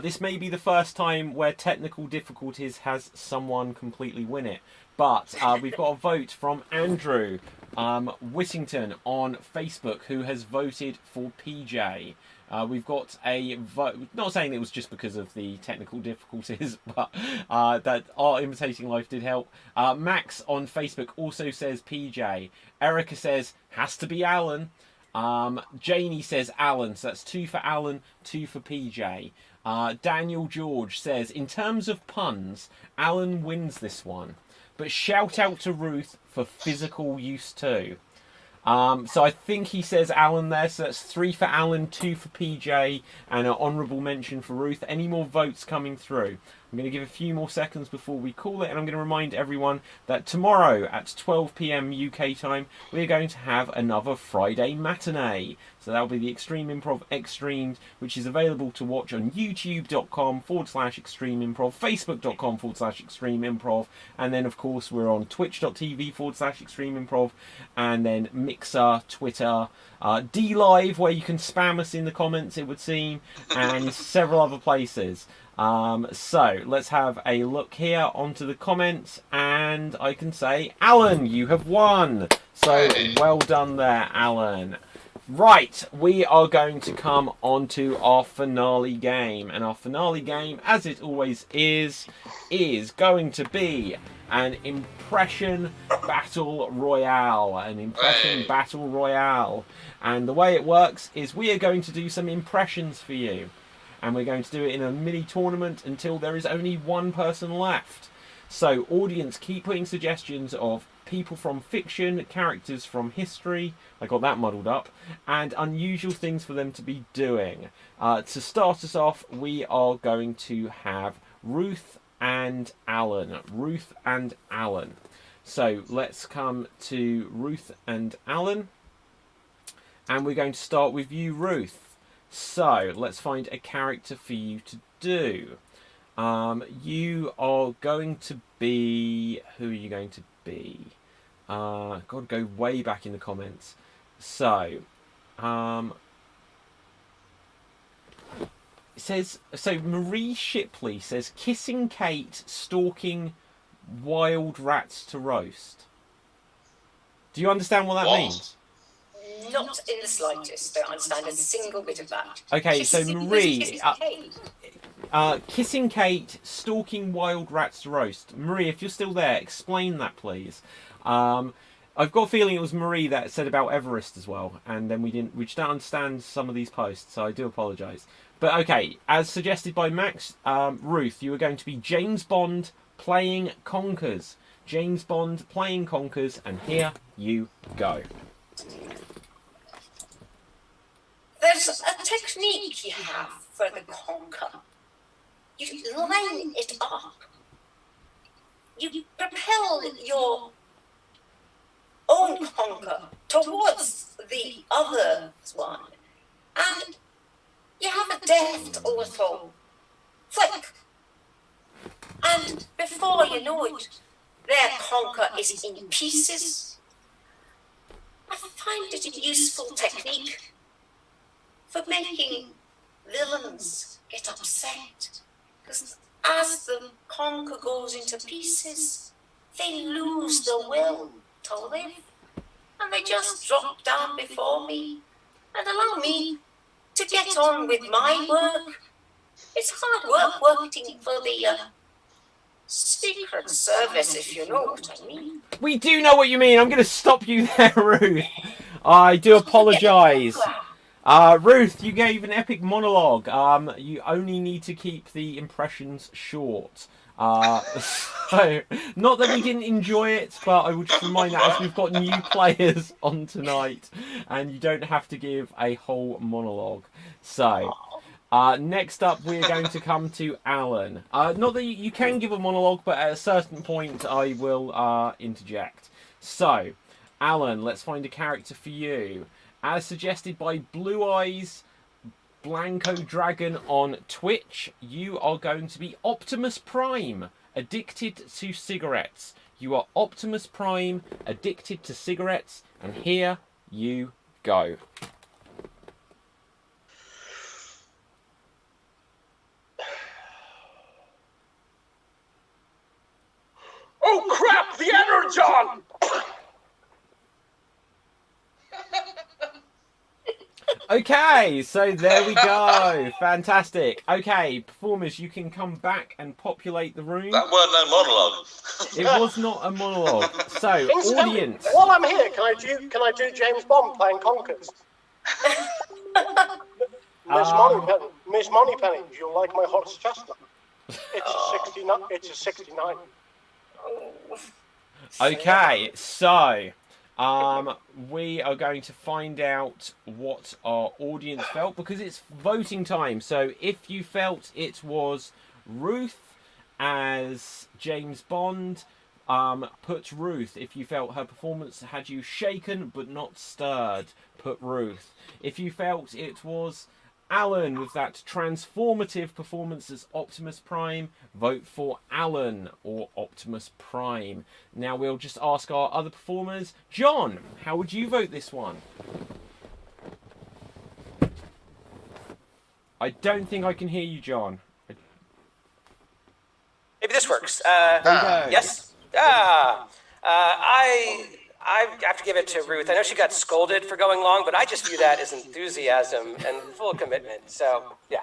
C: This may be the first time where technical difficulties has someone completely win it. But we've got a vote from Andrew Whittington on Facebook, who has voted for PJ. We've got a vote, not saying it was just because of the technical difficulties, but that our imitating life did help. Max on Facebook also says PJ. Erica says, has to be Alan. Janie says Alan, so that's 2 for Alan, 2 for PJ. Daniel George says, in terms of puns, Alan wins this one. But shout out to Ruth for physical use too. So I think he says Alan there, so that's 3 for Alan, 2 for PJ, and an honourable mention for Ruth. Any more votes coming through? I'm going to give a few more seconds before we call it, and I'm going to remind everyone that tomorrow at 12 PM UK time, we're going to have another Friday matinee. So that'll be the Extreme Improv XStreamed, which is available to watch on youtube.com/Extreme Improv, facebook.com/Extreme Improv, and then of course we're on twitch.tv/Extreme Improv, and then Mixer, Twitter, D-Live, where you can spam us in the comments, it would seem, and several other places. So let's have a look here onto the comments, and I can say, Alan, you have won. So well done there, Alan. Right, we are going to come on to our finale game, and our finale game, as it always is going to be
A: an impression battle royale. And the way it works is we are going to do some impressions for you. And we're going to do it in a mini tournament until there is only one person left. So, audience, keep putting suggestions of people from fiction, characters from history, I got that muddled up, and unusual things for them to be doing. To start us off, we are going to have Ruth and Alan. So, let's come to Ruth and Alan. And we're going to start with you, Ruth. So, let's find a character for you to do. You are going to be... Who are you going to be? Got to go way back in the comments. So, it says... So, Marie Shipley says, kissing Kate, stalking wild rats to roast. Do you understand what that means?
L: Not in the slightest. Don't understand a single bit of that.
A: Okay, so Marie...
L: Kissing Kate.
A: Kissing Kate, stalking wild rats to roast. Marie, if you're still there, explain that, please. I've got a feeling it was Marie that said about Everest as well, and then we just don't understand some of these posts, so I do apologise. But okay, as suggested by Max, Ruth, you are going to be James Bond playing Conkers. James Bond playing Conkers, and here you go.
L: There's a technique you have for the conker. You line it up. You propel your own conker towards the other one, and you have a deft little flick. And before you know it, their conker is in pieces. I find it a useful technique for making villains get upset. Because as the conker goes into pieces, they lose the will to live. And they just drop down before me and allow me to get on with my work. It's hard work working for the Secret Service, if you know what I mean.
A: We do know what you mean. I'm going to stop you there, Ruth. I do apologise. Ruth, you gave an epic monologue. You only need to keep the impressions short. So, not that we didn't enjoy it, but I would just remind that as we've got new players on tonight, and you don't have to give a whole monologue. So, next up we're going to come to Alan. Not that you can give a monologue, but at a certain point I will interject. So, Alan, let's find a character for you. As suggested by Blue Eyes Blanco Dragon on Twitch, you are going to be Optimus Prime, addicted to cigarettes. You are Optimus Prime, addicted to cigarettes, and here you go.
J: Oh crap! The Energon!
A: Okay, so there we go. Fantastic. Okay, performers, you can come back and populate the room.
G: That weren't no monologue.
A: It was not a monologue. So, audience.
Q: While I'm here, can I do James Bond playing Conkers? Miss Moneypenny, you'll like my horse chestnut. It's a 69.
A: Okay, so we are going to find out what our audience felt, because it's voting time. So if you felt it was Ruth as James Bond, put Ruth. If you felt her performance had you shaken but not stirred, put Ruth. If you felt it was Alan with that transformative performance as Optimus Prime, vote for Alan or Optimus Prime. Now we'll just ask our other performers. John, how would you vote this one? I don't think I can hear you, John.
R: Maybe this works.
A: There you go.
R: Yes? I have to give it to Ruth. I know she got scolded for going long, but I just view that as enthusiasm and full commitment. So, yeah.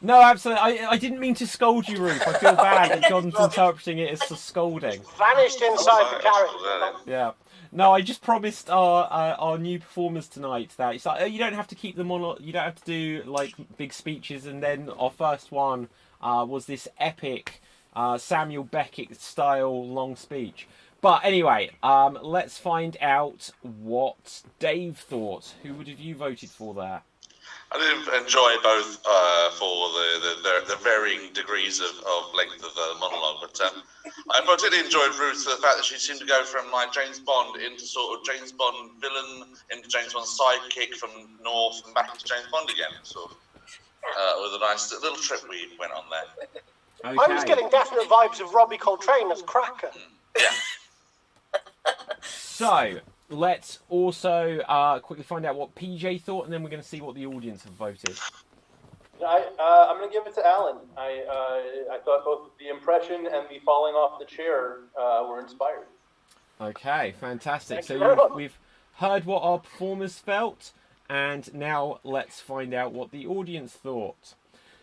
A: No, absolutely. I didn't mean to scold you, Ruth. I feel bad that John's interpreting it as a scolding.
Q: Vanished inside the character.
A: Yeah. No, I just promised our new performers tonight that it's like, you don't have to keep them on. You don't have to do like big speeches. And then our first one was this epic Samuel Beckett style long speech. But anyway, let's find out what Dave thought. Who would have you voted for there?
G: I did enjoy both for the varying degrees of length of the monologue, but I particularly enjoyed Ruth for the fact that she seemed to go from like James Bond into sort of James Bond villain, into James Bond sidekick from North and back into James Bond again, sort of, with a nice little trip we went on there.
Q: Okay. I was getting definite vibes of Robbie Coltrane as Cracker.
G: Yeah.
A: So, let's also quickly find out what PJ thought, and then we're going to see what the audience have voted.
S: I'm going to give it to Alan. I thought both the impression and the falling off the chair were inspired.
A: Okay, fantastic. So we've heard what our performers felt, and now let's find out what the audience thought.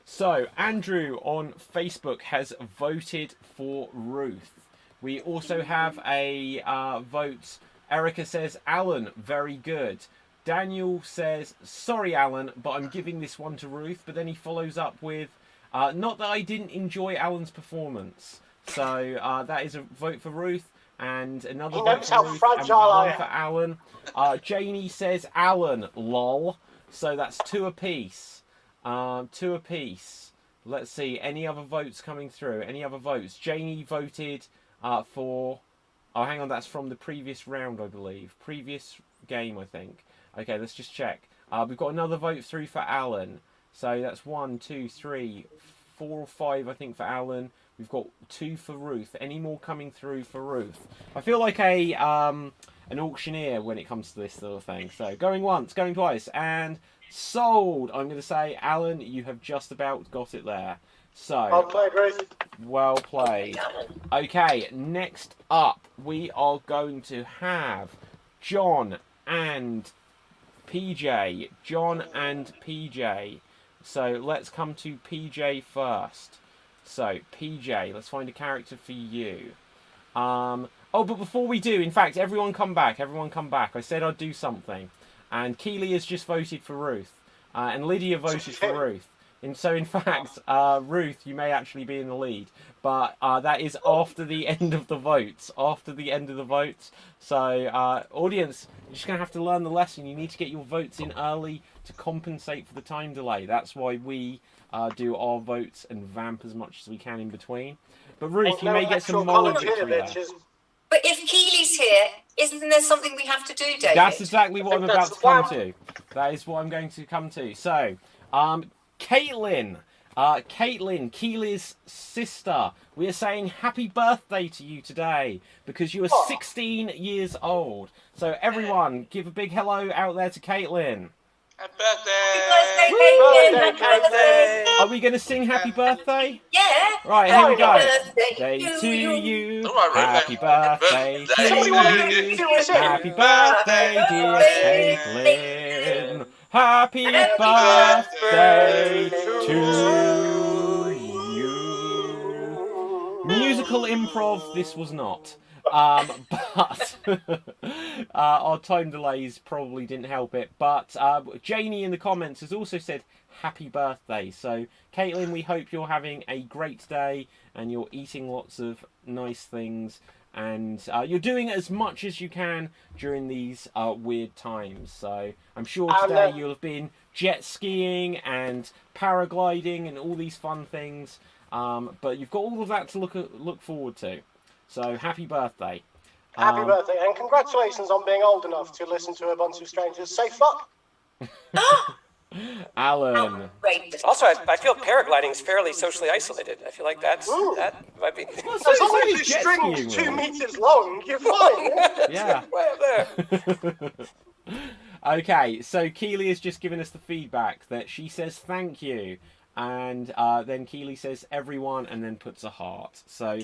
A: So, Andrew on Facebook has voted for Ruth. We also have a vote. Erica says, Alan, very good. Daniel says, sorry, Alan, but I'm giving this one to Ruth. But then he follows up with, not that I didn't enjoy Alan's performance. So that is a vote for Ruth. And another vote for Ruth and one for Alan. Janie says, Alan, lol. So that's two apiece. Two apiece. Let's see, any other votes coming through? Any other votes? Janie voted for... Oh, hang on, that's from the previous round, I believe. Previous game, I think. Okay, let's just check. We've got another vote through for Alan. So that's 1, 2, 3, 4 or 5, I think, for Alan. We've got 2 for Ruth. Any more coming through for Ruth? I feel like an auctioneer when it comes to this sort of thing. So going once, going twice, and sold. I'm going to say, Alan, you have just about got it there. So,
Q: well played, Ruth.
A: Well played. Okay, next up, we are going to have John and PJ. John and PJ. So, let's come to PJ first. So, PJ, let's find a character for you. Oh, but before we do, in fact, everyone come back. Everyone come back. I said I'd do something. And Keely has just voted for Ruth. And Lydia voted for Ruth. And so, in fact, Ruth, you may actually be in the lead. But that is after the end of the votes. After the end of the votes. So, audience, you're just going to have to learn the lesson. You need to get your votes in early to compensate for the time delay. That's why we do our votes and vamp as much as we can in between. But Ruth, you may get some moral victory there.
L: But if Keely's here, isn't there something we have to do, David?
A: That's exactly what I'm about to come to. That is what I'm going to come to. So, Caitlyn, Keely's sister, we are saying happy birthday to you today because you are 16 years old. So everyone, give a big hello out there to Caitlyn.
G: Happy birthday!
L: Happy birthday, Caitlyn! Happy birthday!
A: Are we going to sing happy birthday?
L: Yeah!
A: Right, here we go.
L: Birthday
A: to you. Happy birthday to you. Happy birthday, dear Caitlyn. Happy birthday to you. Musical improv, this was not. But our time delays probably didn't help it. But Janie in the comments has also said happy birthday. So, Caitlyn, we hope you're having a great day and you're eating lots of nice things. And you're doing as much as you can during these weird times. So I'm sure today you'll have been jet skiing and paragliding and all these fun things. But you've got all of that to look forward to. So happy birthday.
Q: Happy birthday. And congratulations on being old enough to listen to a bunch of strangers say fuck.
A: Alan.
R: Also, I feel paragliding is fairly socially isolated. I feel like that might be...
Q: Well, as long as the string's 2 meters long, you're fine.
A: Yeah.
R: Way up there.
A: Okay, so Keely has just given us the feedback that she says thank you. And then Keely says everyone and then puts a heart. So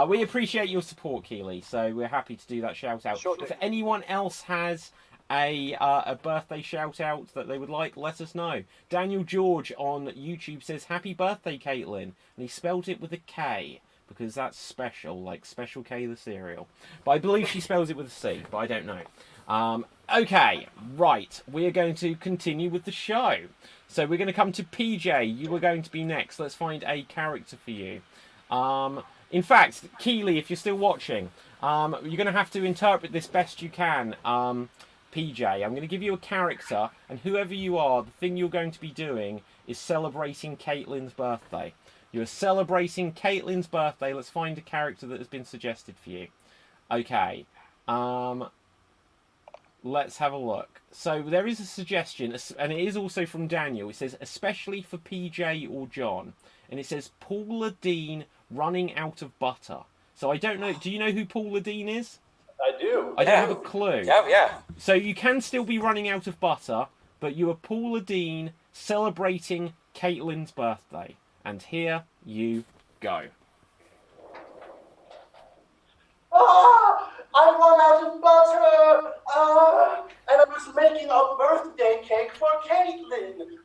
A: we appreciate your support, Keely. So we're happy to do that shout out. Sure do. If anyone else has a birthday shout out that they would like, let us know. Daniel George on YouTube says, happy birthday, Caitlyn. And he spelled it with a K, because that's special, like Special K the cereal. But I believe she spells it with a C, but I don't know. Okay, right. We are going to continue with the show. So we're going to come to PJ. You are going to be next. Let's find a character for you. In fact, Keely, if you're still watching, you're going to have to interpret this best you can. PJ, I'm going to give you a character, and whoever you are, the thing you're going to be doing is celebrating Caitlyn's birthday. You're celebrating Caitlyn's birthday. Let's find a character that has been suggested for you. Okay. Let's have a look. So there is a suggestion, and it is also from Daniel. It says, especially for PJ or John. And it says, Paula Deen running out of butter. So I don't know. Do you know who Paula Deen is?
S: I do.
A: I don't have a clue.
R: Yeah.
A: So you can still be running out of butter, but you are Paula Deen celebrating Caitlyn's birthday. And here you go.
Q: I run out of butter, and I was making a birthday cake for Caitlyn.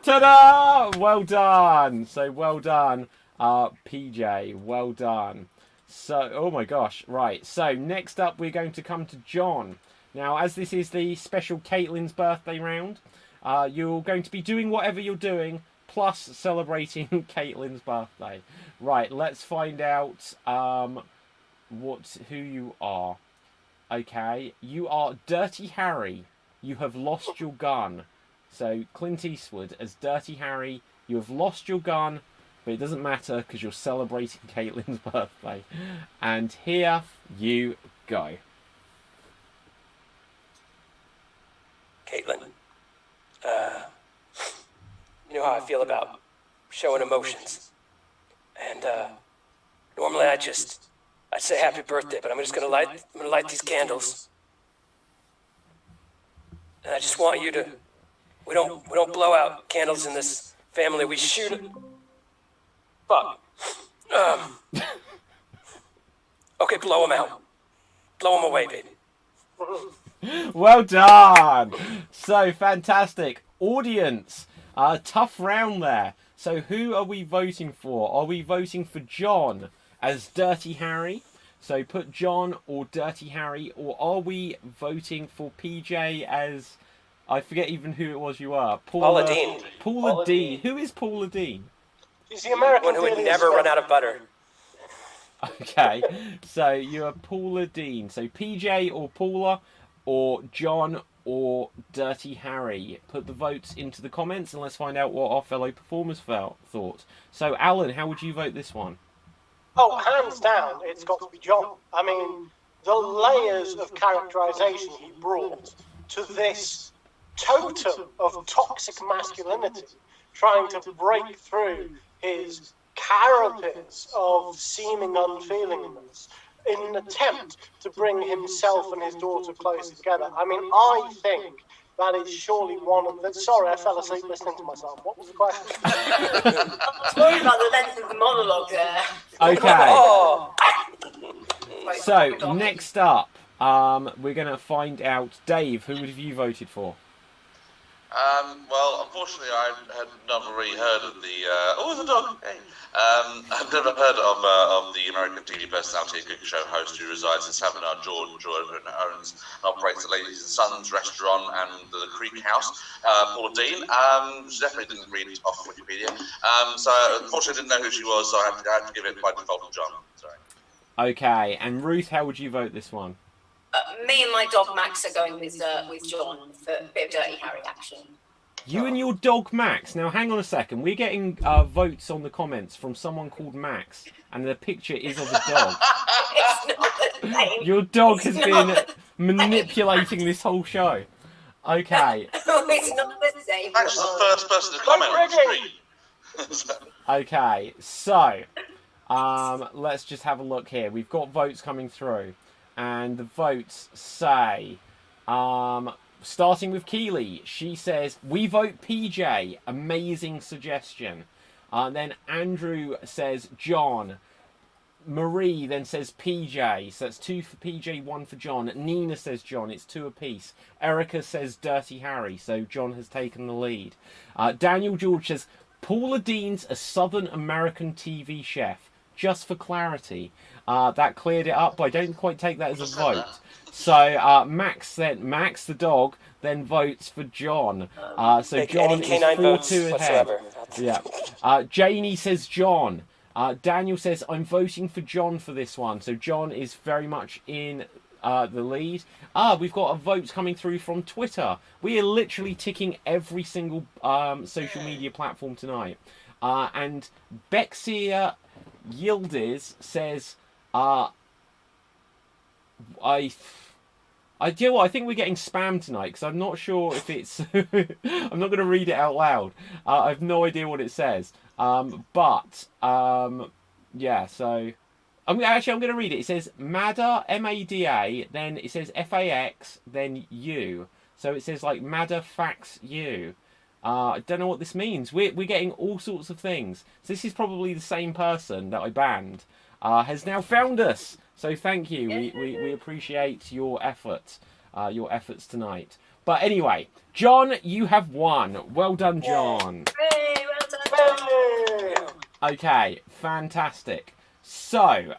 A: Ta-da! Well done. So well done, PJ. Well done. So, oh my gosh. Right. So next up, we're going to come to John. Now, as this is the special Caitlyn's birthday round, you're going to be doing whatever you're doing, plus celebrating Caitlyn's birthday. Right, let's find out who you are. Okay, you are Dirty Harry. You have lost your gun. So, Clint Eastwood as Dirty Harry, you have lost your gun, but it doesn't matter because you're celebrating Caitlyn's birthday. And here you go.
R: Caitlyn, you know how I feel about showing emotions. And normally I'd say happy birthday, but I'm gonna light these candles. And I just want you to, we don't blow out candles in this family, we shoot it. Fuck. Okay, blow them out. Blow them away, baby.
A: Well done. So fantastic. Audience, tough round there. So who are we voting for? Are we voting for John as Dirty Harry? So put John or Dirty Harry, or are we voting for PJ as, I forget even who it was you are.
R: Paula Deen.
A: Paula Deen. Who is Paula Deen?
Q: She's the American
R: one who would never run out of butter.
A: Okay, so you are Paula Deen. So PJ or Paula, or John or Dirty Harry. Put the votes into the comments and let's find out what our fellow performers thought. So Alan, how would you vote this one?
Q: Oh, hands down, it's got to be John. I mean, the layers of characterization he brought to this totem of toxic masculinity, trying to break through his carapace of seeming unfeelingness in an attempt to bring himself and his daughter closer together. I mean, I think that is surely one of the... Sorry, I fell asleep listening to myself. What was the question?
L: Sorry about the length of the monologue there.
A: Okay.
L: Oh.
A: So, next up, we're going to find out, Dave, who have you voted for?
G: Well, unfortunately, I had never really heard of the... oh, the dog! Hey. I've never heard of the American TV personality and cooking show host who resides in Savannah, Georgia, and owns and operates the Ladies and Sons restaurant and the Creek House. Paula Deen. She definitely didn't read off Wikipedia. So, unfortunately, I didn't know who she was, so I had to give it by default to John. Sorry.
A: Okay, and Ruth, how would you vote this one?
L: Me and my dog Max are going with John for a bit of Dirty Harry action.
A: You and your dog Max. Now, hang on a second. We're getting votes on the comments from someone called Max, and the picture is of a dog.
L: It's not the same.
A: Your dog has been manipulating this whole show. Okay.
L: It's not the same.
G: Max is the first person to comment on the screen.
A: Okay, so let's just have a look here. We've got votes coming through, and the votes say, starting with Keely, she says, we vote PJ, amazing suggestion. Then Andrew says John, Marie then says PJ, so that's 2 for PJ, 1 for John. Nina says John, it's 2 apiece. Erica says Dirty Harry, so John has taken the lead. Daniel George says Paula Dean's a Southern American TV chef, just for clarity. That cleared it up, but I don't quite take that as a vote. So Max the dog then votes for John. So John is 4-2 ahead. Yeah. Janie says John. Daniel says, I'm voting for John for this one. So John is very much in the lead. We've got a vote coming through from Twitter. We are literally ticking every single social media platform tonight. And Bexia Yildiz says, I think we're getting spammed tonight because I'm not sure if it's... I'm not going to read it out loud. I have no idea what it says. Yeah, so... I'm going to read it. It says MADA, M-A-D-A, then it says F-A-X, then U. So it says like MADA fax U. I don't know what this means. We're getting all sorts of things. So this is probably the same person that I banned. Has now found us. So thank you. We appreciate your efforts tonight. But anyway, John, you have won. Well done, John.
L: Hey, well done, John.
A: Okay, fantastic. So,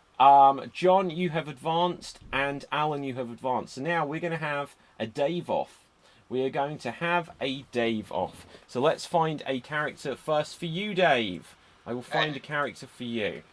A: John, you have advanced, and Alan, you have advanced. So now we're going to have a Dave off. We are going to have a Dave off. So let's find a character first for you, Dave. I will find a character for you.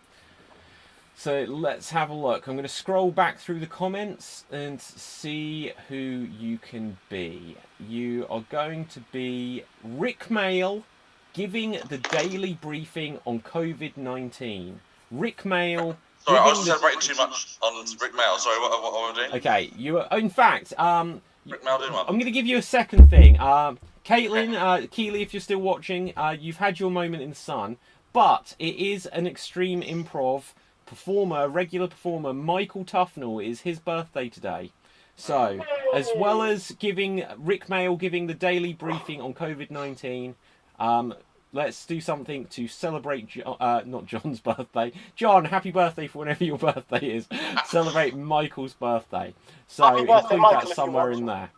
A: So let's have a look. I'm going to scroll back through the comments and see who you can be. You are going to be Rick Mail giving the daily briefing on COVID-19. Rick Mail.
G: Sorry, I was celebrating too much on Rick Mail. Sorry, what am I doing?
A: Okay, you are. In fact,
G: Rick Mail doing what?
A: I'm going to give you a second thing. Caitlyn, Keeley, if you're still watching, you've had your moment in the sun, but it is an extreme improv performer, regular performer, Michael Tufnell. It is his birthday today. So, as well as giving Rick Mail giving the daily briefing on COVID-19, let's do something to celebrate, not John's birthday. John, happy birthday for whenever your birthday is. Celebrate Michael's birthday. So include that somewhere in there.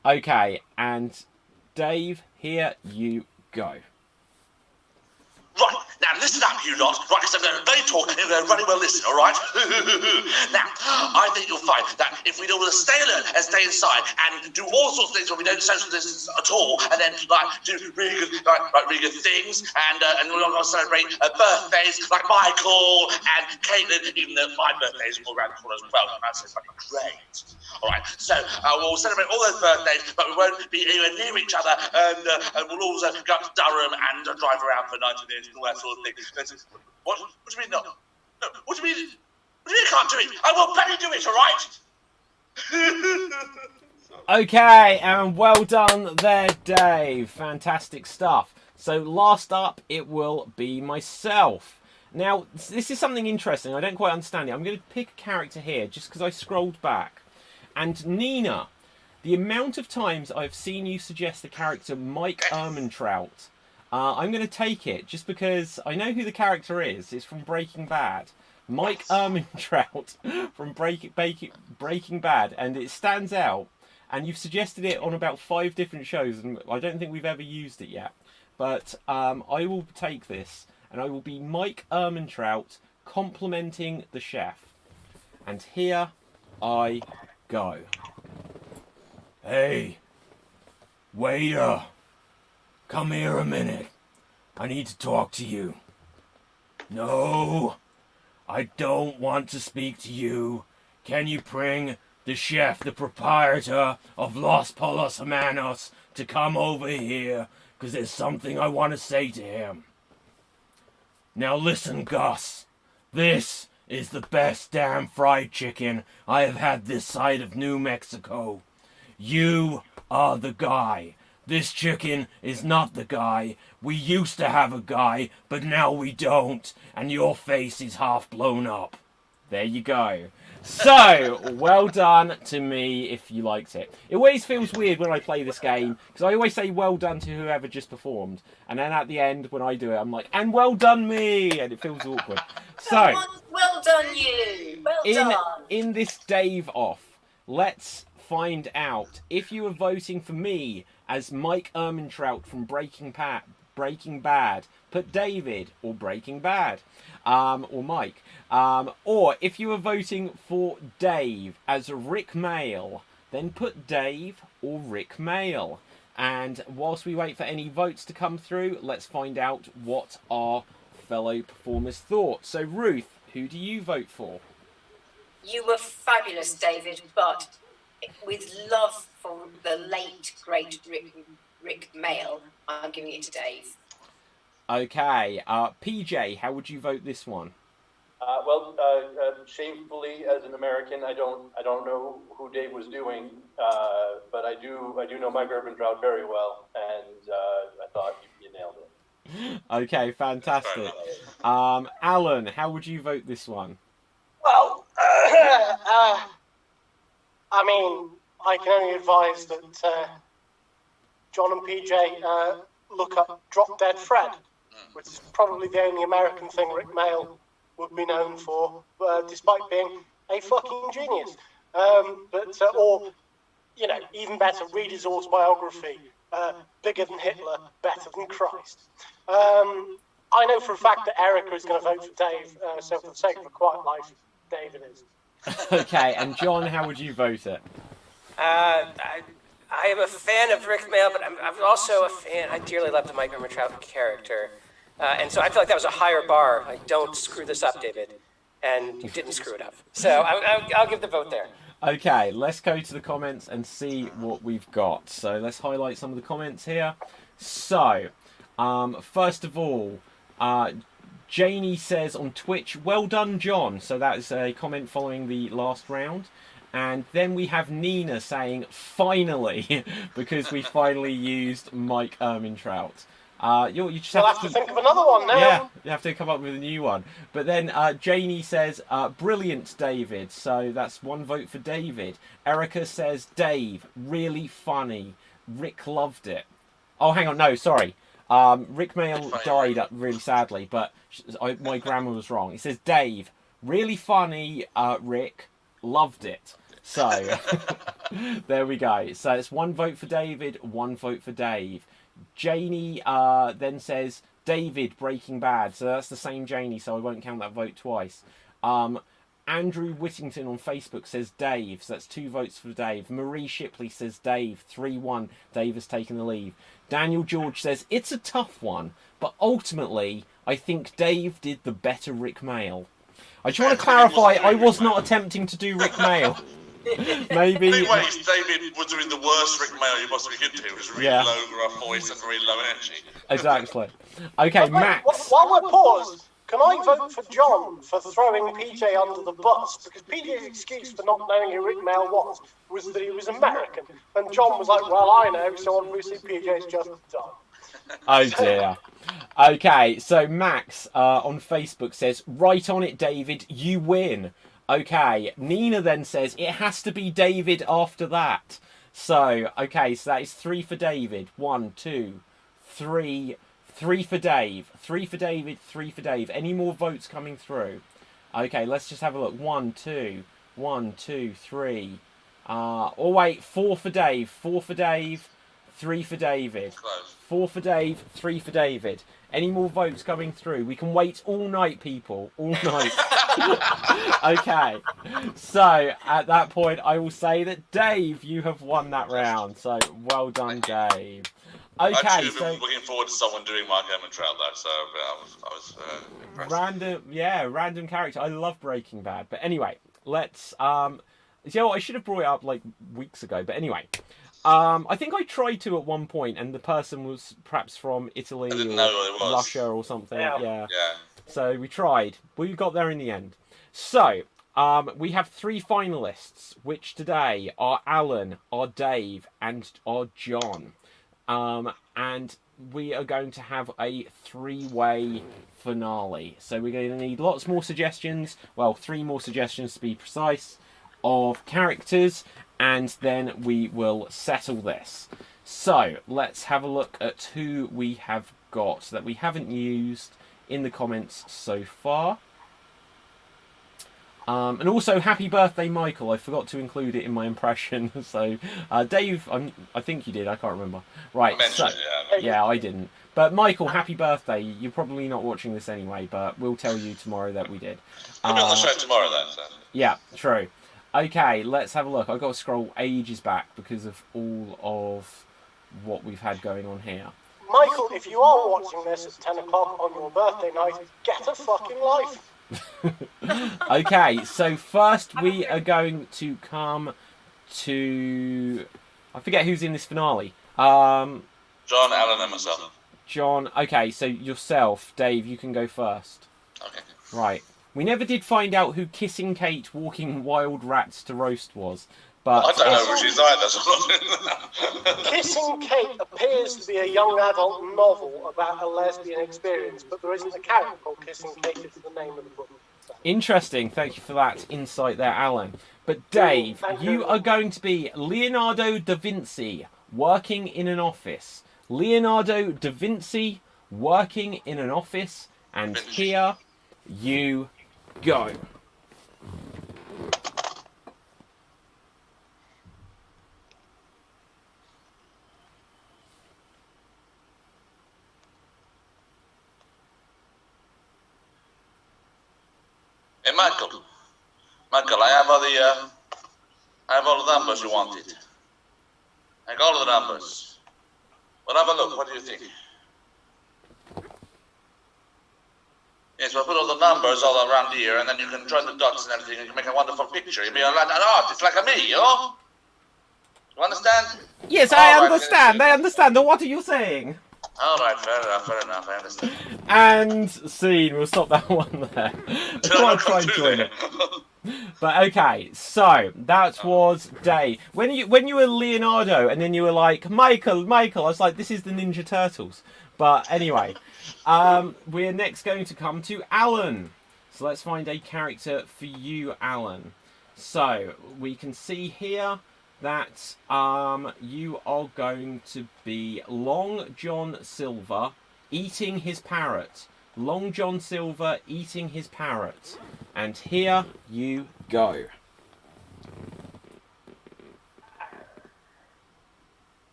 A: Okay, and Dave, here you go.
G: Right, now listen up, you lot. Right, because I'm going to very talk and you're going to very well listen, all right? Now, I think you'll find that if we all stay alert and stay inside and do all sorts of things where we don't social distance at all, and then do really good things, and we're not going to celebrate birthdays like Michael and Caitlyn, even though my birthday is all around the corner as well. That's so fucking great. All right, so we'll celebrate all those birthdays, but we won't be anywhere near each other, and we'll also go up to Durham and drive around for 90 minutes. All that sort of thing. What do you mean no? No, what do you mean? What do you mean I can't do it? I will bloody do it, alright?
A: Okay, and well done there, Dave. Fantastic stuff. So last up, it will be myself. Now, this is something interesting. I don't quite understand it. I'm going to pick a character here just because I scrolled back. And Nina, the amount of times I've seen you suggest the character Mike Ehrmantraut, I'm going to take it just because I know who the character is. It's from Breaking Bad. Mike Ehrmantraut from Breaking Bad, and it stands out. And you've suggested it on about 5 different shows, and I don't think we've ever used it yet. But I will take this, and I will be Mike Ehrmantraut complimenting the chef. And here I go.
T: Hey, waiter. Come here a minute. I need to talk to you. No, I don't want to speak to you. Can you bring the chef, the proprietor of Los Polos Hermanos, to come over here? Because there's something I want to say to him. Now listen, Gus. This is the best damn fried chicken I have had this side of New Mexico. You are the guy. This chicken is not the guy. We used to have a guy, but now we don't. And your face is half blown up.
A: There you go. So, well done to me if you liked it. It always feels weird when I play this game, because I always say well done to whoever just performed. And then at the end, when I do it, I'm like, and well done me! And it feels awkward. So,
L: well done, you. Well done.
C: In this Dave off, let's find out if you are voting for me as Mike Ehrmantraut from Breaking Bad. Put David or Breaking Bad, or Mike. Or if you are voting for Dave as Rick Mail, then put Dave or Rick Mail. And whilst we wait for any votes to come through, let's find out what our fellow performers thought. So, Ruth, who do you vote for?
L: You were fabulous, David, but with love for the late, great Rick Mail, I'm giving it to Dave.
C: Okay, PJ, how would you vote this one?
S: Shamefully, as an American, I don't know who Dave was doing, but I do know Mike Ehrmantraut very well, and I thought you nailed it.
C: Okay, fantastic. Alan, how would you vote this one?
Q: Well, I mean, I can only advise that John and PJ look up Drop Dead Fred, which is probably the only American thing Rick Mail would be known for, despite being a fucking genius. Or, you know, even better, read his autobiography, Bigger Than Hitler, Better Than Christ. I know for a fact that Erica is going to vote for Dave, so for the sake of a quiet life, David is.
C: Okay, and John, how would you vote it?
R: I am a fan of Rick Mail, but I'm also a fan. I dearly love the Mike Ehrmantraut character. And so I feel like that was a higher bar. Like, don't screw this up, David. And you didn't screw it up. So I'll give the vote there.
C: Okay, let's go to the comments and see what we've got. So let's highlight some of the comments here. So, first of all, Janie says on Twitch, well done, John. So that is a comment following the last round. And then we have Nina saying, finally, because we finally used Mike Ehrmantraut. You just have
Q: to think of another one now.
C: Yeah, you have to come up with a new one. But then Janie says, brilliant, David. So that's one vote for David. Erica says, Dave, really funny. Rick loved it. Oh, hang on, no, sorry. Rick Mail died really sadly, but my grammar was wrong. It says, Dave, really funny, Rick loved it. So, there we go. So it's one vote for David, one vote for Dave. Janie then says, David, Breaking Bad. So that's the same Janie, so I won't count that vote twice. Andrew Whittington on Facebook says Dave, so that's 2 votes for Dave. Marie Shipley says Dave, 3-1. Dave has taken the lead. Daniel George says, it's a tough one, but ultimately, I think Dave did the better Rick Mail. I just want to clarify, I was not attempting to do Rick Mail. Maybe.
G: David was doing the worst Rick Mail you possibly could do. It was really low gruff voice and really low energy.
C: Exactly. Okay, Max.
Q: While we're paused, can I vote for John for throwing PJ under the bus? Because PJ's excuse for not knowing who Rick Mail was that he was American. And John was like, well, I know, so obviously PJ's just done.
C: Oh dear. Okay, so Max on Facebook says, right on it, David, you win. Okay, Nina then says, it has to be David after that. So, okay, so that is 3 for David. 1, 2, 3. 3 for Dave. 3 for David, 3 for Dave. Any more votes coming through? Okay, let's just have a look. 1, 2. 1, 2, 3. Oh, wait, 4 for Dave. 4 for Dave, 3 for David. 4 for Dave, 3 for David. Any more votes coming through? We can wait all night, people. All night. Okay. So, at that point, I will say that, Dave, you have won that round. So, well done, Dave. Okay,
G: I've been looking forward to someone doing Mike Ehrmantraut, though, so I was impressed.
C: Random character. I love Breaking Bad. But anyway, let's... you know, I should have brought it up, like, weeks ago. But anyway... I think I tried to at one point, and the person was perhaps from Italy or Russia or something. Yeah. So we tried. We got there in the end. So, we have 3 finalists, which today are Alan, are Dave, and are John. And we are going to have a 3-way finale. So we're going to need lots more suggestions. Well, 3 more suggestions to be precise, of characters. And then we will settle this. So, let's have a look at who we have got that we haven't used in the comments so far. And also, happy birthday, Michael. I forgot to include it in my impression. So, Dave, I think you did. I can't remember. Right.
G: I mentioned it,
C: yeah, I didn't. But Michael, happy birthday. You're probably not watching this anyway, but we'll tell you tomorrow that we did.
G: We'll be on the show tomorrow then. So.
C: Yeah, true. Okay, let's have a look. I've got to scroll ages back because of all of what we've had going on here.
Q: Michael, if you are watching this at 10 o'clock on your birthday night, get a fucking life.
C: Okay, so first we are going to come to... I forget who's in this finale.
G: John, Alan, and myself.
C: John, okay, so yourself, Dave, you can go first.
G: Okay.
C: Right. We never did find out who Kissing Kate walking wild rats to roast was, but...
G: I don't know who she's either.
Q: Kissing Kate appears to be a young adult novel about a lesbian experience, but there isn't a character called Kissing Kate, it's the name of the book.
C: Interesting, thank you for that insight there, Alan. But Dave, you are going to be Leonardo da Vinci working in an office. Leonardo da Vinci working in an office, and here you go.
G: Hey, Michael, I have all the numbers you wanted. I got all the numbers. Well, have a look. What do you think? Yes, we'll put all the numbers all around here, and then you can join the dots and everything, and you can make a wonderful picture. You'll be an artist like me, you know? You understand?
C: Yes, I understand. I understand. Now, what are you saying?
G: All right, fair enough, I understand.
C: And scene. We'll stop that one there. I'll try and join it. But okay, so that was Dave. When you were Leonardo, and then you were like Michael, I was like, this is the Ninja Turtles. But anyway, we're next going to come to Alan. So let's find a character for you, Alan. So we can see here that you are going to be Long John Silver eating his parrot. Long John Silver eating his parrot. And here you go.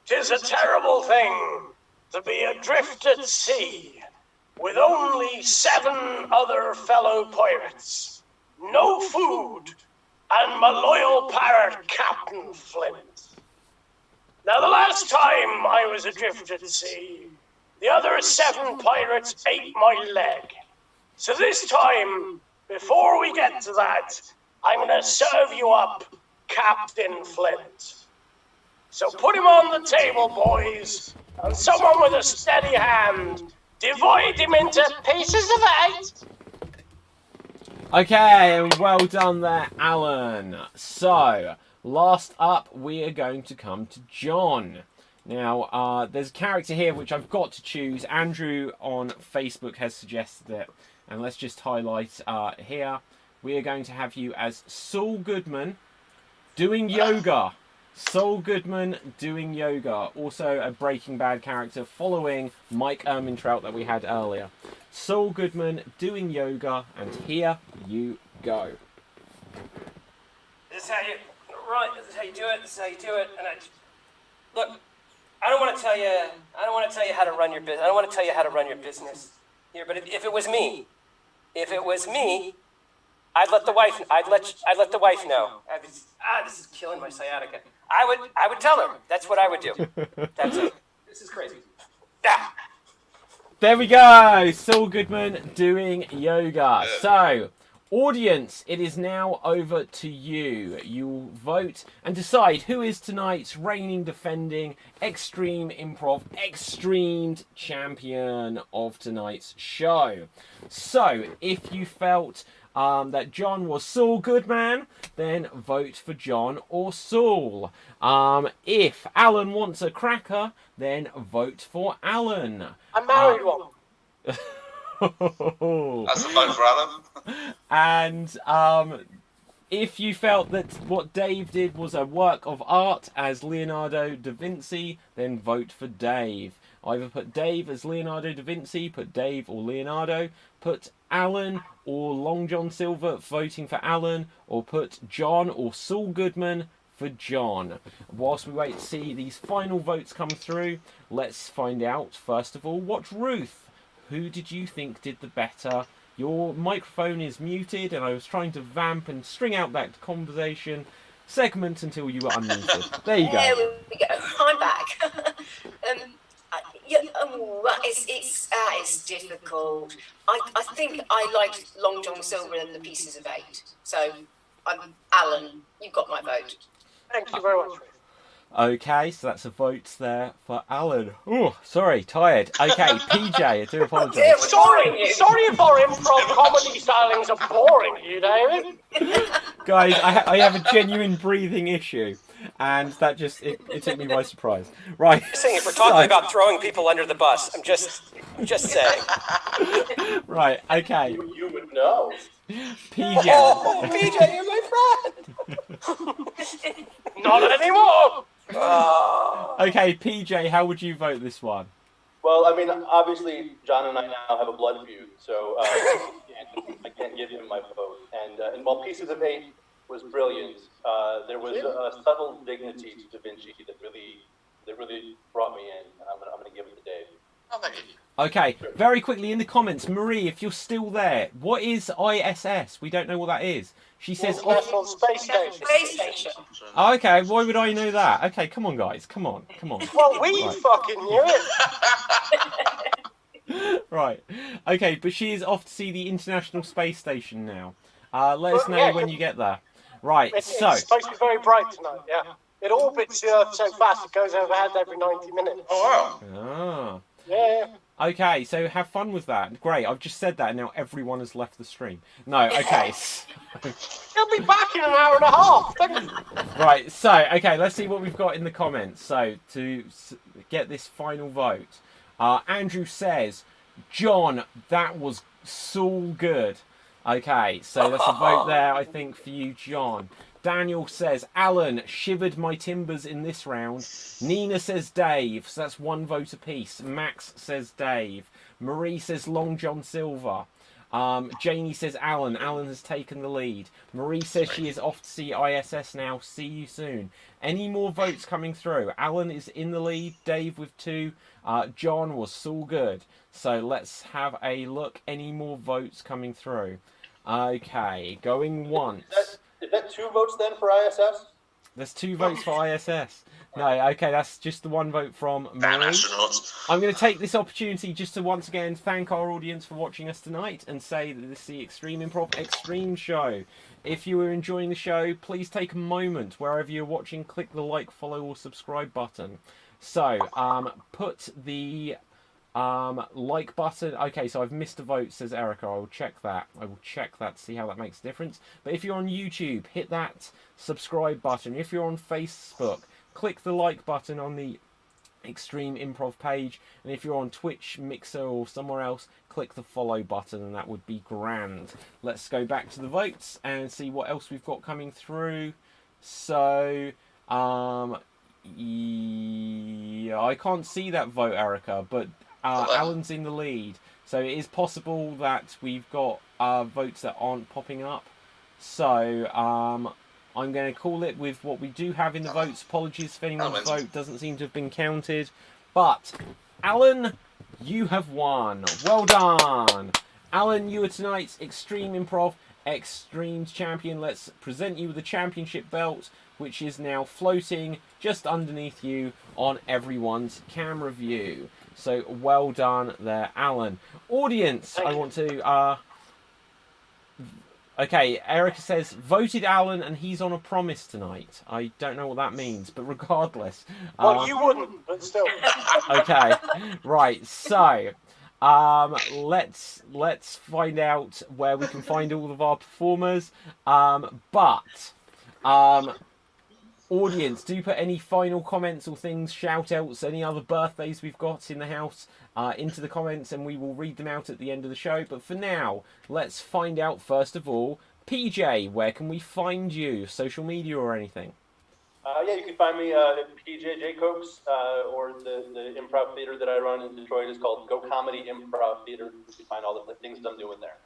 H: 'Tis a terrible thing to be adrift at sea with only 7 other fellow pirates, no food, and my loyal pirate Captain Flint. Now, the last time I was adrift at sea, the other 7 pirates ate my leg. So this time, before we get to that, I'm going to serve you up Captain Flint. So put him on the table, boys, and someone with a steady hand, divide him into pieces of 8.
C: Okay, and well done there, Alan. So, last up, we are going to come to John. Now, there's a character here which I've got to choose. Andrew on Facebook has suggested it. And let's just highlight here. We are going to have you as Saul Goodman doing yoga. Saul Goodman doing yoga. Also a Breaking Bad character following Mike Ehrmantraut that we had earlier. Saul Goodman doing yoga, and here you go.
R: This is how you do it. This is how you do it. And look, I don't want to tell you how to run your business. I don't want to tell you how to run your business here. But if it was me, I'd let the wife know. This is killing my sciatica. I would tell her. That's what I would do. That's it. This is crazy. Ah.
C: There we go. Saul Goodman doing yoga. So, audience, it is now over to you. You'll vote and decide who is tonight's reigning, defending, Extreme Improv XStreamed champion of tonight's show. So, if you felt that John was Saul Goodman, then vote for John or Saul. If Alan wants a cracker, then vote for Alan.
Q: I married one.
G: That's a vote for Alan.
C: And if you felt that what Dave did was a work of art as Leonardo da Vinci, then vote for Dave. Either put Dave as Leonardo da Vinci, put Dave or Leonardo, put Alan or Long John Silver voting for Alan, or put John or Saul Goodman for John. Whilst we wait to see these final votes come through, let's find out, first of all, what Ruth, who did you think did the better? Your microphone is muted, and I was trying to vamp and string out that conversation segment until you were unmuted. There you go.
L: There we go. I'm back. It's difficult. I think I liked Long John Silver and the Pieces of Eight. So, Alan, you've got my vote.
Q: Thank you very much.
C: Okay, so that's a vote there for Alan. Oh, sorry, tired. Okay, PJ, I do apologise.
Q: Sorry if our improv comedy stylings are boring you, David.
C: Guys, I have a genuine breathing issue, and that just, it took me by surprise. Right.
R: Saying if we're talking about throwing people under the bus, I'm just saying.
C: Right, okay.
S: You would know.
C: PJ.
Q: Oh, PJ, you're my friend. Not anymore.
C: Okay, PJ, how would you vote this one?
S: Well, I mean, obviously, John and I now have a blood feud, so I can't give him my vote. And while Pieces of Eight was brilliant, there was a subtle dignity to Da Vinci that really brought me in, and I'm gonna give it to Dave.
G: Oh, thank you.
C: Okay, very quickly in the comments, Marie, if you're still there, what is ISS? We don't know what that is. She says
Q: International Space Station.
C: Oh, okay, why would I know that? Okay, come on, guys, come on.
Q: Well, we fucking knew it.
C: Right. Okay, but she is off to see the International Space Station now. Let us know when you get there. Right,
Q: It's
C: so...
Q: supposed to be very bright tonight, yeah. It orbits the Earth so fast it goes overhead every 90 minutes.
G: Oh, wow.
C: Ah.
Q: Yeah.
C: Okay, so have fun with that. Great, I've just said that and now everyone has left the stream. No, okay.
Q: He'll be back in an hour and a half.
C: Right, so, okay, let's see what we've got in the comments. So, to get this final vote, Andrew says, John, that was so good. Okay, so that's a vote there, I think, for you, John. Daniel says, Alan, shivered my timbers in this round. Nina says Dave, so that's one vote apiece. Max says Dave. Marie says Long John Silver. Janie says Alan. Alan has taken the lead. Marie says she is off to see ISS now. See you soon. Any more votes coming through? Alan is in the lead. Dave with 2. John was so good. So let's have a look. Any more votes coming through? Okay, going once.
S: Is that 2 votes then for ISS?
C: There's 2 votes for ISS. No, okay, that's just the 1 vote from Marie. I'm going to take this opportunity just to once again thank our audience for watching us tonight and say that this is the Extreme Improv Extreme show. If you are enjoying the show, please take a moment, wherever you're watching, click the like, follow or subscribe button. So, put the like button. Okay, so I've missed a vote, says Erica. I will check that. To see how that makes a difference. But if you're on YouTube, hit that subscribe button. If you're on Facebook, click the like button on the Extreme Improv page. And if you're on Twitch, Mixer or somewhere else, click the follow button and that would be grand. Let's go back to the votes and see what else we've got coming through. So, yeah, I can't see that vote, Erica, but Alan's in the lead, so it is possible that we've got votes that aren't popping up. So I'm going to call it with what we do have in the votes. Apologies if anyone's vote doesn't seem to have been counted, but Alan, you have won. Well done, Alan. You are tonight's Extreme Improv Extremes champion. Let's present you with the championship belt, which is now floating just underneath you on everyone's camera view. So well done there, Alan. Audience, I want to... Okay, Erica says, voted Alan and he's on a promise tonight. I don't know what that means, but regardless...
Q: Well, you wouldn't, but still.
C: Okay, right, so... let's find out where we can find all of our performers. Audience, do put any final comments or things, shout outs, any other birthdays we've got in the house into the comments and we will read them out at the end of the show. But for now, let's find out first of all, PJ, where can we find you? Social media or anything?
S: Yeah, you can find me at PJ Jacobs, or the improv theater that I run in Detroit is called Go Comedy Improv Theater. You can find all the things I'm doing there.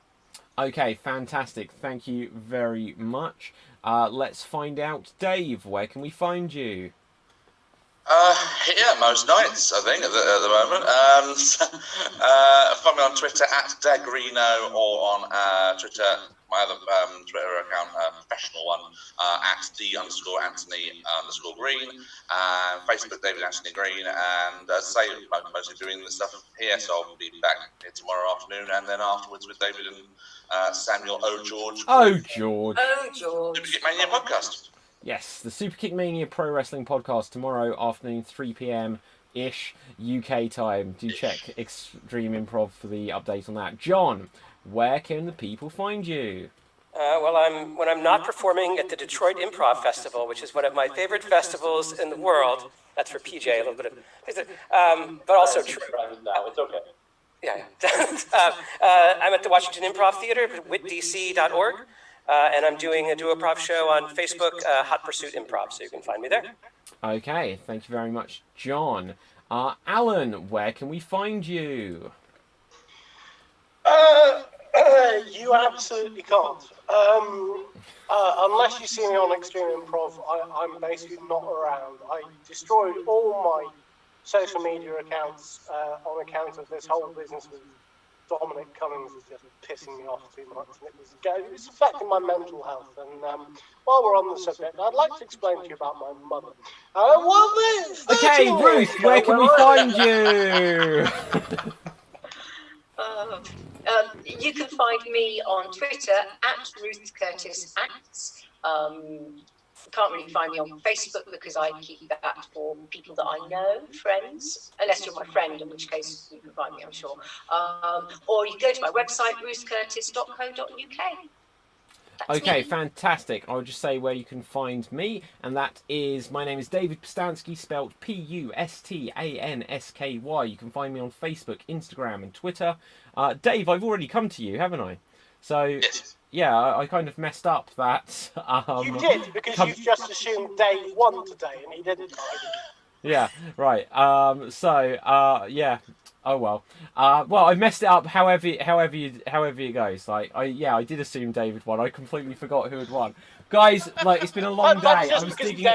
C: Okay, fantastic. Thank you very much. Let's find out, Dave, where can we find you?
G: Yeah, most nights, I think, at the moment. Find me on Twitter at Dagrino, or on Twitter, my other Twitter account, professional one, at D_Anthony_Green, Facebook David Anthony Green, and say I'm mostly doing the stuff here, so I'll be back here tomorrow afternoon, and then afterwards with David and Samuel George.
C: George.
G: Super Mania podcast.
C: Yes, the Super Kick Mania Pro Wrestling Podcast tomorrow afternoon, 3 p.m.-ish UK time. Do check Extreme Improv for the update on that. John, where can the people find you?
R: When I'm not performing at the Detroit Improv Festival, which is one of my favorite festivals in the world. That's for PJ, a little bit of, but also true.
S: It's okay.
R: Yeah. I'm at the Washington Improv Theater, witdc.org. And I'm doing a duo-prov show on Facebook, Hot Pursuit Improv, so you can find me there.
C: Okay, thank you very much, John. Alan, where can we find you?
Q: You absolutely can't. Unless you see me on Extreme Improv, I'm basically not around. I destroyed all my social media accounts on account of this whole business with Dominic Cummings was just pissing me off too much, and it was affecting my mental health. And while we're on the subject, I'd like to explain to you about my mother.
C: Okay, Ruth, where can we find you?
L: You can find me on Twitter at Ruth Curtis Acts. You can't really find me on Facebook because I keep that for people that I know, friends, unless you're my friend, in which case you can find me, I'm sure. Or you go to my website, ruthcurtis.co.uk.
C: Okay, fantastic. I'll just say where you can find me, and that is, my name is David Pustansky, spelled Pustansky. You can find me on Facebook, Instagram, and Twitter. Dave, I've already come to you, haven't I? So, yeah, I kind of messed up that.
Q: You did, because you've just assumed Dave won today, and he didn't.
C: Yeah, right. Yeah. Oh well. Well, I messed it up. However it goes. Like, I did assume David won. I completely forgot who had won. Guys, like, it's been a long day. I was thinking,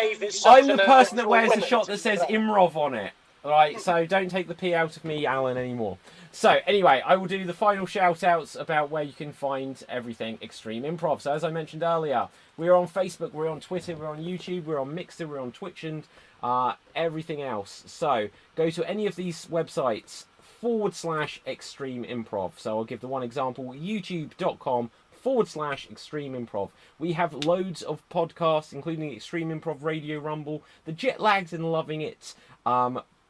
C: I'm the person that wears the shot that says Improv on it. Right, so don't take the P out of me, Alan, anymore. So, anyway, I will do the final shout-outs about where you can find everything Extreme Improv. So, as I mentioned earlier, we're on Facebook, we're on Twitter, we're on YouTube, we're on Mixer, we're on Twitch, and everything else. So, go to any of these websites /Extreme Improv. So, I'll give the one example, youtube.com/Extreme Improv. We have loads of podcasts, including Extreme Improv Radio Rumble, the Jet Lagged and Loving It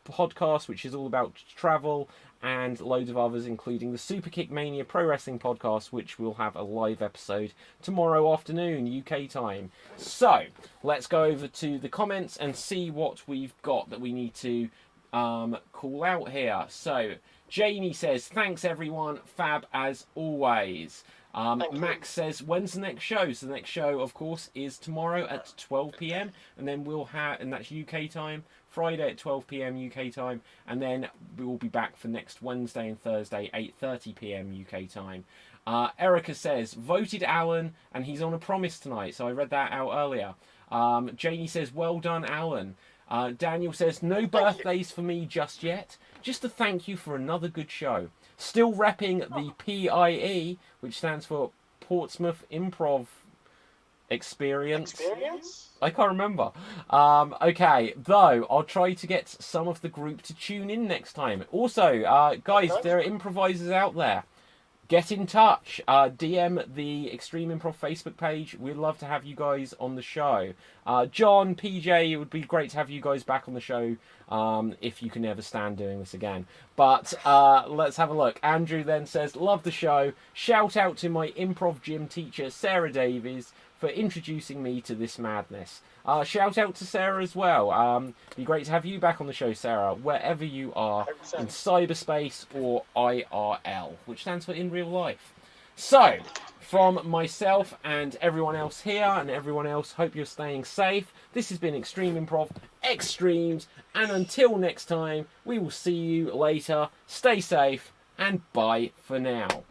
C: podcast, which is all about travel, and loads of others, including the Super Kick Mania Pro Wrestling podcast, which will have a live episode tomorrow afternoon, UK time. So, let's go over to the comments and see what we've got that we need to call out here. So, Jamie says, thanks everyone, fab as always. Max says, when's the next show? So the next show, of course, is tomorrow at 12 p.m. And then we'll have, and that's UK time, Friday at 12 p.m. UK time. And then we will be back for next Wednesday and Thursday, 8:30 p.m. UK time. Erica says, voted Alan, and he's on a promise tonight. So I read that out earlier. Janie says, well done, Alan. Daniel says, no birthdays for me just yet. Just a thank you for another good show. Still repping the PIE, which stands for Portsmouth Improv Experience? I can't remember. Okay, though, I'll try to get some of the group to tune in next time. Also, guys, there are improvisers out there. Get in touch. DM the Extreme Improv Facebook page. We'd love to have you guys on the show. John, PJ, it would be great to have you guys back on the show if you can ever stand doing this again. But let's have a look. Andrew then says, love the show. Shout out to my improv gym teacher, Sarah Davies, for introducing me to this madness. Shout out to Sarah as well. Be great to have you back on the show, Sarah, wherever you are, in cyberspace or IRL, which stands for in real life.
A: So, from myself and everyone else here and everyone else, hope you're staying safe. This has been Extreme Improv XStreamed, and until next time, we will see you later. Stay safe, and bye for now.